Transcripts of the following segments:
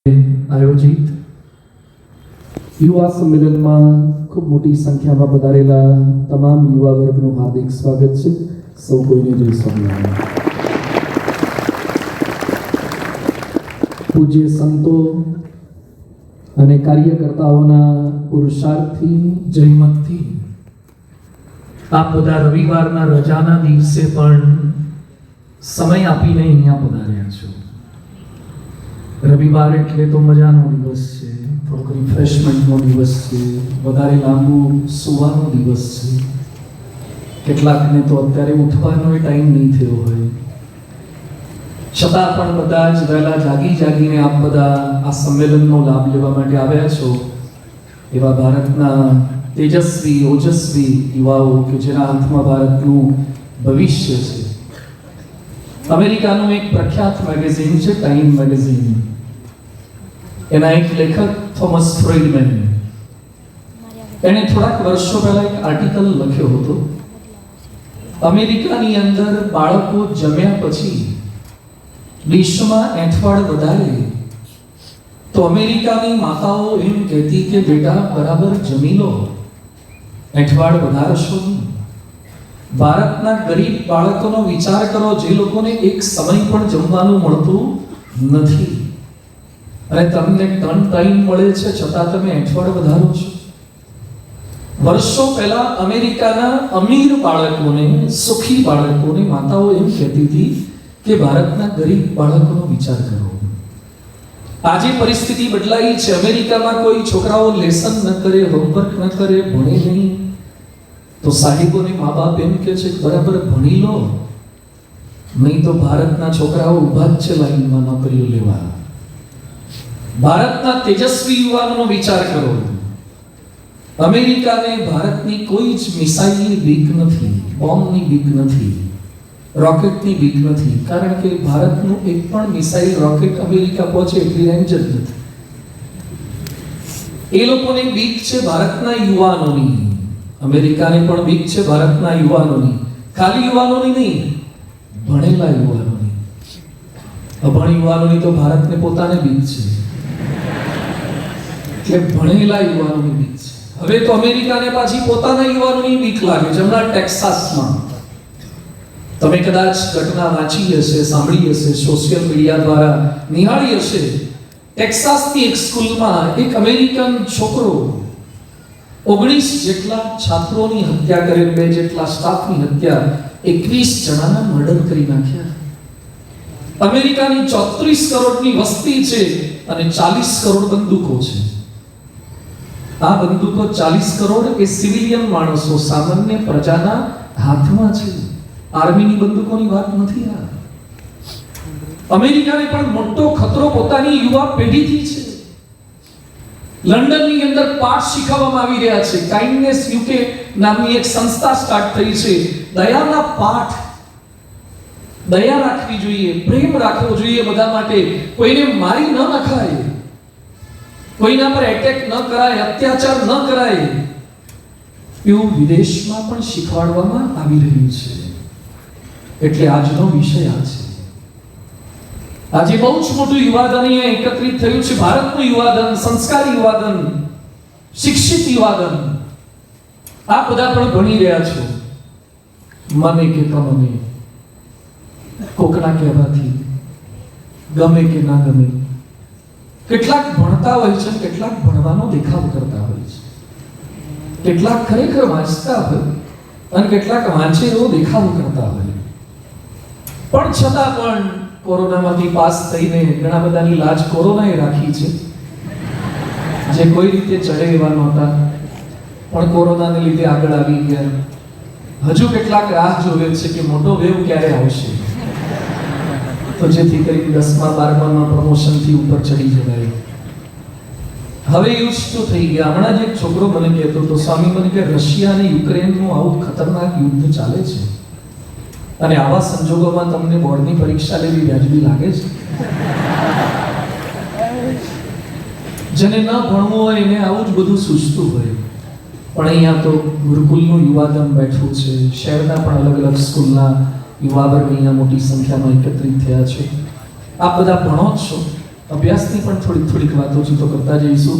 આયોજિત યુવા સંમેલનમાં ખૂબ મોટી સંખ્યામાં પધારેલા તમામ યુવા વર્ગનું હાર્દિક સ્વાગત છે. સૌ કોઈને જય સ્વામિનારાયણ. પૂજ્ય સંતો અને કાર્યકર્તાઓના પુરુષાર્થથી જયમતથી આપ બધા રવિવારના રજાના દિવસે પણ સમય આપીને અહીંયા પધાર્યા છો. રવિવાર એટલે તો મજાનો દિવસ છે, થોડોક રિફ્રેશમેન્ટનો દિવસ છે, વધારે લાંબુ સુવાનો દિવસ છે. કેટલાકને તો અત્યારે ઉઠવાનો ટાઈમ નહીં થયો હોય, છતાં પણ બધા જ વહેલા જાગીને આપ બધા આ સંમેલનનો લાભ લેવા માટે આવ્યા છો. એવા ભારતના તેજસ્વી ઓજસ્વી યુવાઓ કે જેના હાથમાં ભારતનું ભવિષ્ય છે. અમેરિકાનું એક પ્રખ્યાત મેગેઝિન છે ટાઈમ મેગેઝિન. એના એક લેખક થોમસ ફ્રીડમેન, એણે થોડાક વર્ષો પહેલા એક આર્ટિકલ લખ્યો હતો. અમેરિકાની અંદર બાળકો જમ્યા પછી ડીશમાં એંઠવાડ વધારે તો અમેરિકાની માતાઓ એમ કહેતી કે બેટા બરાબર જમી લો, એંઠવાડ વધારશો નહીં. ભારતના ગરીબ બાળકોનો વિચાર કરો, જે લોકોને એક સમય પણ જમવાનું મળતું નથી અને તમને 3 ટાઈમ મળે છે, છતાં તમે એંઠવાડ વધારો છો. વર્ષો પહેલા અમેરિકાના અમીર બાળકોને, સુખી બાળકોને માતાઓ એમ કહેતી હતી કે ભારતના ગરીબ બાળકોનો વિચાર કરો. આજે પરિસ્થિતિ બદલાઈ છે. અમેરિકામાં કોઈ છોકરાઓ લેસન ન કરે, હોમવર્ક ન કરે, ભણે નહીં, તો સાહેબોને મા બાપ એમ કહે છે બરાબર ભણી લો, નહીં તો ભારતના છોકરાઓ ઊભા જ છે લાઈનમાં નોકરીઓ લેવા. ભારતના તેજસ્વી યુવાનોનો વિચાર કરો. અમેરિકાને ભારતની કોઈ જ મિસાઇલની બીક નથી, બોમ્બની બીક નથી, રોકેટની બીક નથી, કારણ કે ભારતનું એક પણ મિસાઇલ રોકેટ અમેરિકા પહોંચે એટલી રેન્જ જ નથી. એ લોકોને બીક છે ભારતના યુવાનોની. અમેરિકાને પણ બીક છે ભારતના યુવાનોની. ખાલી યુવાનોની નહીં, ભણેલા યુવાનોની. અભણ યુવાનોની તો ભારતને પોતાને બીક છે, એટલે ભણેલા યુવાનોની બીક છે. હવે તો અમેરિકાને પાછી પોતાના યુવાનોની બીક લાગે છે. હમણાં ટેક્સાસમાં તમે કદાચ ઘટના વાંચી હશે, સાંભળી હશે, સોશિયલ મીડિયા દ્વારા નિહાળી હશે. ટેક્સાસની એક સ્કૂલમાં એક અમેરિકન છોકરો 19 જેટલા છાત્રોની હત્યા કરે, 2 જેટલા સ્ટાફની હત્યા, 21 જણાના મર્ડર કરી નાખ્યા. અમેરિકાની 34 કરોડની વસ્તી છે અને 40 કરોડ બંદૂકો છે. આ બંદૂકો 40 કરોડ એ સિવિલિયન માણસો, સામાન્ય પ્રજાના હાથમાં છે. આર્મીની બંદૂકોની વાત નથી. આ અમેરિકાને પણ મોટો ખતરો પોતાની યુવા પેઢીથી છે. લંડનની અંદર પાઠ શીખવવામાં આવી રહ્યા છે. કાઇન્ડનેસ યુકે નામની એક સંસ્થા સ્ટાર્ટ થઈ છે. દયાના પાઠ, દયા રાખવી જોઈએ, પ્રેમ રાખવો જોઈએ બધા માટે. કોઈને મારી ન નખાય, કોઈના પર એટેક ન કરાય, અત્યાચાર ન કરાય, એવું વિદેશમાં પણ શીખવાડવામાં આવી રહ્યું છે. એટલે આજનો વિષય આ છે. આજે બહુ જ મોટું યુવાધન અહીંયા એકત્રિત થયું છે. ભારતનું યુવાધન, સંસ્કારી યુવાધન, શિક્ષિત યુવાધન. આ બધા પણ ભણી રહ્યા છો. મને કે તમને કોકના કહેવાથી ગમે કે ના ગમે. કેટલાક ભણતા હોય છે, કેટલાક ભણવાનો દેખાવ કરતા હોય છે, કેટલાક ખરેખર વાંચતા હોય અને કેટલાક વાંચે એવો દેખાવ કરતા હોય. પણ છતાં પણ કોરોનામાંથી પાસ થઈને ઘણા બધાની લાજ કોરોનાએ રાખી છે, જે કોઈ રીતે ચડે એવા નહોતા, પણ કોરોનાને લીધે આગળ આવી ગયા. હજુ કેટલાક રાહ જોવે છે કે મોટો વેવ ક્યારે આવશે, તો જેથી કરી 10મા 12મામાં પ્રમોશનથી ઉપર ચડી જવાય. હવે યુઝ તો થઈ ગયા. હમણાં જ એક છોકરો મને કહેતો હતો, સ્વામી મને કે રશિયા અને યુક્રેનનું આવું ખતરનાક યુદ્ધ ચાલે છે અને આવા સંજોગોમાં તમને બોર્ડની પરીક્ષા લેવી વ્યાજબી લાગે છે? જેને ન ભણવું હોય એને આવું જ બધું સૂચતું હોય. પણ અહીંયા તો ગુરુકુલનું યુવાધન બેઠું છે. શહેરના પણ અલગ અલગ સ્કૂલના યુવા વર્ગ અહીંયા મોટી સંખ્યામાં એકત્રિત થયા છે. આપ બધા ભણો જ છો, અભ્યાસની પણ થોડીક વાતો છે તો કરતા જઈશું.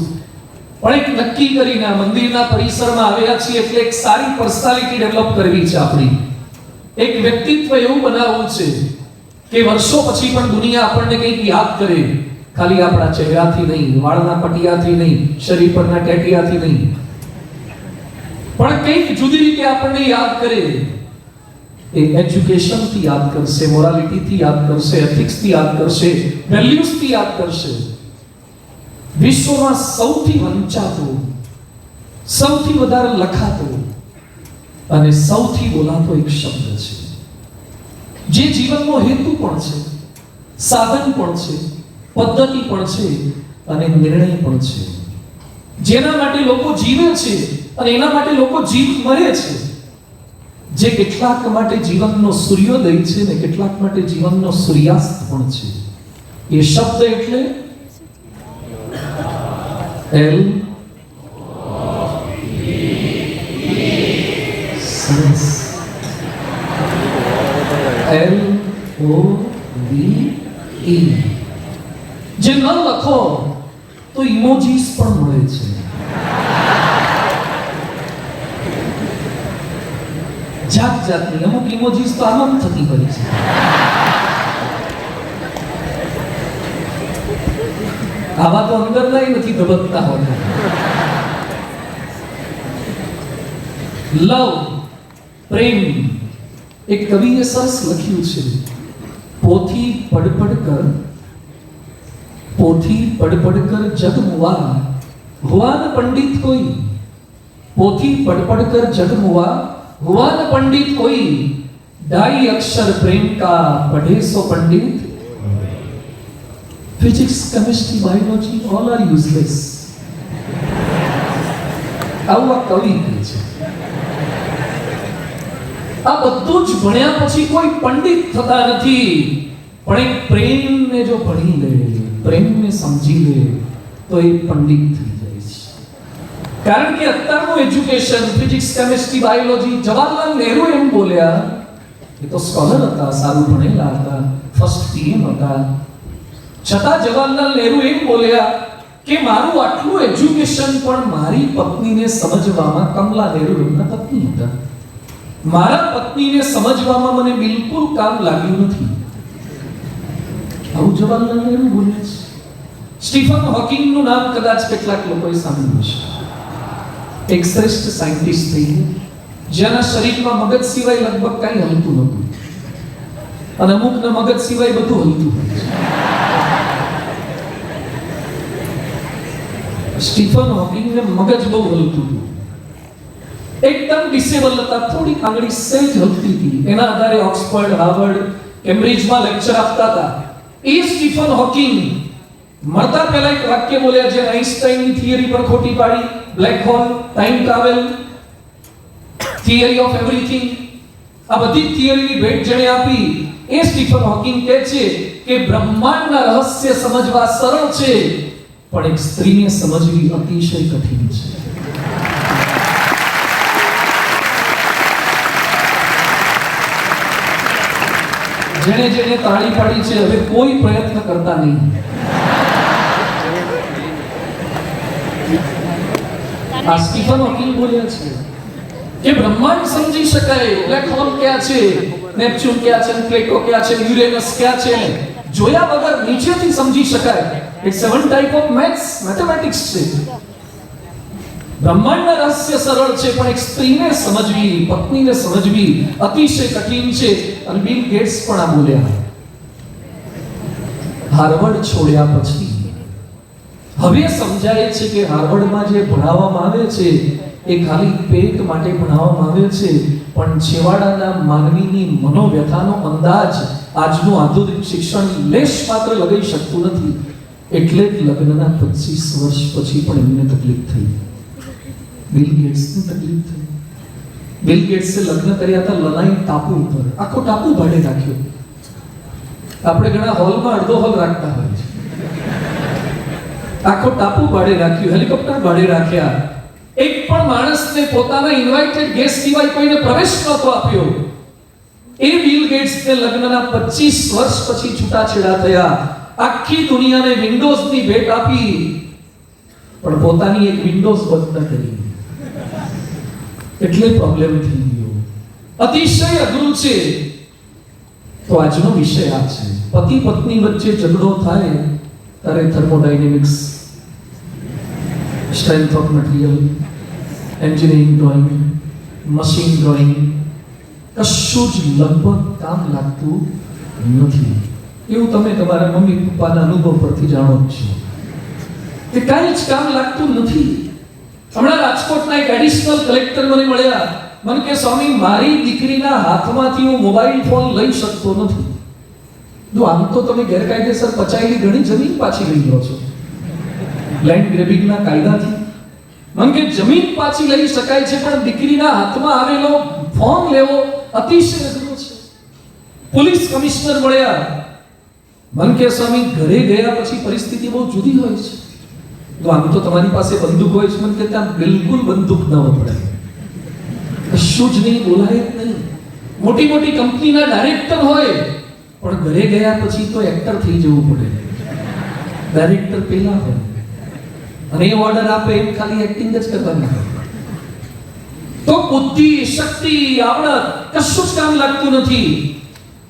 પણ એક નક્કી કરીને આ મંદિરના પરિસરમાં આવ્યા છીએ એટલે એક સારી પર્સનાલિટી ડેવલપ કરવી છે આપણી. એક વ્યક્તિત્વ એવું બનાવવું છે કે વર્ષો પછી પણ દુનિયા આપણને કંઈક યાદ કરે. ખાલી આપણા ચહેરાથી નહીં, વાળના પટિયાથી નહીં, શરીર પરના ટેટિયાથી નહીં, પણ કંઈક જુદી રીતે આપણને યાદ કરે. એ એજ્યુકેશનથી યાદ કરશે, મોરાલિટીથી યાદ કરશે, એથિક્સથી યાદ કરશે, વેલ્યુઝથી યાદ કરશે. વિશ્વમાં સૌથી વંચાતો, સૌથી વધારે લખાતો અને સૌથી બોલાતો એક શબ્દ છે જે જીવનનો હેતુ પણ છે, સાધન પણ છે, પદ્ધતિ પણ છે અને નિર્ણય પણ છે. જેના માટે લોકો જીવે છે અને એના માટે લોકો જીવ મરે છે. જે કેટલાક માટે જીવનનો સૂર્યોદય છે ને કેટલાક માટે જીવનનો સૂર્યાસ્ત પણ છે. એ શબ્દ એટલે એલ LOVE. જે ન લખો તો ઇમોજીસ પણ મળે છે. જાત જાતની અમુક ઇમોજીસ તો આમ થતી હોય છે. આવા તો અંદરના નથી ધબકતા હોતા. લવ, પ્રેમ. એક કવિએ સરસ લખ્યું છે, પોથી પડપડ કર, પોથી પડપડ કર જગ મુવા, હુઆ ન પંડિત કોઈ. પોથી પડપડ કર જગ મુવા, હુઆ ન પંડિત કોઈ. ढाई अक्षर प्रेम का पढ़े सो पंडित. Physics, chemistry, biology, all are useless. આવું આ કવિ કહે છે. આ બધું જ ભણ્યા પછી કોઈ પંડિત થતા નથી, પણ એક પ્રેમને જો ભણી લે, પ્રેમને સમજી લે તો એ પંડિત થઈ જાય છે. કારણ કે અત્યારનું education, physics, chemistry, biology, Jawaharlal Nehru એમ બોલ્યા, એ તો સ્કોલર હતા, સારું ભણેલા હતા, ફર્સ્ટ પીએમ હતા. છતાં જવાહરલાલ નહેરુ એમ બોલ્યા કે મારું આટલું એજ્યુકેશન પણ મારી પત્નીને સમજવામાં, કમલા નહેરુ એમના પત્ની હતા, મારા પત્નીને સમજવામાં મને બિલકુલ કામ લાગ્યું નથી. આવું જવાહરલાલ નહેરુ બોલ્યા છે. સ્ટીફન હોકિંગનું નામ કદાચ કેટલાક લોકોએ સાંભળ્યું છે. એક શ્રેષ્ઠ સાયન્ટિસ્ટ થઈ, જેના શરીરમાં મગજ સિવાય લગભગ કંઈ હલતું નહોતું અને અમુકના મગજ સિવાય બધું હલતું હોય છે. સ્ટીફન હોકિંગને મગજ બહુ હલતું હતું. એકદમ ડિસેબલ હતા, થોડી આંગળી સહેજ હલતી હતી. એના આધારે ઓક્સફર્ડ, હાર્વર્ડ, કેમ્બ્રિજમાં લેક્ચર આપતા હતા. એ સ્ટીફન હોકિંગ મરતા પહેલા એક વાક્ય બોલ્યા જે આઈન્સ્ટાઈનની થિયરી પર ખોટી પાડી. Black hole, time travel, theory of everything, આ બધી થિયરીની ભેટ જેણે આપી, એ સ્ટીફન હોકિંગ કહે છે કે બ્રહ્માંડના રહસ્ય સમજવા સરળ છે, પણ એક સ્ત્રીને સમજવી અતિશય કઠિન છે. જેણે જેણે તાળી પાડી છે હવે કોઈ પ્રયત્ન કરતા નહીં. આ સ્ટીફન હોકિંગ બોલ્યા છે કે બ્રહ્માંડ સમજી શકાય, બ્લેક હોલ ક્યાં છે, નેપચ્યુન ક્યાં છે, પ્લેટો ક્યાં છે, યુરેનસ ક્યાં છે, જોયા વગર નીચેથી સમજી શકાય. It's one type of mathematics છે. બ્રહ્માંડના રહસ્ય સરળ છે, પણ એક સ્ત્રીને સમજવી, પત્નીને સમજવી અતિશય કઠિન છે. અને બિલ ગેટ્સ પણ આ બોલ્યા. હાર્વર્ડ છોડ્યા પછી હવે સમજાય છે કે હાર્વર્ડમાં જે ભણાવવામાં આવે છે એ ખાલી પેટ માટે ભણાવવામાં આવે છે, પણ છેવાડાના માનવીની મનોવ્યથાનો અંદાજ આજનું આધુનિક શિક્ષણ લેશ માત્ર લગાવી શકતું નથી. એટલે જ લગ્નના 25 વર્ષ પછી પણ એમને તકલીફ થઈ. બિલ ગેટ્સને તકલીફ થઈ. બિલ ગેટ્સે લગ્ન કર્યા હતા લનાઈ ટાપુ ઉપર. આખો ટાપુ ભાડે રાખ્યો. આપણે ઘણા હોલમાં અડધો હોલ રાખતા હોય છે. આખો ટાપુ ભાડે રાખ્યું, હેલિકોપ્ટર ભાડે રાખ્યા. એક પણ માણસને પોતાના ઇન્વાઇટેડ ગેસ્ટ સિવાય કોઈને પ્રવેશ નહોતો આપ્યો. એ બિલ ગેટ્સને લગ્નના 25 વર્ષ પછી છૂટાછેડા થયા. આખી દુનિયાને વિન્ડોઝની ભેટ આપી, પણ પોતાની એક વિન્ડોઝ બંધ ન કરી, એટલે પ્રોબ્લેમ થઈ ગયો. અતિશય અઘરું છે. તો આજનો વિષય આ છે. પતિ પત્ની વચ્ચે ઝઘડો થાય ત્યારે thermodynamics, strength of material, engineering drawing, machine drawing કશું જ લગભગ કામ લાગતું નથી. એવું તમે તમારા મમ્મી પપ્પાના અનુભવ પરથી જાણો જ છો કે કાંઈ જ કામ લાગતું નથી. હમણાં રાજકોટના એક એડિશનલ કલેક્ટર મને મળ્યા. મને કે સ્વામી, મારી દીકરીના હાથમાંથી હું મોબાઈલ ફોન લઈ શકતો નથી. જો આમ તો તમે ગેરકાયદેસર પચાયેલી ઘણી જમીન પાછી લઈ લો છો લેન્ડ ગ્રેબિંગના કાયદાથી. મને કે જમીન પાછી લઈ શકાય છે, પણ દીકરીના હાથમાં આવેલો ફોન લેવો અતિશય અઘરો છે. પોલીસ કમિશનર મળ્યા. મને કે સ્વામી, ઘરે ગયા પછી પરિસ્થિતિ બહુ જુદી હોય છે. તો આમ તો તમારી પાસે બંદૂક હોય છે. મને કે ત્યાં બિલકુલ બંદૂક ન વપરાય, કશું જ નહીં, બોલાય જ નહીં. મોટી મોટી કંપનીના ડાયરેક્ટર હોય, પણ ઘરે ગયા પછી તો એક્ટર થઈ જવું પડે. ડાયરેક્ટર પેલા હોય અને એ ઓર્ડર આપે એમ ખાલી એક્ટિંગ જ કરવાની હોય. તો બુદ્ધિ, શક્તિ, આવડત કશું જ કામ લાગતું નથી.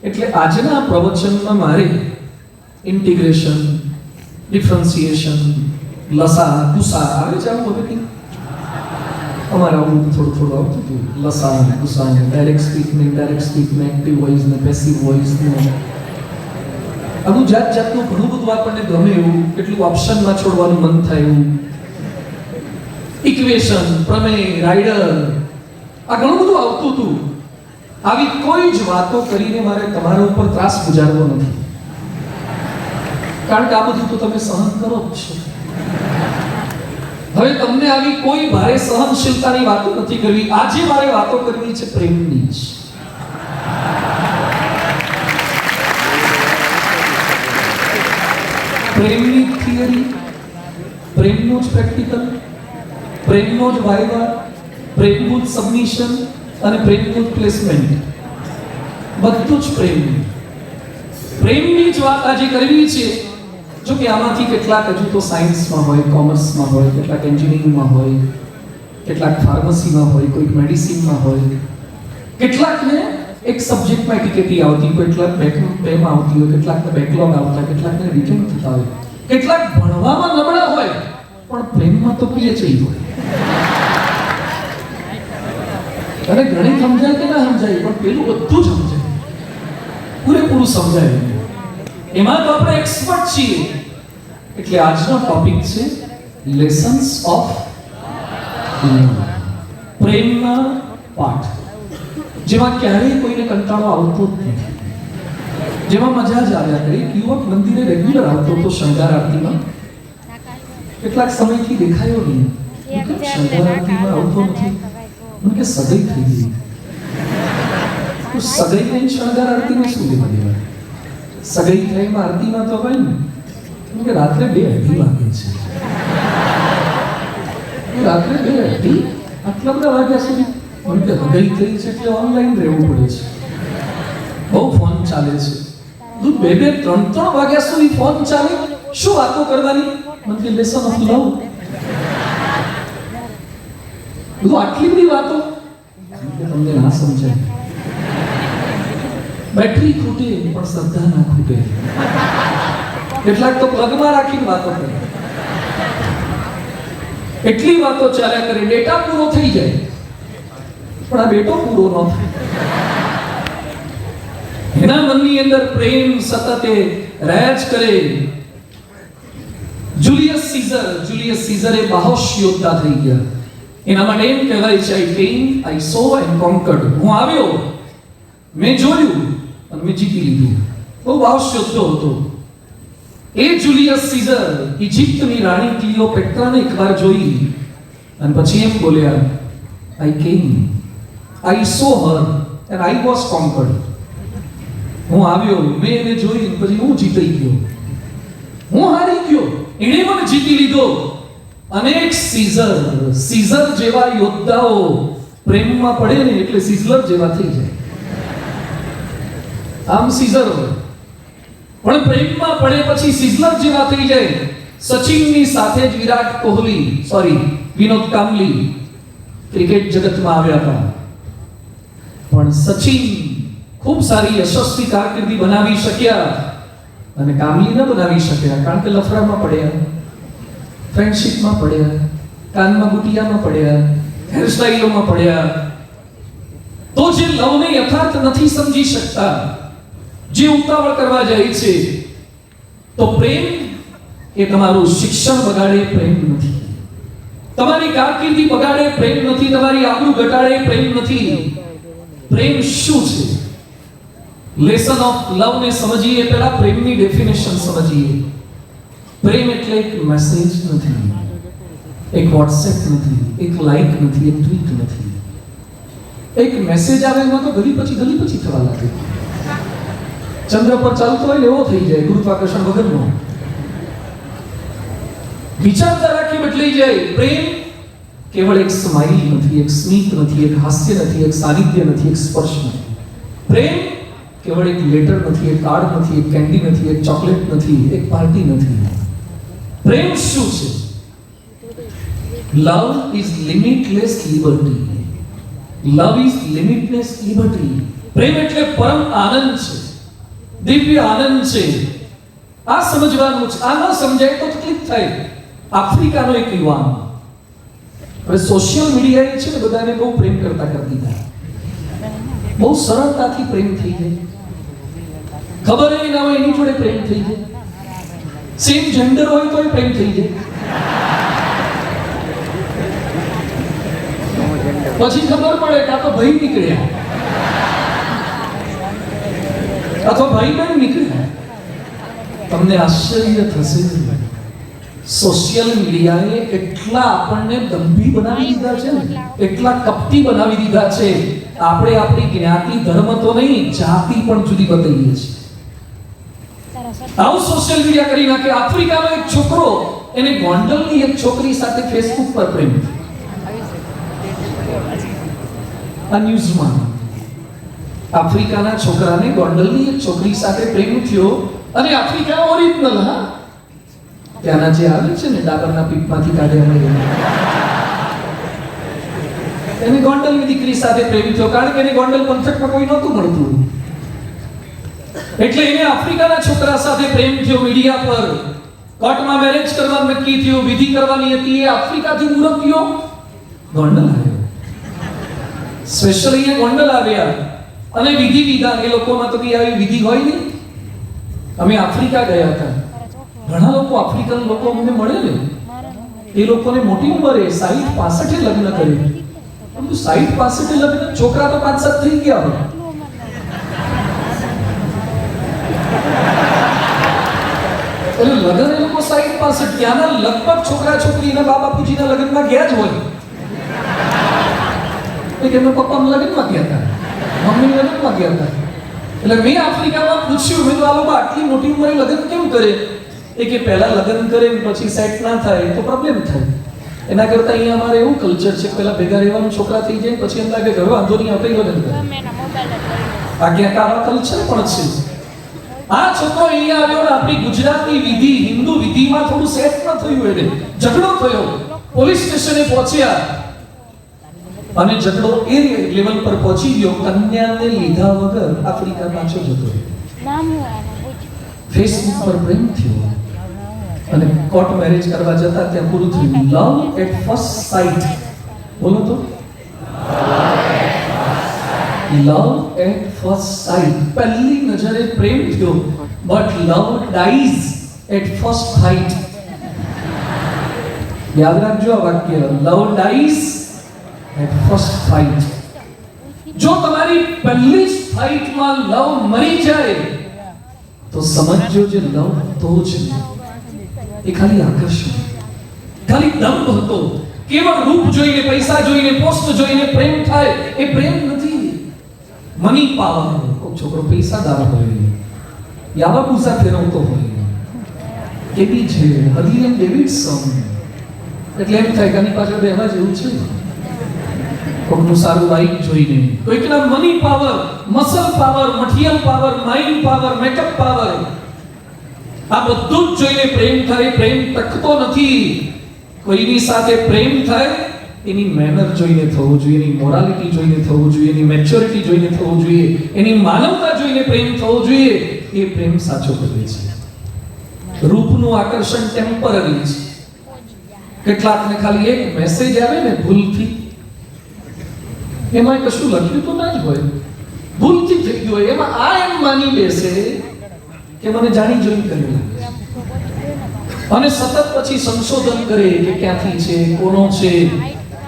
એટલે આજના પ્રવચનમાં મારે ઇન્ટિગ્રેશન, ડિફરન્સિએશન, લસા, ગુસા આવે છે આવું હવે કંઈ અમારે આવું થોડું થોડું આવતું હતું. લસા, ગુસા, ડાયરેક્ટ સ્પીકને, ઇનડાયરેક્ટ સ્પીકને, એક્ટિવ વોઇસ ને પેસિવ વોઇસ ને આવું જાત જાતનું ઘણું બધું આપણને ગમે એવું, કેટલું ઓપ્શનમાં છોડવાનું મન થાય એવું. ઇક્વેશન, પ્રમેય, રાઇડર, આ ઘણું બધું આવતું હતું. આવી કોઈ જ વાતો કરીને મારે તમારા ઉપર ત્રાસ ગુજારવો નથી, કારણ કે આ બધું તો તમે સહન કરો જ છો. હવે તમને આવી કોઈ ભારે સહનશીલતાની વાતો નથી કરવી. આજે મારે વાતો કરવી છે પ્રેમની જ. પ્રેમની થિયરી, પ્રેમનો જ પ્રેક્ટિકલ, પ્રેમનો જ વાયવા, પ્રેમનું જ સબમિશન અને પ્રેમનું જ પ્લેસમેન્ટ, બધું જ પ્રેમની જ વાત આજે કરવી છે. જો કે આમાંથી કેટલાક હજુ તો સાયન્સમાં હોય, કોમર્સમાં હોય, કેટલાક એન્જિનિયરિંગમાં હોય, કેટલાક ફાર્મસીમાં હોય, કોઈક મેડિસિનમાં હોય, કેટલાકને એક સબ્જેક્ટમાં ટીકેટી આવતી, કેટલાક બેકમાં આવતી હોય, કેટલાકને બેકલોગ આવતા, કેટલાકને રિટર્ન થતા હોય, કેટલાક ભણવામાં નબળા હોય પણ પ્રેમમાં તો પીએચડી હોય. અને ઘણી સમજાય કે ના સમજાય, પણ પેલું બધું જ સમજાય, પૂરેપૂરું સમજાય. એમાં તો આપણે એક્સપર્ટ છીએ. એટલે આજનો ટોપિક છે લેસન્સ ઓફ લવ, પ્રેમના પાઠ, જેમાં ક્યારેય કોઈને કંટાળો આવતો જ નથી, જેમાં મજા જ આવ્યા કરે. એક યુવક મંદિરે રેગ્યુલર આવતો હતો શણગાર આરતીમાં. કેટલાક સમયથી દેખાયો નહીં. શણગાર આરતીમાં આવતો નથી. મને કે સગાઈ થઈ ગઈ. સગાઈ નહીં, શણગાર આરતીમાં શું લેવા દેવા? સગાઈ થાય આરતીમાં તો હોય ને. કે રાત્રે 2:30 વાગે છે. રાત્રે 2:30 આટલા બધા વાગ્યા સુધી? મને કે સગાઈ થઈ છે એટલે ઓનલાઈન રહેવું પડે છે, બહુ ફોન ચાલે છે. 2-3 વાગ્યા સુધી ફોન ચાલે, શું વાતો કરવાની? મને કે લેસન ઓફ લવ. બધું આટલી બધી વાતો તમને ના સમજાય. બેટરી ખૂટે પણ શ્રદ્ધા ના ખૂટે. કેટલાક તો પ્લગમાં રાખીને વાતો કરે. એટલી વાતો ચાલ્યા કરે, ડેટા પૂરો થઈ જાય પણ આ બેટો પૂરો ન થાય. એના મનની અંદર પ્રેમ સતત રાજ કરે. જુલિયસ સીઝર એ બાહોશ યોદ્ધા થઈ ગયા. એના માટે એમ કહેવાય છે, આઈ કેમ, આઈ સો એન્ડ કોન્કર્ડ. હું આવ્યો, મેં જોયું અને મેં જીતી લીધું. બહુ બાહોશ યોદ્ધો હતો. એ જુલિયસ સીઝર ઇજિપ્તની રાણી ક્લિયોપેટ્રાને એકવાર જોઈ અને પછી એમ બોલ્યા, આઈ કેમ, આઈ સો હર એન્ડ આઈ વોઝ કોન્કર્ડ. હું આવ્યો, મેં એને જોઈ પછી હું જીતી ગયો, હું હારી ગયો, એણે મને જીતી લીધો. અનેક સીઝર જેવા યોદ્ધાઓ પ્રેમમાં પડે ને એટલે સિઝલર જેવા થઈ જાય. આમ સીઝર હોય પણ પ્રેમમાં પડે પછી સિઝલર જેવા થઈ જાય. સચિનની સાથે જ વિનોદ કાંબલી ક્રિકેટ જગતમાં આવ્યા હતા. પણ સચિન ખૂબ સારી યશસ્વી કારકિર્દી બનાવી શક્યા અને કામલી ન બનાવી શક્યા, કારણ કે લફરામાં પડ્યા, ફ્રેન્ડશિપમાં પડ્યા, કાનમાં ગુટિયામાં પડ્યા, હેરસ્ટાઈલોમાં પડ્યા. તો જે લવને યથાર્થ નથી સમજી શકતા, જે ઉતાવળ કરવા જાય છે, તો પ્રેમ એ તમારું શિક્ષણ બગાડે પ્રેમ નથી, તમારી કારકિર્દી બગાડે પ્રેમ નથી, તમારી આબરૂ ઘટાડે પ્રેમ નથી. પ્રેમ શું છે? લેસન ઓફ લવ ને સમજીએ પહેલા પ્રેમની ડેફિનેશન સમજીએ. પ્રેમ એટલે એક મેસેજ નથી, એક વોટ્સએપ નથી, એક લાઈક નથી, એક ટ્વીટ નથી. એક મેસેજ આવે એમાં તો ગલી પછી થવા લાગે. ચંદ્ર પર ચાલતો હોય એવો થઈ જાય, ગુરુત્વાકર્ષણ વગરનો. વિચારધારા બદલાઈ જાય. પ્રેમ કેવળ એક સ્માઈલ નથી, એક સ્મિત નથી, એક હાસ્ય નથી, એક સાનિધ્ય નથી, એક સ્પર્શ નથી. પ્રેમ કેવળ એક લેટર નથી, એક કાર્ડ નથી, એક કેન્ડી નથી, એક ચોકલેટ નથી, એક પાર્ટી નથી. પ્રેમ શું છે? Love is limitless liberty. Love is limitless liberty. પ્રેમ એટલે પરમ આનંદ છે, દિવ્ય આનંદ છે. આ સમજવાનું છે. આ ન સમજાય તો તકલીફ થાય. આફ્રિકાનો એક યુવાન, હવે સોશિયલ મીડિયા છે ને બધાને બહુ પ્રેમ કરતા કરી દીધા. બહુ સરળતાથી પ્રેમ થઈ જાય, ખબર એ ના હોય એની જોડે પ્રેમ થઈ જાય. સેમ જેન્ડર હોય તો પ્રેમ થઈ જાય. પછી ખબર પડે કે આ તો ભાઈ નીકળ્યા અથવા ભાઈ બહેન નીકળ્યા. તમને આશ્ચર્ય થશે, સોશિયલ મીડિયાએ એટલા આપણને દંભી બનાવી દીધા છે ને, એટલા કપટી બનાવી દીધા છે. આપણે આપણી જ્ઞાતિ ધર્મ તો નહીં, જાતિ પણ જુદી બતાવીએ છીએ. આવું સોશિયલ મીડિયા કરી નાખે. આફ્રિકાનો એક છોકરો, એને ગોંડલની એક છોકરી સાથે ફેસબુક પર પ્રેમ થયો. આ ન્યૂઝમાં આફ્રિકાના છોકરાને ગોંડલની એક છોકરી સાથે પ્રેમ થયો. અને આફ્રિકા ઓરિજિનલ, હા, ત્યાંના જે આવે છે ને ડાબરના પીપમાંથી કાઢ્યા મળે, એને ગોંડલની દીકરી સાથે પ્રેમ થયો, કારણ કે એને ગોંડલ પંથકમાં કોઈ નહોતું મળતું. એટલે એને આફ્રિકાના છોકરા સાથે પ્રેમ થયો. મીડિયા પર કોર્ટમાં મેરેજ કરવાનું નક્કી થયું, વિધિ કરવાની હતી. એ આફ્રિકાથી મુરબ્બીઓ ગોંડલ આવ્યો, સ્પેશિયલ અહીંયા ગોંડલ આવ્યા અને વિધિ વિધાન. એ લોકોમાં તો કઈ આવી વિધિ હોય નહીં. અમે આફ્રિકા ગયા હતા. ઘણા લોકો આફ્રિકન લોકો અમને મળે ને, એ લોકોને મોટી ઉંમરે 60-65 લગ્ન કરે. પરંતુ 60-65 લગ્ન, છોકરા તો 5-7 થઈ ગયા હોય. એટલે લગ્ન એ લોકો 60-65, ત્યાંના લગભગ છોકરા છોકરીના બા બાપુજીના લગ્નમાં ગયા જ હોય. કે એમના પપ્પાના લગ્નમાં ગયા હતા, મમ્મીના લગ્નમાં ગયા હતા. એટલે મેં આફ્રિકામાં પૂછ્યું, મેં તો આ લોકો આટલી મોટી ઉંમરે લગ્ન કેમ કરે? એ કે પહેલા લગ્ન કરે પછી સેટ ના થાય તો પ્રોબ્લેમ થાય. એના કરતા અહીંયા અમારે એવું કલ્ચર છે, પહેલા ભેગા રહેવાનું, છોકરા થઈ જાય પછી એમ લાગે કે હવે વાંધો નહીં, આપણે લગ્ન કરે. આ ક્યાંક આવા કલ્ચર પણ છે. આ છોકરો અહીંયા આવ્યો ને આપણી ગુજરાતી વિધિ, હિન્દુ વિધિમાં થોડું સેટ ન થયું, એને ઝઘડો થયો, પોલીસ સ્ટેશને પહોંચ્યા અને ઝઘડો એ લેવલ પર પહોંચી ગયો, કન્યાને લીધા વગર આફ્રિકા પાછો જતો રહ્યો. ફેસબુક પર પ્રેમ થયો અને કોર્ટ મેરેજ કરવા જતા ત્યાં પૂરું થયું. લવ એટ ફર્સ્ટ સાઇટ. બોલો તો, લવ એટ ફર્સ્ટ સાઇટ. પહેલી નજરે પ્રેમ થયો, but love dies at first fight. યાદ રાખજો આ વાક્ય, love dies at first fight. જો તમારી પહેલી જ ફાઇટમાં લવ મરી જાય તો સમજજો જે લવ હતો જ એ ખાલી આકર્ષણ, ખાલી દંભ હતો. કેવળ રૂપ જોઈને, પૈસા જોઈને, પોસ્ટ જોઈને પ્રેમ થાય એ પ્રેમ નથી. Money power. કોઈ છોકરો પૈસાદાર હોય, યાબાપુસા ફેરવતો હોય, કેવી છે હદીન ડેવિડસન, એટલે એમ થાય કે આની પાછળ બેહવા જેવું છે. કોઈકનું સારું બાઈક જોઈને, કોઈકના money power, muscle power, material power, mind power, makeup power, આ બધું જ જોઈને પ્રેમ થાય. પ્રેમ ટકતો નથી. કોઈની સાથે પ્રેમ થાય એની મેનર જોઈને થવું જોઈએ, એની મોરાલિટી જોઈને થવું જોઈએ, એની મેચ્યોરિટી જોઈને થવું જોઈએ, એની માનવતા જોઈને પ્રેમ થવો જોઈએ. એ પ્રેમ સાચો કરે છે. રૂપનું આકર્ષણ ટેમ્પરરી છે. કેટલાકને ખાલી એક મેસેજ આવે ને ભૂલથી, એમાં કશું લખ્યું તો ના જ હોય, ભૂલથી થઈ ગયું હોય, એમાં આ એમ માની બેસે કે મને જાણી જોઈને કરેલું અને સતત પછી સંશોધન કરે કે ક્યાંથી છે, કોનો છે.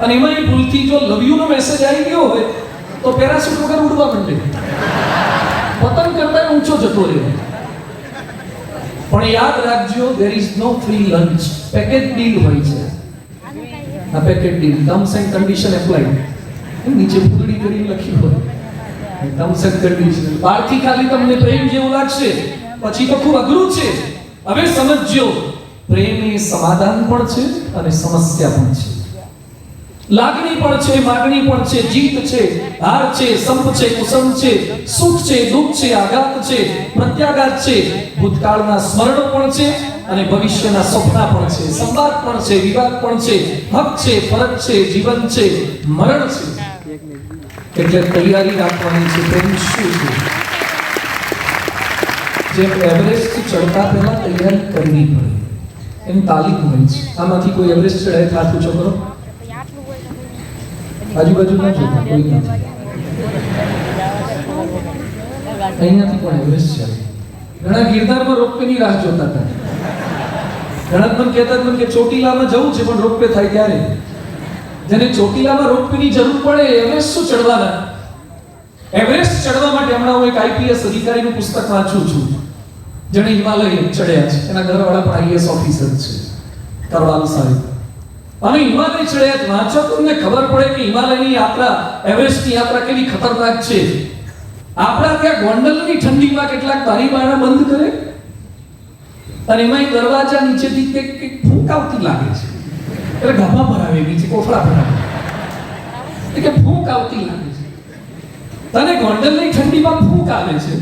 અને એમાં એ ભૂલથી જો લવ યુ નો મેસેજ આવી ગયો હોય તો પેરાશૂટ વગર ઉડવા માંડે, પતંગ કરતા ઊંચો જતો રહે. પણ યાદ રાખજો, there is no free lunch. Package deal હોય છે. આ package deal, terms and condition applied, નીચે પૂગડી કરીને લખ્યું હોય ટર્મ્સ એન્ડ કન્ડિશન. બહારથી ખાલી તમને પ્રેમ જેવું લાગશે, પછી તો ખૂબ અઘરું છે. હવે સમજજો, પ્રેમ એ સમાધાન પણ છે અને સમસ્યા પણ છે. લાગણી પણ છે, માગણી પણ છે, જીત છે, હાર છે, સંપ છે, કુસમ છે, સુખ છે, દુઃખ છે, આઘાત છે, પ્રત્યાઘાત છે, ભૂતકાળના સ્મરણો પણ છે અને ભવિષ્યના સપના પણ છે, સંવાદ પણ છે, વિવાદ પણ છે, હક છે, ફરજ છે, જીવન છે, મરણ છે. એટલે તૈયારી રાખવાની છે. પ્રેમ શું છે? જે એવરેસ્ટ ચડતા પહેલા તૈયારી કરવી પડે, એની તાલીમ હોય છે. આમાંથી કોઈ એવરેસ્ટ ચડાય હાથ ઊંચો કરો. આજુબાજુ ના જોતા, કોઈ નથી. અહીંયાથી પણ એવરેસ્ટ છે. ઘણા ગિરનારમાં રોપવેની રાહ જોતા હતા. ઘણા મને કહેતા હતા કે ચોટીલામાં જવું છે પણ રોપવે થાય ત્યારે. જેને ચોટીલામાં રોપવેની જરૂર પડે એવરેસ્ટ શું ચડવાના? એવરેસ્ટ ચડવા માટે હમણાં હું એક આઈપીએસ અધિકારીનું પુસ્તક વાંચું છું, જેણે હિમાલય ચડ્યા છે. એના ઘરવાળા પણ આઈએએસ ઓફિસર છે, કરવાલ સાહેબ. અને હિમાલય ચડ્યા વાંચો તો તમને ખબર પડે કે હિમાલયની યાત્રા, એવરેસ્ટની યાત્રા કેવી ખતરનાક છે. આપણા ત્યાં ગોંડલની ઠંડીમાં કેટલાક બારી બારણા બંધ કરે અને એમાં દરવાજા નીચેથી કંઈક ફૂંક આવતી લાગે છે, એટલે ગાભા ભરાવે, નીચે કોફળા ભરાવે, કે ફૂંક આવતી લાગે છે. તને ગોંડલની ઠંડીમાં ફૂંક આવે છે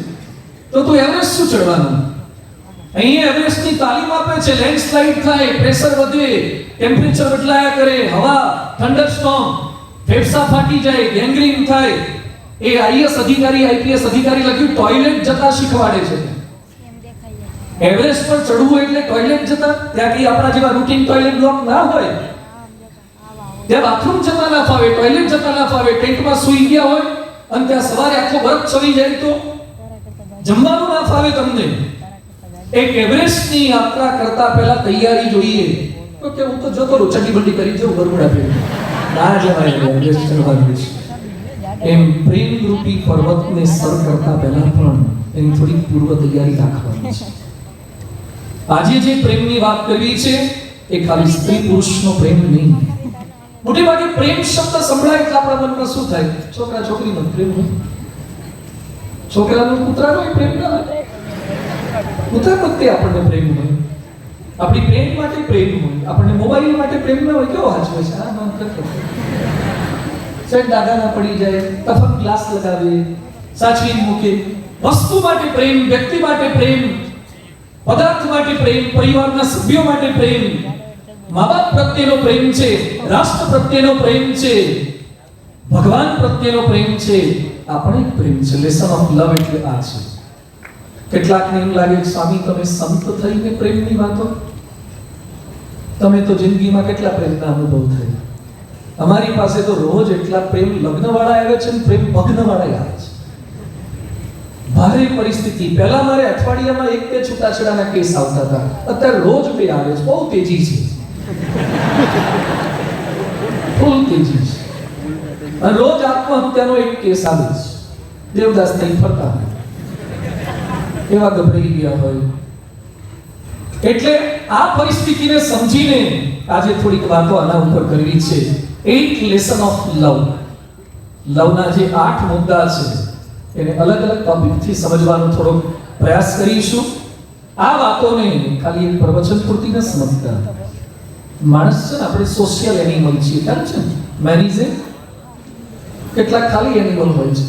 તો તું એવરેસ્ટ શું ચડવાનું? અહીં એવરેસ્ટની તાલીમ આપે છે. લેન્ડસ્લાઇડ થાય, પ્રેશર વધે, ટેમ્પરેચર બદલાયા કરે, હવા, થંડરસ્ટોર્મ, ફેફસા ફાટી જાય, ગેંગ્રીન થાય. એ આઈએએસ અધિકારી, આઈપીએસ અધિકારી લખ્યું ટોયલેટ જતા શીખવાડે છે. એવરેસ્ટ પર ચડવું એટલે ટોયલેટ જતા. ત્યાં કઈ આપણા જેવા રૂટીન ટોયલેટ બ્લોક ના હોય, ત્યાં બાથરૂમ જતા ના ફાવે, ટોયલેટ જતા ના ફાવે, ટેન્ટમાં સૂઈ ગયા હોય અને ત્યાં સવારે આખો બરફ ચડી જાય તો જમવાનું ના ફાવે તમને. એક એવરેસ્ટની યાત્રા કરતા પહેલા તૈયારી જોઈએ. તો કે હું તો જતો રહું, ચડ્ડી બંડી કરી જવું, બરમુડા પહેરી, ના જવાય એવરેસ્ટ ચડવાનું છે. એમ પ્રેમ રૂપી પર્વતને સર કરતા પહેલા પણ એની થોડી પૂર્વ તૈયારી રાખવાની છે. આજે જે પ્રેમની વાત કરવી છે એ ખાલી સ્ત્રી પુરુષનો પ્રેમ નહીં. મોટે ભાગે પ્રેમ શબ્દ સંભળાય એટલે આપણા મનમાં શું થાય? છોકરા છોકરીનો પ્રેમ હોય, છોકરાનો કૂતરાનો પ્રેમ ના હોય, કૂતરા પ્રત્યે આપણને પ્રેમ હોય, આપણી પ્રેમ માટે પ્રેમ હોય, આપણને મોબાઈલ માટે પ્રેમ ના હોય. કેવો હાચવે છે આ નામ કરતો સેટ દાગા ના પડી જાય, તફક ગ્લાસ લગાવે, સાચવી મૂકે. વસ્તુ માટે પ્રેમ, વ્યક્તિ માટે પ્રેમ, પદાર્થ માટે પ્રેમ, પરિવારના સભ્યો માટે પ્રેમ, મા-બાપ પ્રત્યેનો પ્રેમ છે, રાષ્ટ્ર પ્રત્યેનો પ્રેમ છે, ભગવાન પ્રત્યેનો પ્રેમ છે. આપણે પ્રેમ છે. લેસન ઓફ લવ એટલે આ છે. કેટલાકને એમ લાગે કે સ્વામી તમે સંત થઈને પ્રેમની વાતો, તમે તો જિંદગીમાં કેટલા પ્રેમના અનુભવ થયા. અમારી પાસે તો રોજ એટલા પ્રેમ લગ્ન વાળા આવે છે ને પ્રેમ ભગ્ન વાળા આવે છે. ભારે પરિસ્થિતિ. પહેલા મારે અઠવાડિયામાં 1-2 છૂટાછેડાના કેસ આવતા હતા, અત્યારે રોજ 2 આવે છે. બહુ તેજી છે, ફૂલ તેજી છે. અને રોજ આત્મહત્યાનો એક કેસ આવે છે. દેવદાસ નહીં ફરતા એવા ગભરાઈ ગયા હોય. એટલે આ પરિસ્થિતિને સમજીને આજે થોડીક વાતો આના ઉપર કરવી છે. 8 લેસન ઓફ લવ. લવના જે 8 મુદ્દા છે એને અલગ અલગ ટોપિકથી સમજવાનો થોડો પ્રયાસ કરીશું. આ વાતોને ખાલી એક પ્રવચન પૂરતી ન સમજતા. માણસ છે ને, આપણે સોશિયલ એનિમલ છીએ, ખ્યાલ છે? મેન ઇઝ એ, કેટલાક ખાલી એનિમલ હોય છે,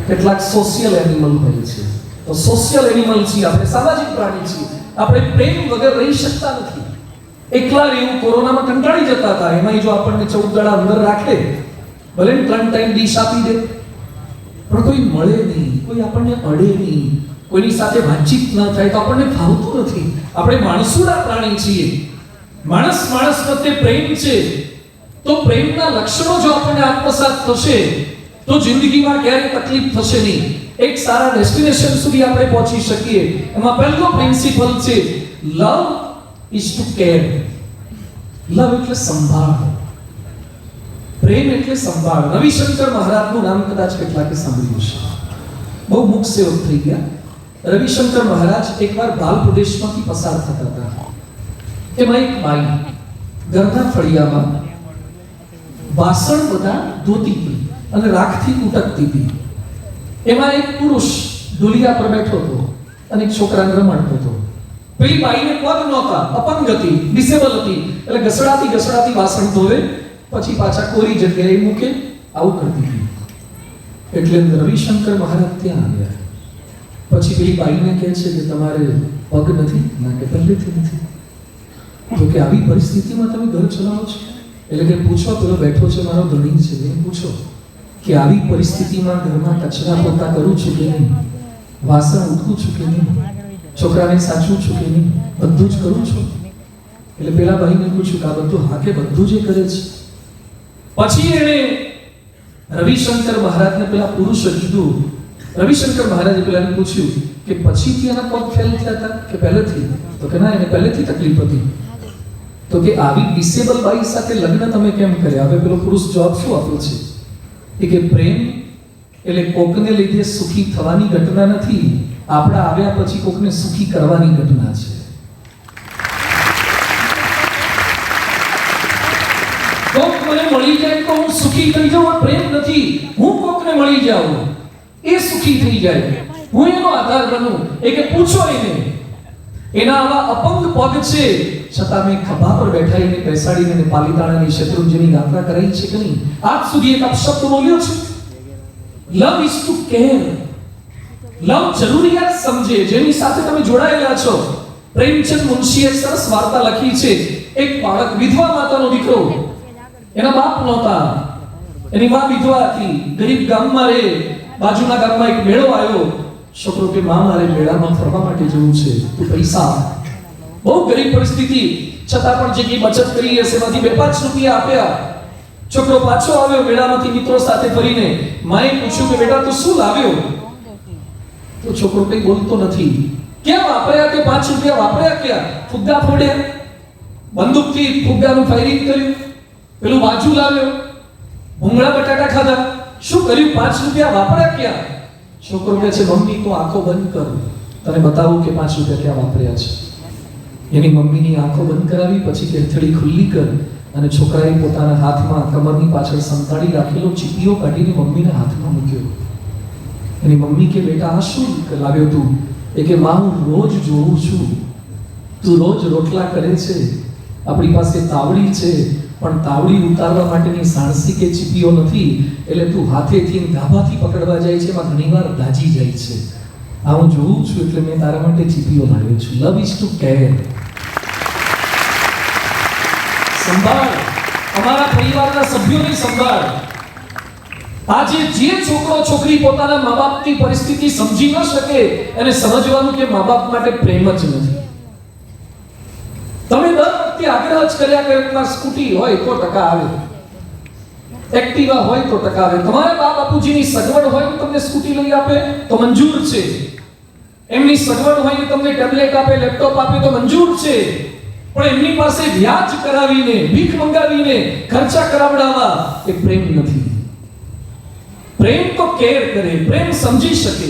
કેટલાક સોશિયલ એનિમલ હોય છે. તો સોશિયલ એનિમલ છીએ, આપણે સામાજિક પ્રાણી છીએ. આપણે પ્રેમ વગર રહી શકતા નથી. એકલા રહેવું, કોરોનામાં કંટાળી જતા હતા. એમાં જો આપણને 14 દાડા અંદર રાખે, ભલે 3 ટાઈમ ડીશ આપી દે, પણ કોઈ મળે નહીં, કોઈ આપણને અડે નહીં, કોઈની સાથે વાતચીત ન થાય તો આપણને ફાવતું નથી. આપણે માણસુડા પ્રાણી છીએ. માણસ વચ્ચે પ્રેમ છે, તો પ્રેમના લક્ષણો જો આપણને આત્મસાત થશે તો જિંદગીમાં ક્યારેય તકલીફ થશે નહીં. એક સારા ડેસ્ટિનેશન સુધી આપણે પહોંચી શકીએ. એમાં પહેલો પ્રિન્સિપલ છે લવ ઇઝ ટુ કેર. લવ એટલે સંભાળ, પ્રેમ એટલે સંભાળ. રવિશંકર મહારાજનું નામ કદાચ કેટલાકે સાંભળ્યું છે. બહુ મુખ સેવક થઈ ગયા. રવિશંકર મહારાજ એકવાર ભાલ પ્રદેશમાંથી પસાર થતા હતા. એમાં એક બાઈ ઘરના ફળિયામાં વાસણ બધા ધોતી હતી અને રાખથી ઉટકતી હતી. એમાં એક પુરુષ ઢોલિયા પર બેઠો હતો અને એક છોકરાને રમાડતો હતો. પેલી બાઈને પગ નહોતા, અપંગ હતી, ડિસેબલ હતી, એટલે ઘસડાતી વાસણ ધોવે, પછી પાછા કોરી જગ્યાએ મૂકે, આવું કરતી હતી. એટલે રવિશંકર મહારાજ ત્યાં આવ્યા. પછી પેલી બાઈને કહે છે કે તમારે પગ નથી? ના, કે પહેલેથી નથી. તો કે આવી પરિસ્થિતિમાં તમે ઘર ચલાવો છો? એટલે કે પૂછો, પેલો બેઠો છે મારો ધણી છે, એને પૂછો કે આવી પરિસ્થિતિમાં ઘરમાં કચરા પોતા કરું છું કે નહીં, વાસણ ઉઠું છું કે નહીં, છોકરાને સાચું છું કે નહીં, બધું જ કરું છું? એટલે પેલા ભાઈને પૂછ્યું કે આ બધું? હા, કે બધું જ કરે છે. પછી એને રવિશંકર મહારાજને પેલા પુરુષે કીધું. રવિશંકર મહારાજે પેલાને પૂછ્યું કે પછીથી એના પગ ફેલ થયા હતા કે પહેલેથી? તો કે ના, એને પહેલેથી તકલીફ હતી. તો કે આવી ડિસેબલ બાઈ સાથે લગ્ન તમે કેમ કર્યા? હવે પેલો પુરુષ જવાબ શું આપ્યો છે કે પ્રેમ એટલે કોકને લીધે સુખી થવાની ઘટના નથી, આપણા આવ્યા પછી કોકને સુખી કરવાની ઘટના છે. કોક મને મળી જાય તો હું સુખી થઈ જાઉં, પ્રેમ નથી. હું કોકને મળી જાઉં, એ સુખી થઈ જાય, હું એનો આધાર બનું. એ કે પૂછો એને, એના આવા અપંગ પગ છે છતાં મેં ખભા પર બેઠાઈને બેસાડીને પાલીતાણાની શત્રુંજયની યાત્રા કરાઈ છે કે નહીં? આજ સુધી એક અપશબ્દ બોલ્યો છે? Love is to care. Love જરૂરિયાત સમજે, જેની સાથે તમે જોડાયેલા છો. પ્રેમચંદ મુનશીએ સરસ વાર્તા લખી છે. એક બાળક, વિધવા માતાનો દીકરો, એના બાપ નહોતા, એની માં વિધવા હતી, ગરીબ ગામમાં રહે. બાજુના ગામમાં એક મેળો આવ્યો. છોકરો કે માં, મારે મેળામાં ફરવા માટે જવું છે, તું પૈસા. બહુ ગરીબ પરિસ્થિતિ, છતાં પણ જે કઈ બચત કરી હશે એમાંથી 2-5 રૂપિયા આપ્યા. છોકરો પાછો આવ્યો મેળામાંથી મિત્રો સાથે ફરીને. માએ પૂછ્યું કે બેટા તું શું લાવ્યો? તો છોકરો કઈ બોલતો નથી. કેમ વાપર્યા? કે 5 રૂપિયા વાપર્યા ક્યાં? ફુગ્ગા ફોડ્યા, બંદૂકથી ફુગ્ગાનું ફાયરિંગ કર્યું, પેલું બાજુ લાવ્યો, ભૂંગળા બટાટા ખાધા. શું કર્યું? 5 રૂપિયા વાપર્યા ક્યાં? છોકરો કહે છે મમ્મી તું આંખો બંધ કર, તને બતાવું કે 5 રૂપિયા ક્યાં વાપર્યા છે. એની મમ્મીની આંખો બંધ કરાવી, પછી કેથળી ખુલ્લી કર અને છોકરાએ પોતાના હાથમાં કમરની પાછળ સંતાડી રાખેલો ચીપિયો કાઢીને મમ્મીના હાથમાં મૂક્યો. એની મમ્મી કે બેટા આ શું લાવ્યો તું? એ કે માં, હું રોજ જોઉં છું તું રોજ રોટલા કરે છે, આપણી પાસે તાવડી છે, પણ તાવડી ઉતારવા માટેની સાણસી કે ચીપીઓ નથી, એટલે તું હાથેથી ગાભાથી પકડવા જાય છે, એમાં ઘણીવાર દાજી જાય છે. આ હું જોઉં છું એટલે મેં તારા માટે ચીપીઓ લાવ્યો છું. Love is to care. સંભાળ, અમારા પરિવારના સભ્યોની સંભાળ. આજે જે છોકરો છોકરી પોતાના મા બાપની પરિસ્થિતિ સમજી ન શકે, એને સમજવાનું કે મા બાપ માટે પ્રેમ જ નથી. તમે દર વખતે આગ્રહ જ કર્યા કે સ્કૂટી હોય તો ટકા આવે, એક્ટિવા હોય તો ટકા આવે. તમારા બા બાપુજીની સગવડ હોય તો તમને સ્કૂટી લઈ આપે તો મંજૂર છે. એમની સગવડ હોય તો તમને ટેબ્લેટ આપે, લેપટોપ આપે તો મંજૂર છે. પણ એમની પાસે વ્યાજ કરાવીને, ભીખ મંગાવીને ખર્ચા કરાવડાવવા એ પ્રેમ નથી. પ્રેમ તો કેર કરે, પ્રેમ સમજી શકે,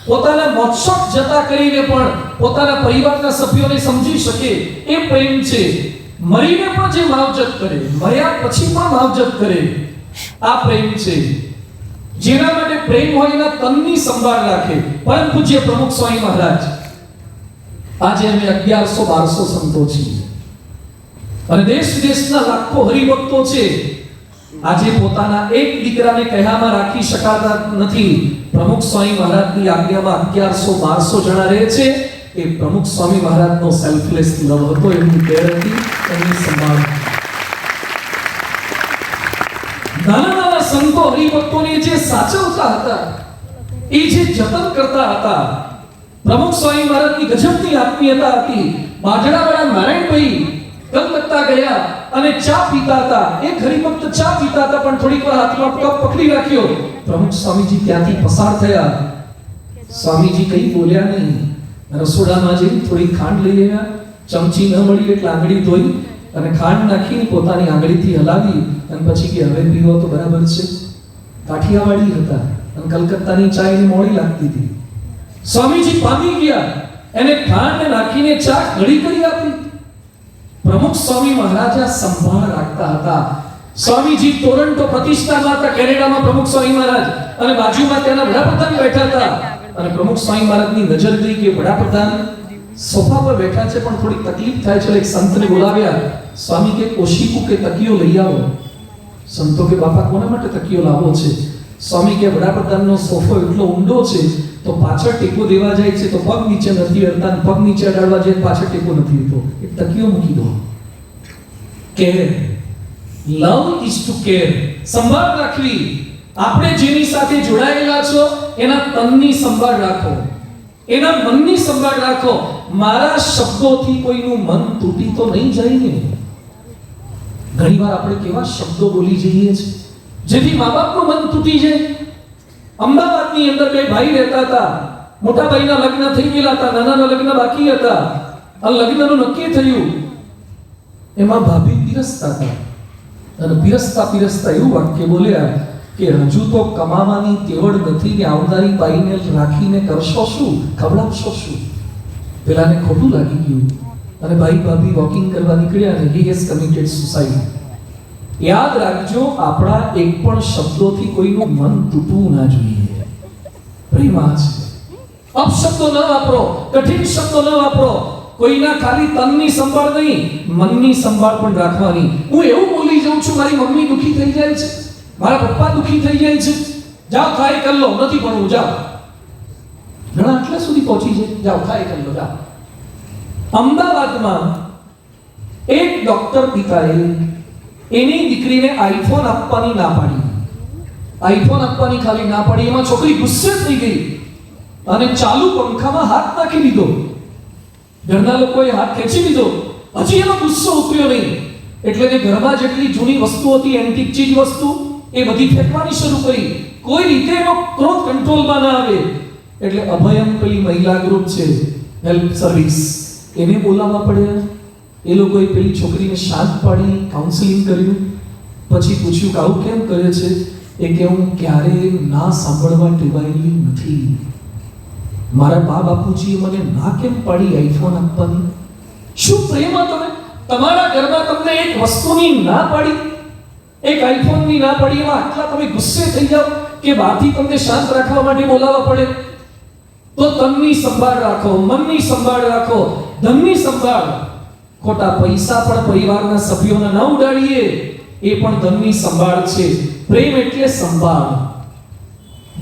પોતાના મોક્ષ જતા કરીને પણ પોતાના પરિવારના સભ્યોને સમજી શકે, એ પ્રેમ છે. મરીને પણ જે માવજત કરે, મર્યા પછી પણ માવજત કરે, આ પ્રેમ છે. જેના માટે પ્રેમ હોય એના તનની સંભાળ રાખે. પરમ પૂજ્ય પ્રમુખ સ્વામી મહારાજ, આજે અમે 1100-1200 સંતો છીએ અને દેશ વિદેશના લાખો હરિભક્તો છે. આજે પોતાના એક દીકરાને કહેવામાં રાખી શકાતા નથી. પ્રમુખ સ્વામી મહારાજની આજ્ઞામાં 1100-1200 જણા રહે છે. એ પ્રમુખ સ્વામી મહારાજનો સેલ્ફલેસ લવ હતો, એમની કેર હતી, એમની સંભાળ. નાના સંતો હરિભક્તોને જે સાચવતા હતા, એ જે જતન કરતા હતા, પ્રમુખ સ્વામી મહારાજની ગજબની આત્મીયતા હતી. બાજરાવાળા નારાયણભાઈ કલકત્તા ગયા અને ચા પીતા હતા. એક હરિભક્ત ચા પીતા હતા, પણ થોડીક વાર હાથમાં કપ પકડી રાખ્યો. પ્રમુખ સ્વામીજી ત્યાંથી પસાર થયા. સ્વામીજી કંઈ બોલ્યા નહીં. રસોડામાં જઈ થોડી ખાંડ લઈ આવ્યા. ચમચી ન મળી એટલે આંગળી ધોઈ અને ખાંડ નાખીને પોતાની આંગળીથી હલાવી અને પછી કે હવે પીવો તો બરાબર છે. કાઠિયાવાડી હતા અને કલકત્તાની ચા એને મોડી લાગતી હતી. સ્વામીજી પામી ગયા, એને ખાંડ નાખીને ચા ઘડી કરી આપી. પ્રમુખ સ્વામી મહારાજા સંભાળ રાખતા હતા. સ્વામીજી ટોરન્ટો પ્રતિષ્ઠામાં હતા, કેનેડામાં પ્રમુખ સ્વામી મહારાજ, અને બાજુમાં તેના વડાપ્રધાન બેઠા હતા. અને પ્રમુખ સ્વામી મહારાજની નજર ગઈ કે વડાપ્રધાન સોફા પર બેઠા છે પણ થોડી તકલીફ થાય છે. એક સંતને બોલાવ્યા. સ્વામી કે ઓશીકુ કે તકિયો લઈ આવો. સંતો કે બાપા કોના માટે તકિયો લાવવો છે? સ્વામી કે વડાપ્રધાનનો સોફો એટલો ઊંડો છે તો પાછળ ટેકો દેવા જાય છે તો પગ નીચે નથી અડતા, પગ નીચે અડાડવા જાય પાછળ ટેકો નથી દેતો. એક તકિયો મૂકી દો. Care, love is to care. સંભાળ રાખવી. આપણે જેની સાથે જોડાયેલા છો એના તનની સંભાળ રાખો, એના મનની સંભાળ રાખો. મારા શબ્દોથી કોઈનું મન તૂટી તો નહીં જાય ને. ઘણીવાર આપણે કેવા શબ્દો બોલી જઈએ છીએ જેથી મા બાપનું મન તૂટી જાય. અમદાવાદની અંદર બે ભાઈ રહેતા હતા. મોટા ભાઈના લગ્ન થઈ ગયેલા હતા, નાનાના લગ્ન બાકી હતા. આ લગ્નનું નક્કી થયું. એમાં ભાભી પીરસતા હતા અને પીરસતા એવું વાક્ય બોલ્યા કે હજુ તો કમાવાની તેવડ નથી ને આવનારી બાઈને રાખીને કરશો શું, ખવડાવશો શું? પેલાને ખોટું લાગી ગયું અને ભાઈ ભાભી વોકિંગ કરવા નીકળ્યા અને હી હેઝ કમિટેડ સુસાઇડ. યાદ રાખજો, આપણા એક પણ શબ્દોથી કોઈનું મન તૂટવું ના જોઈએ. પ્રેમા છે. અપશબ્દો ન વાપરો, કઠિન શબ્દો ન વાપરો. કોઈના ખાલી તનની સંભાળ નહીં, મનની સંભાળ પણ રાખવાની. હું એવું બોલી જાઉં છું, મારી મમ્મી દુખી થઈ જાય છે, મારા પપ્પા દુખી થઈ જાય છે, જાઓ ખાઈ કરી લો, નથી ભણવું, જાઓ. ઘણા આટલા સુધી પહોંચી જાય, જાઓ ખાઈ કરી લો, જાઓ. અમદાવાદમાં એક ડોક્ટર પિતાએ એની દીકરીને આઈફોન આપવાની ના પાડી. આઈફોન આપવાની ખાલી ના પાડી, એમાં છોકરી ગુસ્સે થઈ ગઈ અને ચાલુ પંખામાં હાથ નાખી દીધો. ઘરના લોકોએ હાથ ખેંચી લીધો, હજી એનો ગુસ્સો ઉતર્યો નહીં. એટલે કે ઘરમાં જેટલી જૂની વસ્તુ હતી, એન્ટિક ચીજ વસ્તુ, એ બધી ફેંકવાની શરૂ કરી. કોઈ રીતે એનો ક્રોધ કંટ્રોલમાં ના આવે. એટલે અભયમ પેલી મહિલા ગ્રુપ છે, હેલ્પ સર્વિસ, એને બોલાવવા પડ્યા. એ લોકોએ પેલી છોકરીને શાંત પાડી, કાઉન્સેલિંગ કર્યું. પછી પૂછ્યું કે આવું કેમ કરે છે? એ કે હું ક્યારેય ના સાંભળવા ટેવાયેલી નથી. મારા બા બાપુજીએ મને ના કેમ પાડી આઈફોન આપવાની? શું પ્રેમ તમે? તમારા ઘરમાં તમને એક વસ્તુની ના પાડી, એક આઈફોનની ના પાડી, એમાં આટલા તમે ગુસ્સે થઈ જાવ કે બહારથી તમને શાંત રાખવા માટે બોલાવવા પડે? તો તનની સંભાળ રાખો, મનની સંભાળ રાખો, ધનની સંભાળ. ખોટા પૈસા પણ પરિવારના સભ્યોને ન ઉડાડીએ, એ પણ ધનની સંભાળ છે. પ્રેમ એટલે સંભાળ.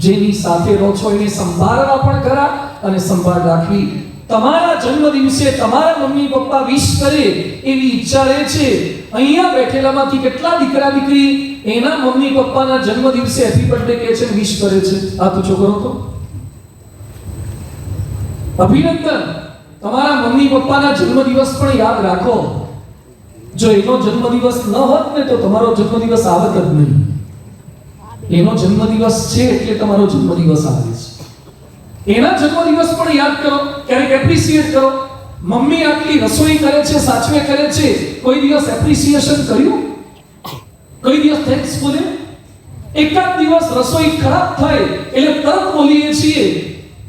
જેની સાથે રહો છો એને સંભાળવા પણ ખરા અને સંભાળ રાખવી. તમારા જન્મદિવસે તમારા મમ્મી પપ્પા વિશ કરે એવી ઈચ્છા રહે છે. અહીંયા બેઠેલામાંથી કેટલા દીકરા દીકરી એના મમ્મી પપ્પાના જન્મદિવસે હેપી બર્થડે કહે છે, વિશ કરે છે? આ તો છોકરો તો અભિનંદન. તમારા મમ્મી પપ્પાના જન્મદિવસ પણ યાદ રાખો. જો એનો જન્મદિવસ ન હોત ને તો તમારો જન્મદિવસ આવત જ નહીં. એનો જન્મદિવસ છે એટલે તમારો જન્મદિવસ આવે છે. એના જન્મદિવસ પણ યાદ કરો, ક્યારેક એપ્રિશિએટ કરો. મમ્મી આટલી રસોઈ કરે છે, સાચવે કરે છે, કોઈ દિવસ એપ્રિશિએશન કર્યું? કોઈ દિવસ થેન્ક્સ બોલ્યા? એકાદ દિવસ રસોઈ ખરાબ થાય એટલે તરત બોલીએ છીએ.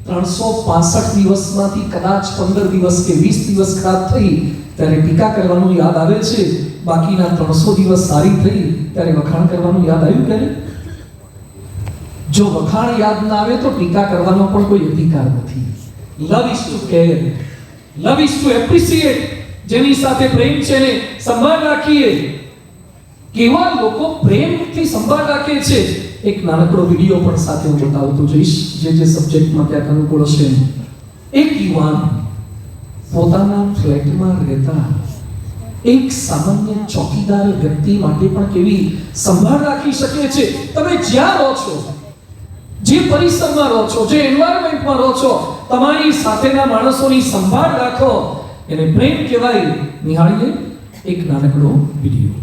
365 દિવસમાંથી કદાચ 15 દિવસ કે 20 દિવસ ખરાબ થઈ ત્યારે ટીકા કરવાનું યાદ આવે છે. બાકીના 300 દિવસ સારી થઈ ત્યારે વખાણ કરવાનું યાદ આવ્યું ક્યારે? જો વખાણ યાદ ના આવે તો ટીકા કરવાનો પણ કોઈ અધિકાર નથી. Love is to care, love is to appreciate. જેની સાથે પ્રેમ છે ને સંભાળ રાખીએ. કેવા લોકો પ્રેમથી સંભાળ રાખે છે. એક નાનકડો વિડીયો પણ સાથે હું બતાવતો જઈશ, જે સબ્જેક્ટમાં ક્યાંક અનુકૂળ હશે. એક યુવાન પોતાના ફ્લેટમાં રહેતા એક સામાન્ય ચોકીદાર વ્યક્તિ માટે પણ કેવી સંભાળ રાખી શકે છે. તમે જ્યાં રહો છો, જે પરિસરમાં રહો છો, જે એન્વાયરમેન્ટમાં રહો છો, તમારી સાથેના માણસોની સંભાળ રાખો, એને પ્રેમ કહેવાય. નિહાળીએ એક નાનકડો video.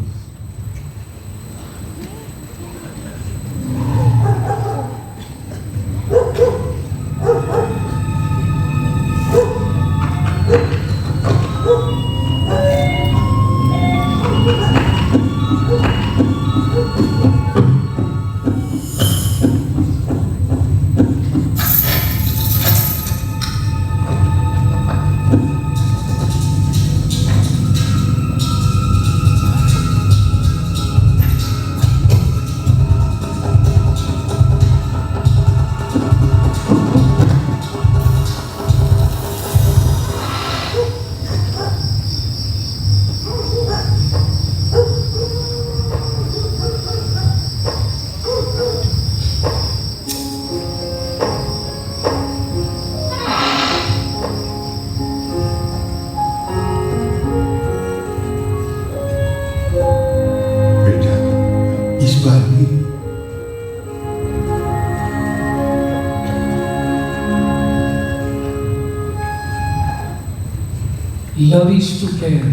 Love is to care.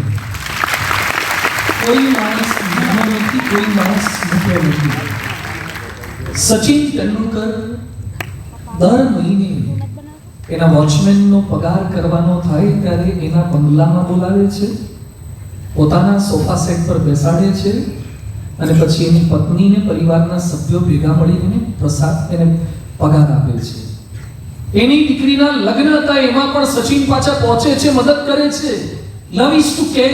કોઈ માણસ નાનો નથી, કોઈ માણસ મોટો નથી. સચિન તેંડુલકર દર મહિને એના વોચમેનનો પગાર કરવાનો થાય ત્યારે એના બંગલામાં બોલાવે છે, પોતાના સોફા સેટ પર બેસાડે છે અને પછી એની પત્નીને, પરિવારના સભ્યો ભેગા મળીને પ્રસાદ એને પગાર આપે છે. એની દીકરીના લગ્ન હતા, એમાં પણ સચિન પાછા પહોંચે છે, મદદ કરે છે. Love is to care.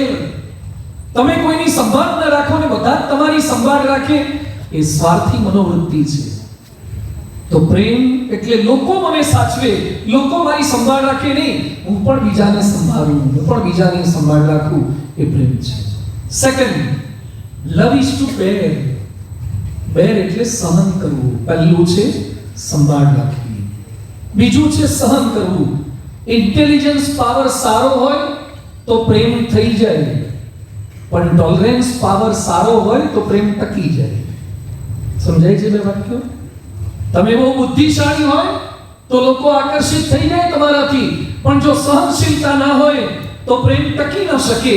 તમે કોઈની સંભાળ ન રાખો ને બધા તમારી સંભાળ રાખે, એ સ્વાર્થી મનોવૃત્તિ છે. તો પ્રેમ એટલે લોકો મને સાચવે, લોકો મારી સંભાળ રાખે નહીં, હું પણ બીજાને સંભાળું, હું પણ બીજાની સંભાળ રાખું, એ પ્રેમ છે. સેકન્ડ, લવ ઇઝ ટુ બેર. બેર એટલે સહન કરવું. પહેલું છે સંભાળ રાખવી, બીજું છે સહન કરવું. ઇન્ટેલિજન્સ પાવર સારો હોય તો પ્રેમ થઈ જાય, પણ ટોલરન્સ પાવર સારો હોય તો પ્રેમ ટકી જાય. સમજાય છે બે વાક્યો? તમે બહુ બુદ્ધિશાળી હોય તો લોકો આકર્ષિત થઈ જાય તમારાથી, પણ જો સહનશીલતા ના હોય તો પ્રેમ ટકી ન શકે.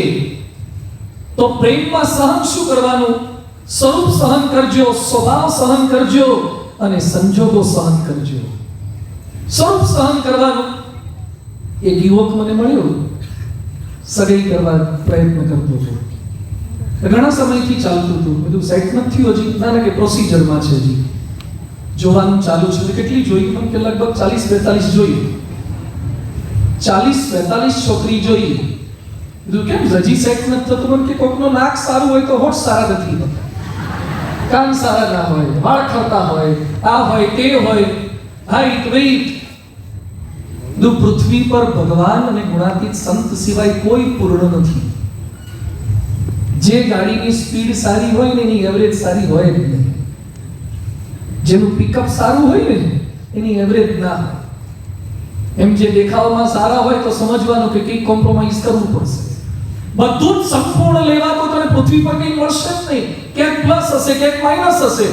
તો પ્રેમમાં સહન શું કરવાનું? સ્વરૂપ સહન કરજો, સ્વભાવ સહન કરજો અને સંજોગો સહન કરજો. સ્વરૂપ સહન કરવાનું. એક યુવક મને મળ્યો, સગાઈ કરવા પ્રયત્ન કરતો હતો, ઘણા સમયથી ચાલતું હતું. બધું સેટ નથી થયું હજી, ના કે પ્રોસિજરમાં છે, હજી જોવાનું ચાલુ છે. કેટલી જોઈ? મને કે લગભગ 40-42 જોઈ. 40-42 છોકરી જોઈ. કીધું કેમ હજી સેટ નથી થતું? મને કે કોકનો નાક સારું હોય તો હોઠ સારા નથી હોતા, કાન સારા ના હોય, વાળ ખરતા હોય, આ હોય તે હોય, હાઈટ વેઈટ. પૃથ્વી પર ભગવાન અને ગુણાતીત સંત સિવાય કોઈ પૂર્ણ નથી. જે ગાડીની સ્પીડ સારી હોય ને એની એવરેજ સારી હોય જ નહીં. જેનું પિકઅપ સારું હોય ને એની એવરેજ ના હોય. એમ જે દેખાવમાં સારા હોય તો સમજવાનું કે કંઈક કોમ્પ્રોમાઇઝ કરવું પડશે. બધું જ સંપૂર્ણ લેવા તો તને પૃથ્વી પર કંઈ મળશે જ નહીં. ક્યાંક પ્લસ હશે, ક્યાંક માઇનસ હશે.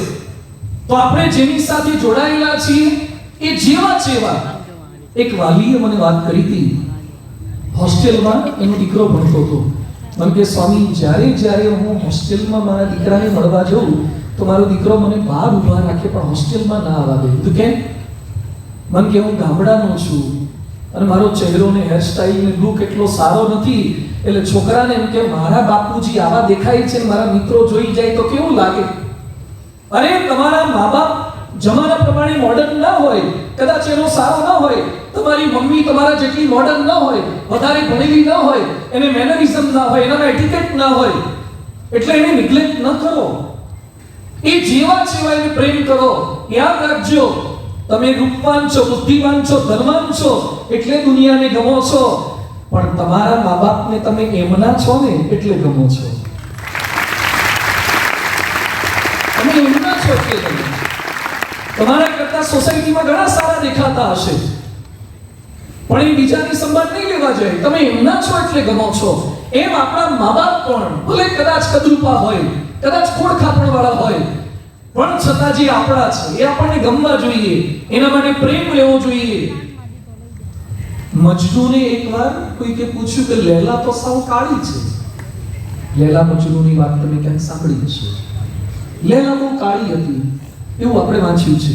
તો આપણે જેની સાથે જોડાયેલા છીએ એ જેવા જેવા. એક વાલીએ મને વાત કરી હતી, હોસ્ટેલમાં એનો દીકરો ભણતો હતો. મને કે સ્વામી, જ્યારે હું હોસ્ટેલમાં મારા દીકરાને મળવા જાઉં તો મારો દીકરો મને બહાર ઊભા રાખે, પણ હોસ્ટેલમાં ના આવવા દે. તું કેમ? મને કે હું ગામડાનો છું અને મારો ચહેરો ને હેરસ્ટાઈલ ને લુક એટલો સારો નથી, એટલે છોકરાને એમ કે મારા બાપુજી આવા દેખાય છે, મારા મિત્રો જોઈ જાય તો કેવું લાગે? અરે તમારા મા બાપ જમાના પ્રમાણે મોડર્ન ના હોય, કદાચ એનો સારો ના હોય, તમારી મમ્મી તમારા જેટલી મોડર્ન ના હોય, વધારે ભણેલી ના હોય, એને મેનરિઝમ ના હોય, એનામાં એટિકેટ ના હોય, એટલે એને નિગ્લેક્ટ ન કરો. એ જેવા જેવા એને પ્રેમ કરો. યાદ રાખજો, તમે રૂપવાન છો, બુદ્ધિવાન છો, ધનવાન છો એટલે દુનિયાને ગમો છો, પણ તમારા મા બાપને તમે એમના છો ને એટલે ગમો છો. છો એટલે ગમે. તમારા કરતા સોસાયટીમાં ઘણા સારા દેખાતા હશે, પણ એ બીજાની સંભાળ નહીં લેવા જાય. તમે એમના છો એટલે ગમો છો. એમ આપણા મા બાપ પણ ભલે કદાચ કદરૂપા હોય, કદાચ ખોડખાપણ વાળા હોય, પણ છતાં જે આપણા છે એ આપણને ગમવા જોઈએ, એના માટે પ્રેમ લેવો જોઈએ. મજનૂને એકવાર કોઈકે પૂછ્યું કે લૈલા તો સાવ કાળી છે. લૈલા મજનૂની વાત તમે ક્યાંક સાંભળી હશે. લૈલા બહુ કાળી હતી એવું આપણે વાંચ્યું છે.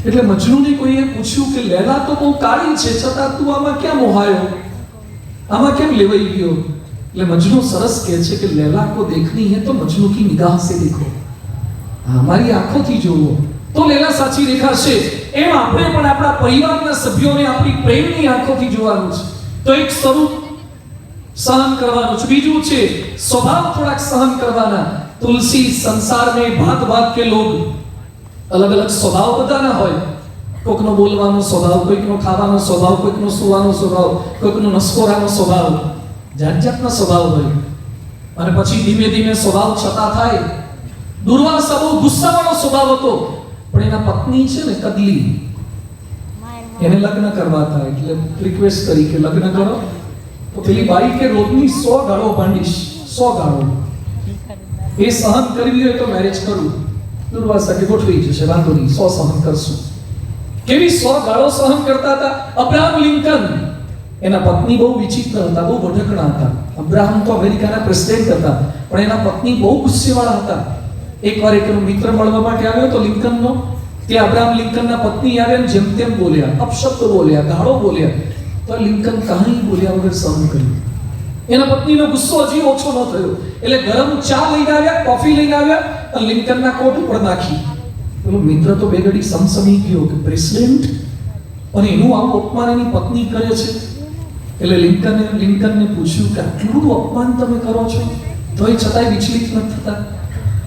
એટલે મજનૂને કોઈએ પૂછ્યું કે લૈલા તો બહુ કાળી છે, છતાં તું આમાં ક્યાં મોહાયો, આમાં કેમ લેવાઈ ગયો? એટલે મજનू સરસ કહે છે કે લૈલા को देखनी है तो मजनू की निगाह से देखो. हमारी आंखोंથી જોવો તો લૈલા સાચી દેખાશે. એમ આપણે પણ આપણા પરિવારના સભ્યોને આપણી પ્રેમની આંખોથી જોવાનું છે. તો એક સ્વરૂપ સહન કરવાનું છે, બીજું છે સ્વભાવ થોડાક સહન કરવાના. तुलसी संसार में भात भात के लोग, अलग अलग स्वभाव બધાના હોય. કોઈકનો બોલવાનો સ્વભાવ, કોઈકનો ખાવાનો સ્વભાવ, કોઈકનો સુવાનો સ્વભાવ, કોઈકનો નસકોરાનો સ્વભાવ, જાત જાતના સ્વભાવ હોય. અને પછી ધીમે ધીમે સ્વભાવ છતા થાય. દુર્વાસા બહુ ગુસ્સાવાળો સ્વભાવ હતો, પણ એના પત્ની છે ને કદલી, એને લગ્ન કરવા હતા. એટલે રિક્વેસ્ટ કરી કે લગ્ન કરો. તો પેલી બાઈ કે રોજની 100 ગાળો ભાંડીશ, 100 ગાળો. એ સહન કરવી હોય તો મેરેજ કરું. દુર્વાસા કે ગોઠવી જશે, વાંધો નહીં, 100 સહન કરશું. કેવી 100 ગાળો સહન કરતા હતા. અબ્રાહમ લિંકન, એના પત્ની બહુ વિચિત્ર હતા, બહુ ભટકણા હતા. અબ્રાહમ તો અમેરિકાના પ્રેસિડેન્ટ હતા, પણ એના પત્ની બહુ ગુસ્સેવાળા હતા. એકવાર એક મિત્ર મળવા માટે આવ્યો તો લિંકનનો, ત્યાં અબ્રાહમ લિંકનના પત્ની આવ્યા, જેમ તેમ બોલ્યા, અપશબ્દ બોલ્યા, ગાળો બોલ્યા. તો લિંકન કહાની બોલ્યા વગર સહન કર્યું. એના પત્નીનો ગુસ્સો હજી ઓછો ન થયો. એટલે ગરમ ચા લઈને આવ્યા, કોફી લઈને આવ્યા અને લિંકનના કોટ ઉપર નાખી. પેલો મિત્ર તો બે ઘડી સમસમી ગયો કે પ્રેસિડેન્ટ અને એનું આવું અપમાન એની પત્ની કરે છે. એટલે લિંકનને પૂછ્યું કે આટલું અપમાન તમે કરો છો તો એ છતાંય વિચલિત નથી થતા?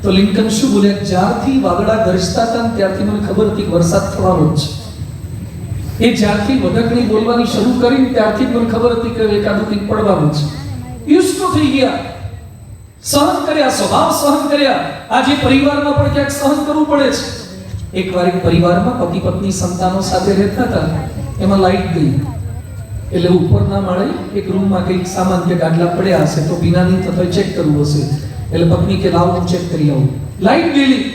તો લિંકન શું બોલ્યા, જ્યારથી વાદળા ગરજતા હતા ત્યારથી મને ખબર હતી કે વરસાદ થવાનો જ છે. એ જ્યારથી વધકડી બોલવાની શરૂ કરી ત્યારથી મને ખબર હતી કે એકાદું કંઈક પડવાનું છે. યુસ્ટ થઈ ગયા, સહન કર્યા, સ્વભાવ સહન કર્યા. આજે પરિવારમાં પણ ક્યાંક સહન કરવું પડે છે. એકવાર એક પરિવારમાં પતિ પત્ની સંતાનો સાથે રહેતા હતા. એમાં લાઈટ ગઈ, એટલે ઉપરના માળે એક રૂમમાં કંઈક સામાન કે ગાડલા પડ્યા હશે, તો ભીના નહીં થતો ચેક કરવું હશે. એટલે પત્ની કે લાવો હું ચેક કરી આવું. લાઈટ ગયેલી,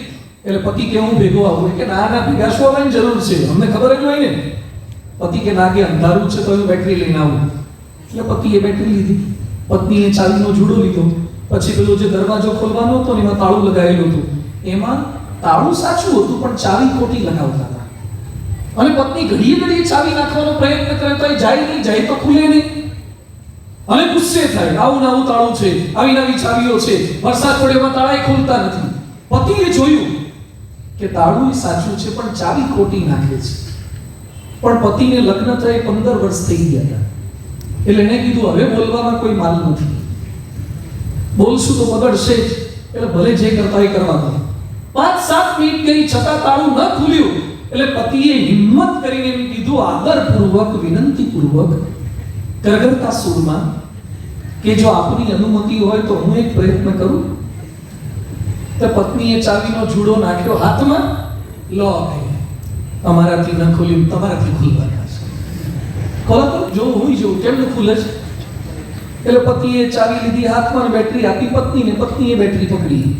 એટલે પતિ કે હું ભેગો આવું. કે ના ના, ભેગા શું આવવાની જરૂર છે, અમને ખબર જ હોય ને. પતિ કે ના, કે અંધારું છે તો હું બેટરી લઈને આવું. એટલે પતિએ બેટરી લીધી, પત્નીએ ચાવીનો જુડો લીધો. પછી પેલો જે દરવાજો ખોલવાનો હતો ને એમાં તાળું લગાવેલું હતું, એમાં તાળું સાચું હતું પણ ચાવી ખોટી લગાવતા હતા. અને પત્ની ઘડીએ ઘડીએ ચાવી નાખવાનો પ્રયત્ન કરે તો એ જાય નહીં, જાય તો ખુલે નહીં. અને ગુસ્સે થાય, આવું ને આવું તાળું છે, આવી નવી ચાવીઓ છે, વરસાદ પડે એમાં તાળાએ ખોલતા નથી. પતિએ જોયું કે તાળું સાચું છે પણ ચાવી ખોટી નાખે છે. પણ પતિને લગ્ન થયે 15 વર્ષ થઈ ગયા હતા. એટલે એને કીધું હવે બોલવામાં કોઈ માલ નથી, બોલશું તો બગડશે જ, એટલે ભલે જે કરતા એ કરવા દો. 5-7 મિનિટ ગઈ છતાં તાળું ન ખુલ્યું. એટલે પતિએ હિંમત કરીને એમ કીધું, આદરપૂર્વક, વિનંતીપૂર્વક, કરગરતા સુરમાં, કે જો આપની અનુમતિ હોય તો હું એક પ્રયત્ન કરું. તો પત્નીએ ચાવીનો જુડો નાખ્યો હાથમાં, લો અમારાથી ન ખુલ્યું, તમારાથી ખુલવાના છે. ખોલો તો જો હું જોઉં કેમનું ખુલે છે. એટલે પતિએ ચાવી લીધી હાથમાં, બેટરી આપી પત્નીને, પત્નીએ બેટરી પકડી.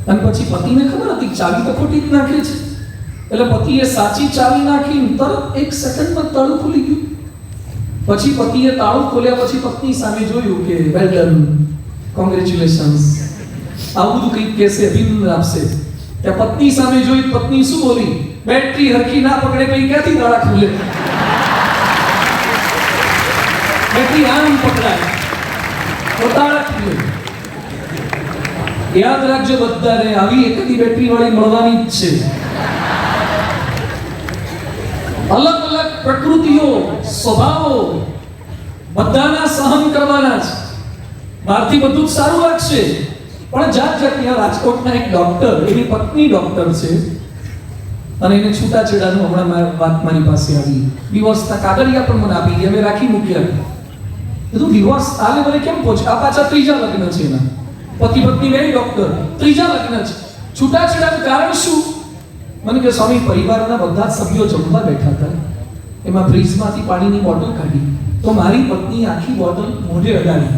અને પછી પતિને ખબર હતી ચાવી તો ખોટી જ નાખે છે. એટલે પતિએ સાચી ચાવી નાખી, તરત 1 સેકન્ડમાં તાળું ખુલી ગયું. પછી પતિએ તાળું ખોલ્યા પછી પત્ની સામે જોયું કે વેલ ડન, કોંગ્રેચ્યુલેશન્સ, આવું બધું કંઈક કહેશે, અભિનંદન આપશે. ત્યાં પત્ની સામે જોઈ, પત્ની શું બોલી, બેટરી હરખી ના પકડે પછી ક્યાંથી તાળા ખુલે? બેટરી આમ પકડાય તો તાળા ખુલે. યાદ રાખજો બધાને, આવી એકદી બેટરી વાળી મળવાની જ છે. અલગ અલગ પ્રકૃતિઓ, સ્વભાવો બધાના સહન કરવાના છે. બહારથી બધું જ સારું લાગશે પણ જાત જાતની. રાજકોટના એક ડોક્ટર, એની પત્ની ડોક્ટર છે અને એને છૂટાછેડાનું હમણાં વાત મારી પાસે આવી. ડિવોર્સના કાગળિયા પણ મને આપી દે, હવે રાખી મૂક્યા. બધું ડિવોર્સ આલે મને કેમ પહોંચે? આ પાછા 3જા લગ્ન છે એના. પતિ પત્ની બે ડોક્ટર, 3જા લગ્ન છે. છૂટાછેડાનું કારણ શું? મને કે સ્વામી પરિવારના બધા જ સભ્યો જમવા બેઠા હતા, એમાં ફ્રીજમાંથી પાણીની બોટલ કાઢી તો મારી પત્ની આખી બોટલ મોઢે અડાડી.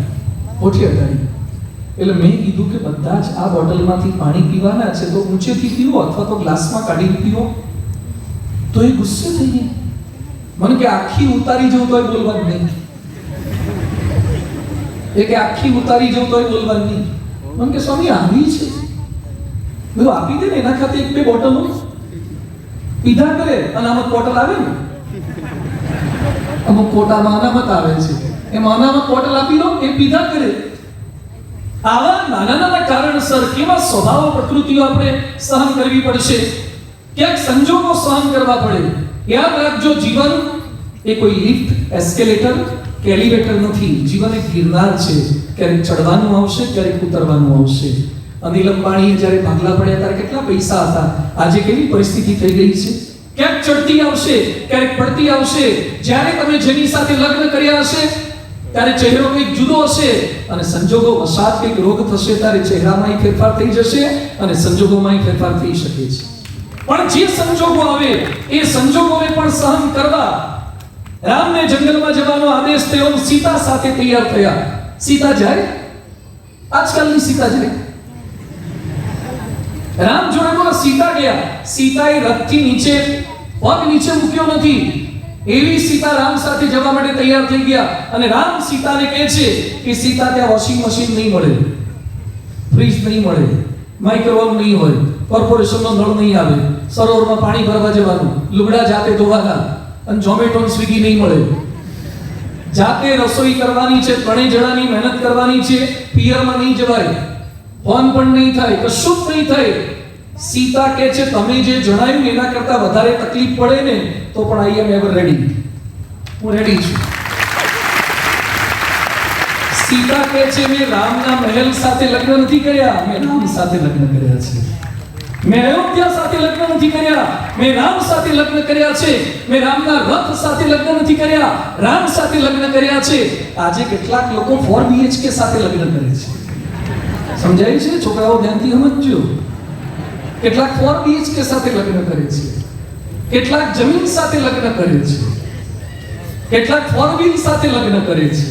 એટલે મેં કીધું કે બધા જ આ બોટલમાંથી પાણી પીવાના છે તો ઊંચેથી પીવો અથવા તો ગ્લાસમાં કાઢીને પીવો. તો એ ગુસ્સે થઈ ગઈ. મને કે આખી ઉતારી જવું તોય બોલવાનું નહીં. એ કે આખી ઉતારી જવું તોય બોલવાનું નહીં. મને કે સ્વામી આવી છે, બધું આપી દે ને, એના ખાતે એક બે બોટલો પીધા કરે. અનામત બોટલ આવે ને, અમુક કોટામાં અનામત આવે છે, એમાં અનામત બોટલ આપી દો, એ પીધા કરે. આવા નાના નાના કારણસર કેવા સ્વભાવ પ્રકૃતિઓ આપણે સહન કરવી પડશે, ક્યાંક સંજોગો સહન કરવા પડે. યાદ રાખજો, જીવન એ કોઈ લિફ્ટ, એસ્કેલેટર કે એલિવેટર નથી. જીવન એક ગિરનાર છે, ક્યારેક ચડવાનું આવશે, ક્યારેક ઉતરવાનું આવશે. અનિલ અંબાણીએ જ્યારે ભાગલા પડ્યા ત્યારે કેટલા પૈસા હતા, આજે કેવી પરિસ્થિતિ થઈ ગઈ છે. ક્યાંક ચડતી આવશે, ક્યારેક પડતી આવશે. જ્યારે તમે જેની સાથે લગ્ન કર્યા હશે ત્યારે ચહેરો કંઈક જુદો હશે, અને સંજોગો વસાત કંઈક રોગ થશે ત્યારે ચહેરામાં ફેરફાર થઈ જશે અને સંજોગોમાં ફેરફાર થઈ શકે છે. પણ જે સંજોગો આવે એ સંજોગોને પણ સહન કરવા રામને જંગલમાં જવાનો આદેશ થયો. સીતા સાથે તૈયાર થયા. સીતા જાય, આજકાલની સીતા જાય. રામ જોડે બોલો સીતા ગયા. સીતાએ રથથી નીચે પગ નીચે મૂક્યો નથી, એવી સીતા રામ સાથે જવા માટે તૈયાર થઈ ગયા. અને રામ સીતાને કહે છે કે સીતા, ત્યાં વોશિંગ મશીન નહીં મળે, ફ્રીજ નહીં મળે, માઇક્રોવેવ નહીં હોય, કોર્પોરેશનનો નળ નહીં આવે, સરોવરમાં પાણી ભરવા જવાનું, લુગડા જાતે ધોવાના, અને ઝોમેટો સ્વિગી નહીં મળે. જાતે રસોઈ કરવાની છે, 3 જણાની મહેનત કરવાની છે, પિયરમાં નહીં જવાય, ફોન પણ નહીં થાય, કશું જ નહીં થાય. સીતા કહે છે તમે જે જણાવ્યું એના કરતા વધારે તકલીફ પડે ને તો પણ આઈ એમ એવર રેડી, હું રેડી છું. સીતા કહે છે મેં રામના મહેલ સાથે લગ્ન નથી કર્યા, મેં રામ સાથે લગ્ન કર્યા છે. મેં અયોધ્યા સાથે લગ્ન નથી કર્યા, મેં રામ સાથે લગ્ન કર્યા છે. મેં રામના રથ સાથે લગ્ન નથી કર્યા, રામ સાથે લગ્ન કર્યા છે. આજે કેટલાક લોકો 4 BHK સાથે લગ્ન કરે છે. સમજાય છે? છોકરાઓ ધ્યાનથી સમજજો. કેટલાક 4 BHK સાથે લગ્ન કરે છે, કેટલાક જમીન સાથે લગ્ન કરે છે, કેટલાક 4 વ્હીલ સાથે લગ્ન કરે છે,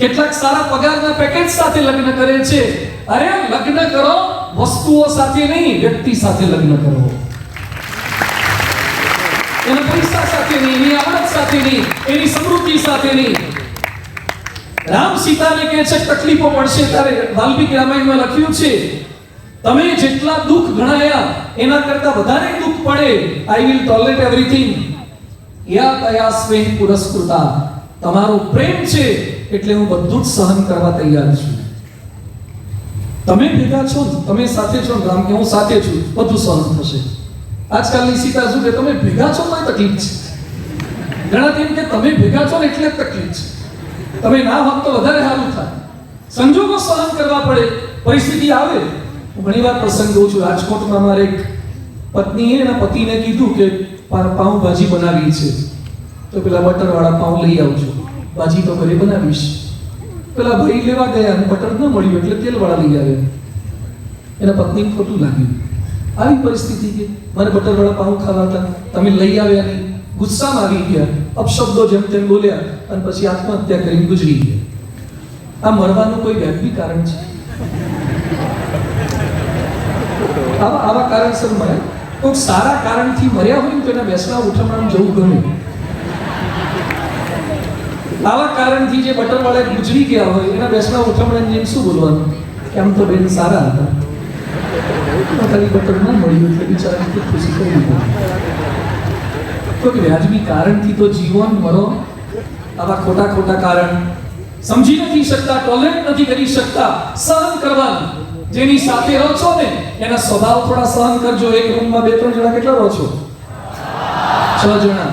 કેટલાક સારા પગારના પેકેજ સાથે લગ્ન કરે છે. અરે લગ્ન કરો વસ્તુઓ સાથે નહીં, વ્યક્તિ સાથે લગ્ન કરો. એના પૈસા સાથે નહીં, એની આવડત સાથે નહીં, એની સમૃદ્ધિ સાથે નહીં. રામ સીતાને કહે છે તકલીફો પડશે. ત્યારે વાલ્મીકી રામાયણમાં લખ્યું છે તમે જેટલા દુઃખ ગણાયા એના કરતા વધારે દુઃખ પડે. આઈ વિલ ટોલરેટ એવરીથિંગ યા તયા સ્વેહ પુરસ્કૃતા. તમારો પ્રેમ છે એટલે હું બધું જ સહન કરવા તૈયાર છું. તમે ભેગા છો, તમે સાથે છો, રામ કે હું સાથે છું, બધું સહન થશે. આજકાલની સીતા શું કે તમે ભેગા છો તો તકલીફ છે. ઘણા તેમ કે તમે ભેગા છો ને એટલે તકલીફ છે, તમે ના હોત તો વધારે સારું થાય. સંજોગો સહન કરવા પડે, પરિસ્થિતિ આવે. હું ઘણીવાર પ્રસંગ દઉં છું. રાજકોટમાં મારે એક પત્નીએ એના પતિને કીધું કે પાઉં ભાજી બનાવી છે તો પેલા બટરવાળા પાઉં લઈ આવજો, ભાજી તો ઘરે બનાવીશ. પેલા ભાઈ લેવા ગયા અને બટર ન મળ્યું એટલે તેલવાળા લઈ આવ્યા. એના પત્નીને ખોટું લાગ્યું. આવી પરિસ્થિતિ કે મારે બટરવાળા પાઉં ખાવા હતા, તમે લઈ આવ્યા નહીં. ગુસ્સામાં આવી ગયા, અપશબ્દો જેમ તેમ બોલ્યા અને પછી આત્મહત્યા કરીને ગુજરી ગયા. આ મરવાનું કોઈ વ્યાજબી કારણ છે? આવા કારણસર મર્યા. કોઈ સારા કારણથી મર્યા હોય તો એના બેસણા ઉઠમણામાં જવું ગમે. આવા કારણથી જે બટરવાળા ગુજરી ગયા હોય એના બેસણા ઉઠમણાની જેમ શું બોલવાનું કે આમ તો બેન સારા હતા, ખાલી બટર ન મળ્યું એટલે બિચારાને ખૂબ ખુશી કરી દીધી. કોઈ વ્યાજબી કારણથી તો જીવન મરો. આવા ખોટા ખોટા કારણ સમજી નથી શકતા, ટોલરેટ નથી કરી શકતા, સહન કરવાનું. જેની સાથે રહો છો ને એના સ્વભાવ થોડા સહન કરજો. એક રૂમમાં 2-3 જણા કેટલા રહો છો? 6 જણા.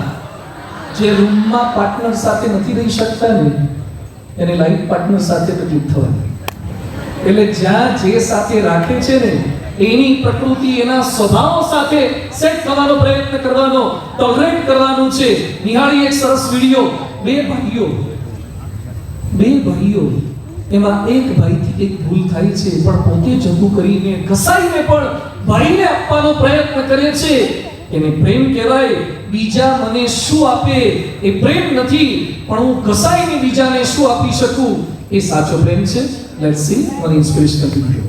જે રૂમમાં પાર્ટનર સાથે નથી રહી શકતા ને એને લાઈફ પાર્ટનર સાથે તકલીફ થવાની. એટલે જ્યાં જે સાથે રાખે છે ને એની પ્રકૃતિ, એના સ્વભાવ સાથે સેટ થવાનો પ્રયત્ન કરવાનો, ટોલરેટ કરવાનું છે. નિહાળી એક સરસ વિડિયો. બે ભાઈઓ એમાં એક ભાઈથી એક ભૂલ થાય છે, પણ પોતે જતું કરીને કસાઈને પણ ભાઈને આપવાનો પ્રયત્ન કરે છે, એને પ્રેમ કહેવાય. બીજા મને શું આપે એ પ્રેમ નથી, પણ હું કસાઈને બીજાને શું આપી શકું એ સાચો પ્રેમ છે. Let's see one inspirational video.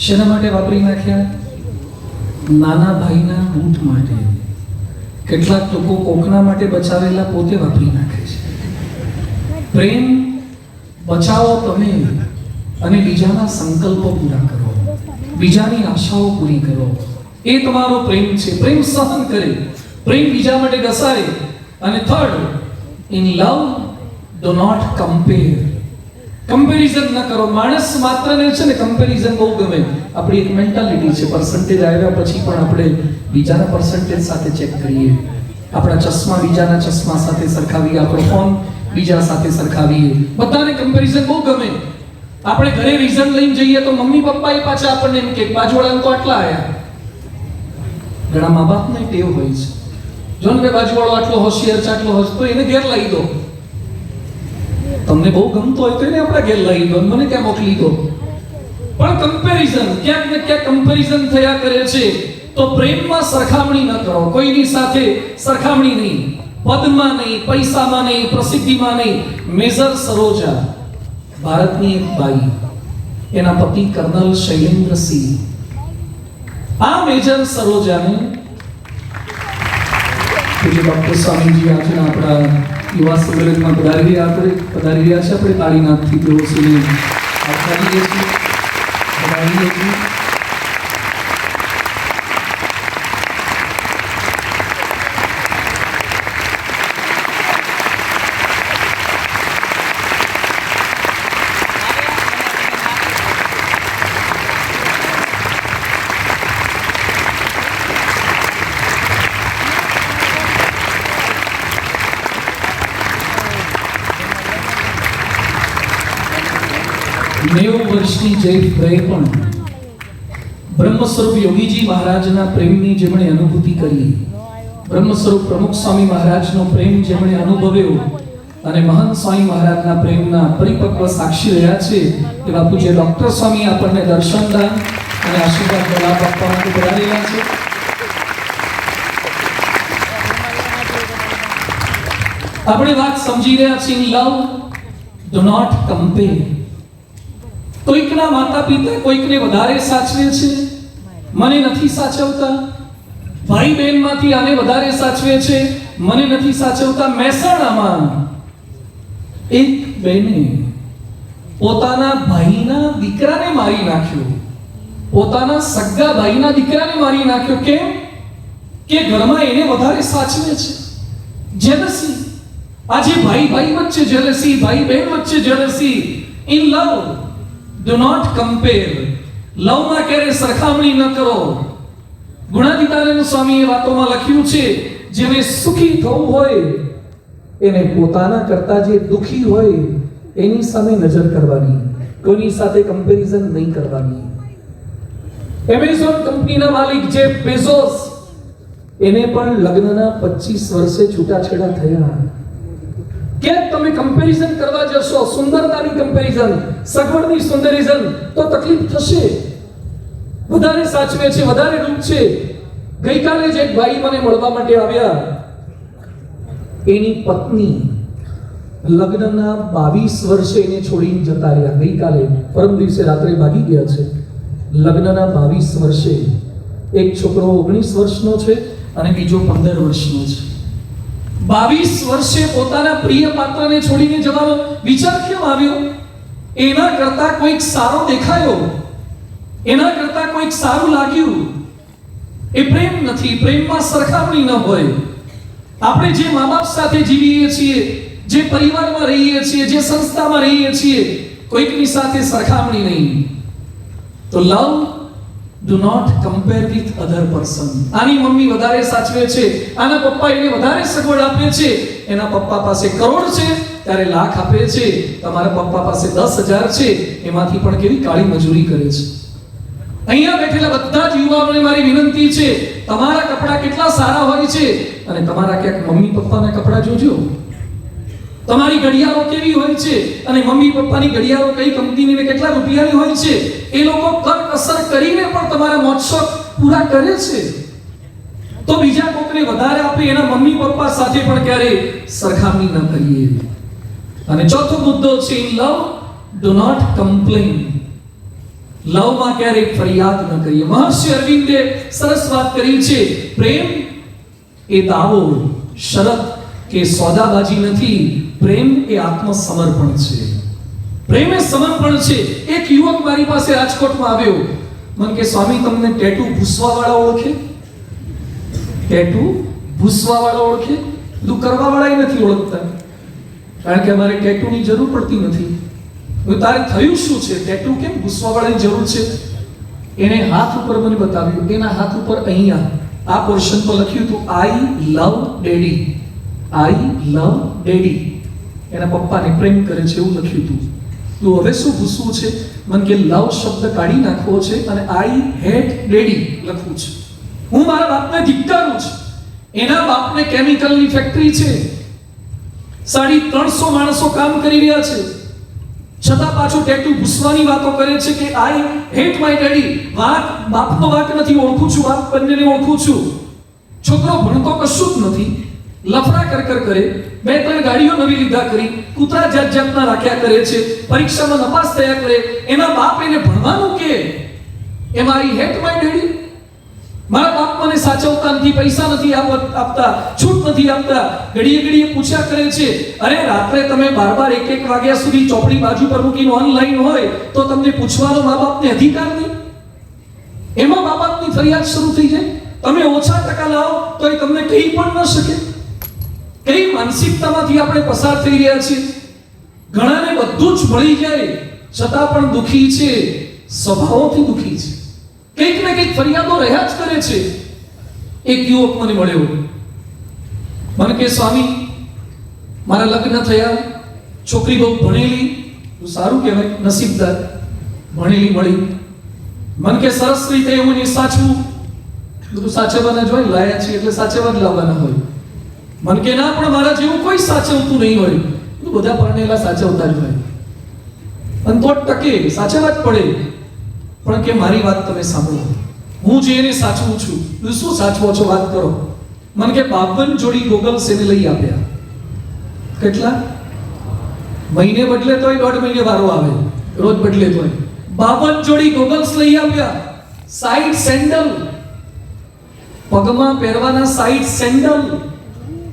શેના માટે વાપરી નાખ્યા? નાના ભાઈના બૂટ માટે. કેટલાક લોકો કોકના માટે બચાવેલા પોતે વાપરી નાખે છે. પ્રેમ બચાવો તમે અને બીજાના સંકલ્પો પૂરા કરો, બીજાની આશાઓ પૂરી કરો, એ તમારો પ્રેમ છે. પ્રેમ સહન કરે, પ્રેમ બીજા માટે ઘસાય. અને third, in love do not compare. Comparison ન કરો. માણસ માત્રને છે ને કમ્પેરિઝન બહુ ગમે. આપણી એક મેન્ટાલિટી છે, પર્સન્ટેજ આવ્યા પછી પણ આપણે બીજાના પર્સન્ટેજ સાથે ચેક કરીએ, આપણા ચશ્મા બીજાના ચશ્મા સાથે સરખાવીએ, આપણો ફોન બીજા સાથે સરખાવીએ. બધાને કમ્પેરિઝન બહુ ગમે. આપણે ઘરે રીઝન લઈને જઈએ તો મમ્મી પપ્પા એ પાછા આપણને એમ કે બાજુવાળાને તો આટલા આયા. ઘણા મા બાપને ટેવ હોય છે, જો ને બાજુવાળો આટલો હોશિયાર છે, આટલો હોશ, તો એને ઘેર લાવી દો. તમને બહુ ગમતો હોય તો એને આપણા ઘેર લાવી દો, મને ત્યાં મોકલી દો. પણ કમ્પેરિઝન, ક્યાંક ને ક્યાંક કમ્પેરિઝન થયા કરે છે. તો પ્રેમમાં સરખામણી ન કરો, કોઈની સાથે સરખામણી નહીં, પદમાં નહીં, પૈસામાં નહીં, પ્રસિદ્ધિમાં નહીં. મેજર સરોજા, ભારતની એક બાઈ, એના પતિ કર્નલ શૈલેન્દ્રસિંહ. આ મેજર સરોજાને પૂજ્ય ડોક્ટર સ્વામીજી આજના આપણા યુવા સંમેલનમાં પધારી રહ્યા છે. આપણે તાળીનાથથી તેઓ સુધી આવકારીએ છીએ. વર્ષની જૈફ ભાઈ પણ બ્રહ્મ સ્વરૂપ યોગીજી મહારાજના પ્રેમની જેમણે અનુભૂતિ કરી, બ્રહ્મ સ્વરૂપ પ્રમુખ સ્વામી મહારાજનો પ્રેમ જેમણે અનુભવ્યો અને મહંત સ્વામી મહારાજના પ્રેમના પરિપક્વ સાક્ષી રહ્યા છે એવા પૂજ્ય ડોક્ટર સ્વામી આપણને દર્શનદાન અને આશીર્વાદ લાભ આપવા માટે પધારેલા છે. આપણે વાત સમજી રહ્યા છીએ. લવ ડુ નોટ કમ્પેર. કોઈકના માતા પિતા કોઈકને વધારે સાચવે છે, મને નથી સાચવતા. ભાઈ બહેન માંથી આને વધારે સાચવે છે, મને નથી સાચવતા. મહેસાણામાં એક બહેને પોતાના ભાઈના દીકરાને મારી નાખ્યો, પોતાના સગા ભાઈના દીકરાને મારી નાખ્યો. કેમ? કે ઘરમાં એને વધારે સાચવે છે. જેલસી. આજે ભાઈ ભાઈ વચ્ચે જેલસી, ભાઈ બહેન વચ્ચે jealousy. In love do not compare. લવમાં ક્યારે સરખામણી ન કરો. ગુણાતીતાનંદ સ્વામીએ વાતોમાં લખ્યું છે, જેને સુખી થવું હોય એને પોતાના કરતા જે દુખી હોય એની સામે નજર કરવાની, કોઈની સાથે કમ્પેરિઝન નહીં કરવાની. એમેઝોન કંપનીના માલિક જેફ બેઝોસ, એને પણ લગ્નના 25 વર્ષે છૂટાછેડા થયા. કે તમે કમ્પેરિઝન કરવા જશો, સુંદરતાની કમ્પેરિઝન, સગવડની સુંદરીઝન, તો તકલીફ થશે. વધારે સાચવે છે, વધારે રૂપ છે. ગઈકાલે જ એક ભાઈ મને મળવા માટે આવ્યા. એની પત્ની લગ્નના 22 વર્ષે એને છોડીને જતા રહ્યા. ગઈકાલે પરમ દિવસે રાત્રે ભાગી ગયા છે. લગ્નના 22 વર્ષે એક છોકરો 19 વર્ષનો છે અને બીજો 15 વર્ષનો છે. 22 વર્ષે પોતાના પ્રિય પાત્રને છોડીને જવાનો વિચાર કેમ આવ્યો? એના કરતા કોઈક સારો દેખાયો, એના કરતા કોઈક સારું લાગ્યું. એ પ્રેમ નથી. પ્રેમમાં સરખામણી ન હોય. આપણે જે મા બાપ સાથે જીવીએ છીએ, જે પરિવારમાં રહીએ છીએ, જે સંસ્થામાં રહીએ છીએ, કોઈકની સાથે સરખામણી નહીં. તો love do not compare with other person. આની મમ્મી વધારે સાચવે છે, આના પપ્પા એને વધારે સગવડ આપે છે, એના પપ્પા પાસે કરોડ છે ત્યારે લાખ આપે છે, તમારા પપ્પા પાસે 10,000 છે એમાંથી પણ કેવી કાળી મજૂરી કરે છે. અહીંયા બેઠેલા બધા જ યુવાનોને મારી વિનંતી છે, તમારા કપડા કેટલા સારા હોય છે અને તમારા ક્યાંક મમ્મી પપ્પાના કપડા જોજો. તમારી ઘડિયાળો કેવી હોય છે અને મમ્મી પપ્પાની ઘડિયાળો કઈ કંપનીની ને કેટલા રૂપિયાની હોય છે. એ લોકો કરકસર કરીને પણ તમારા મોજશોખ પૂરા કરે છે. તો બીજા કોકને વધારે આપે એના મમ્મી પપ્પા સાથે પણ ક્યારે સરખામણી ન કરીએ. અને ચોથો મુદ્દો છે, in love do not complain. લવમાં ક્યારેય ફરિયાદ ન કરીએ. મહર્ષિ અરવિંદે સરસ વાત કરી છે, પ્રેમ એ દાવો, શરત કે સોદાબાજી નથી. પ્રેમ એ આત્મસમર્પણ છે. પ્રેમ એ સમર્પણ છે. એક યુવક મારી પાસે રાજકોટમાં આવ્યો. મને કે સ્વામી તમને ટેટુ ભૂસવાવાળા ઓળખે? ટેટુ ભૂસવાવાળા ઓળખે? બધું કરવાવાળા નથી ઓળખતા, કારણ કે અમારે ટેટુની જરૂર પડતી નથી. તારે થયું શું છે? ટેટુ કેમ ભૂસવાવાળાની જરૂર છે? એને હાથ ઉપર મને બતાવ્યું. એના હાથ ઉપર અહીંયા આ પોર્શન પર લખ્યું હતું, આઈ લવ ડેડી. આઈ લવ ડેડી. એના પપ્પાને પ્રેમ કરે છે એવું લખ્યું હતું. તો હવે શું ભૂસવું છે? મને કે લવ શબ્દ કાઢી નાખવો છે અને આઈ હેટ ડેડી લખવું છે. હું મારા બાપને ધિક્કારું છું. એના બાપને કેમિકલની ફેક્ટરી છે, 350 માણસો કામ કરી રહ્યા છે, છતાં પાછો ટેટુ ભૂસવાની વાતો કરે છે કે આઈ હેટ માય ડેડી. વાક બાપનો વાક નથી, ઓળખું છું, બાપ બંનેને ઓળખું છું. છોકરો ભણતો કશું જ નથી, લફડા કર કરે, 2-3 ગાડીઓ નવી લીધા કરી, કૂતરા જાત જાતના રાખ્યા કરે છે, પરીક્ષામાં નપાસ થયા કરે. એના બાપ એને ભણવાનું કે એ મારી હેટ માય ડેડી. મારા બાપ મને સાચવતા નથી, પૈસા નથી આપતા, છૂટ નથી આપતા. ઘડીએ પૂછ્યા કરે છે, અરે રાત્રે તમે 12 1 વાગ્યા સુધી ચોપડી બાજુ પર મૂકીને ઓનલાઈન હોય તો તમને પૂછવાનો મા બાપને અધિકાર નહીં? એમાં મા બાપની ફરિયાદ શરૂ થઈ જાય. તમે ઓછા ટકા લાવો તો એ તમને કહી પણ ન શકે. કઈ માનસિકતામાંથી આપણે પસાર થઈ રહ્યા છીએ? ઘણાને બધું જ મળી જાય છતાં પણ દુખી છે, સ્વભાવથી દુખી છે, કંઈક ને કંઈક ફરિયાદો રહ્યા જ કરે છે. એક યુવક મને મળ્યો. મને કે સ્વામી મારા લગ્ન થયા, છોકરી બહુ ભણેલી, સારું કહેવાય, નસીબદાર, ભણેલી મળી, મન કે સરસ રીતે એવું નહીં સાચવું, બધું સાચવવાના જ હોય, લાયા છીએ એટલે સાચવવા જ લાવવાના હોય. મન કે ના, પણ મારા જેવું કોઈ સાચવતું નહીં હોય, બધા પરણેલા સાચવતા જ હોય, અને તો ટકે સાચવવા જ પડે. પણ કે મારી વાત તમે સાંભળો, હું જે એને સાચવું છું, શું સાચવો છો વાત કરો. મન કે 52 જોડી ગોગલ્સ એને લઈ આપ્યા. કેટલા? મહિને બદલે તોય 1.5 મહિને વારો આવે, રોજ બદલે તોય 52 જોડી ગોગલ્સ લઈ આપ્યા. સાઈડ સેન્ડલ, પગમાં પહેરવાના side sandal,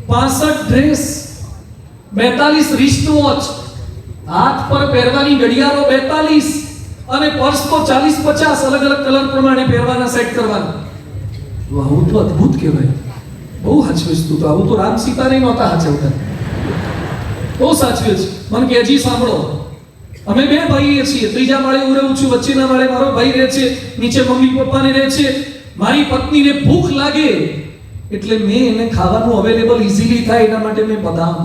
65 dress, 42 wrist watch, હાથ પર પહેરવાની ઘડિયાળો 42, અને પર્સ તો 40-50 અલગ અલગ કલર પ્રમાણે પહેરવાના સેટ કરવાના. આવું તો અદ્ભુત કહેવાય. બહુ સાચવીશ તું તો. આવું તો રામ સીતા નહીં નહોતા સાચવતા, બહુ સાચવે છે. મને કે હજી સાંભળો, અમે 2 ભાઈએ છીએ, ત્રીજા માળે હું રહું છું, વચ્ચેના માળે મારો ભાઈ રહે છે, નીચે મમ્મી પપ્પાને રહે છે. મારી પત્નીને ભૂખ લાગે એટલે મેં એને ખાવાનું અવેલેબલ ઇઝીલી થાય એના માટે મેં બદામ,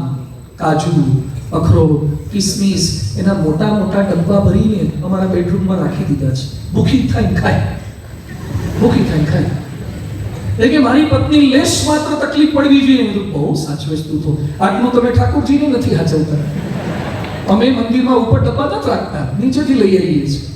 કાજુ, અખરોટ, કિસમિસ એના મોટા મોટા ડબ્બા ભરીને અમારા બેડરૂમમાં રાખી દીધા છે. ભૂખી થાય ખાય, ભૂખી થાય ખાય. એટલે કે મારી પત્ની લેશ માત્ર તકલીફ પડવી જોઈએ. બહુ સાચવેશ તું તો. આટલું તમે ઠાકોરજીને નથી સાચવતા. અમે મંદિરમાં ઉપર ડબ્બા નથી રાખતા, નીચેથી લઈ આવીએ છીએ.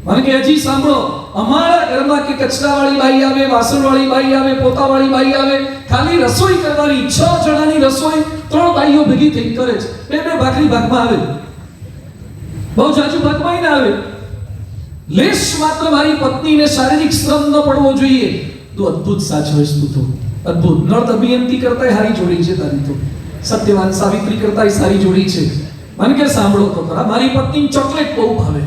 મને કે હજી સાંભળો, અમારા ઘરમાં કે કચરાવાળી બાઈ આવે, વાસણવાળી બાઈ આવે, પોતાવાળી બાઈ આવે, ખાલી રસોઈ કરવાની 6 જણાની રસોઈ 3 બાઈઓ ભેગી થઈ કરે છે. 2 ભાખરી ભાગમાં આવે, બહુ જાજુ ભાગમાં ના આવે. લેશ માત્ર મારી પત્નીને શારીરિક શ્રમ ન પડવો જોઈએ. તું અદ્ભુત સાચવેશ તું તો, અદ્ભુત. નળ દમયંતી કરતાય સારી જોડી છે તારી તો, સત્યવાન સાવિત્રી કરતાય સારી જોડી છે. મને કે સાંભળો તો ખરા, મારી પત્નીને ચોકલેટ બહુ ભાવે.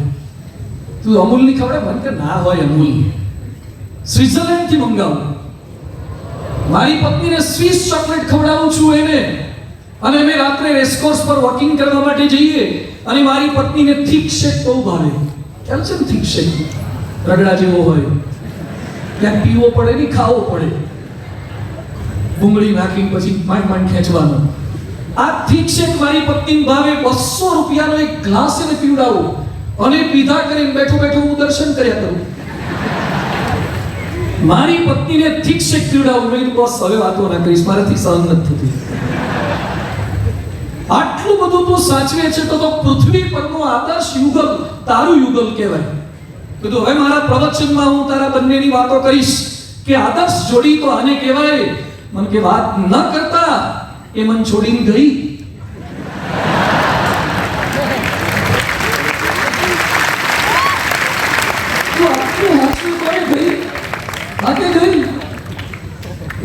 તું અમૂલ ની ખવડે? મને કે ના હોય અમૂલ, સ્વિટ્ઝરલેન્ડ થી મંગાવું. મારી પત્નીને સ્વિસ ચોકલેટ ખવડાવું છું એને. અને અમે રાત્રે રેસકોર્સ પર વોકિંગ કરવા માટે જઈએ, અને મારી પત્નીને થીક શેક બહુ ભાવે. ખ્યાલ છે ને થીક શેક? રગડા જેવો હોય, ત્યાં પીવો પડે નહીં, ખાવો પડે. ભૂંગળી નાખીને પછી માંડ ખેંચવાનો. આ થીક શેક મારી પત્નીને ભાવે. 200 રૂપિયાનો એક ગ્લાસ એને પીવડાવું, અને પીધા કરીને બેઠો બેઠો હું દર્શન કર્યા કરું. મારી પત્નીને થીક શેક પીવડાવું. મેં કીધું બસ હવે વાતો ના કરીશ, મારાથી સહન નથી થતું. આટલું બધું તું સાચવે છે તો પૃથ્વી પરનો આદર્શ યુગલ તારું યુગલ કહેવાય. કીધું હવે મારા પ્રવચનમાં હું તારા બંનેની વાતો કરીશ કે આદર્શ જોડી તો આને કહેવાય. મને કે વાત ન કરતા એ મન છોડીને ગઈ.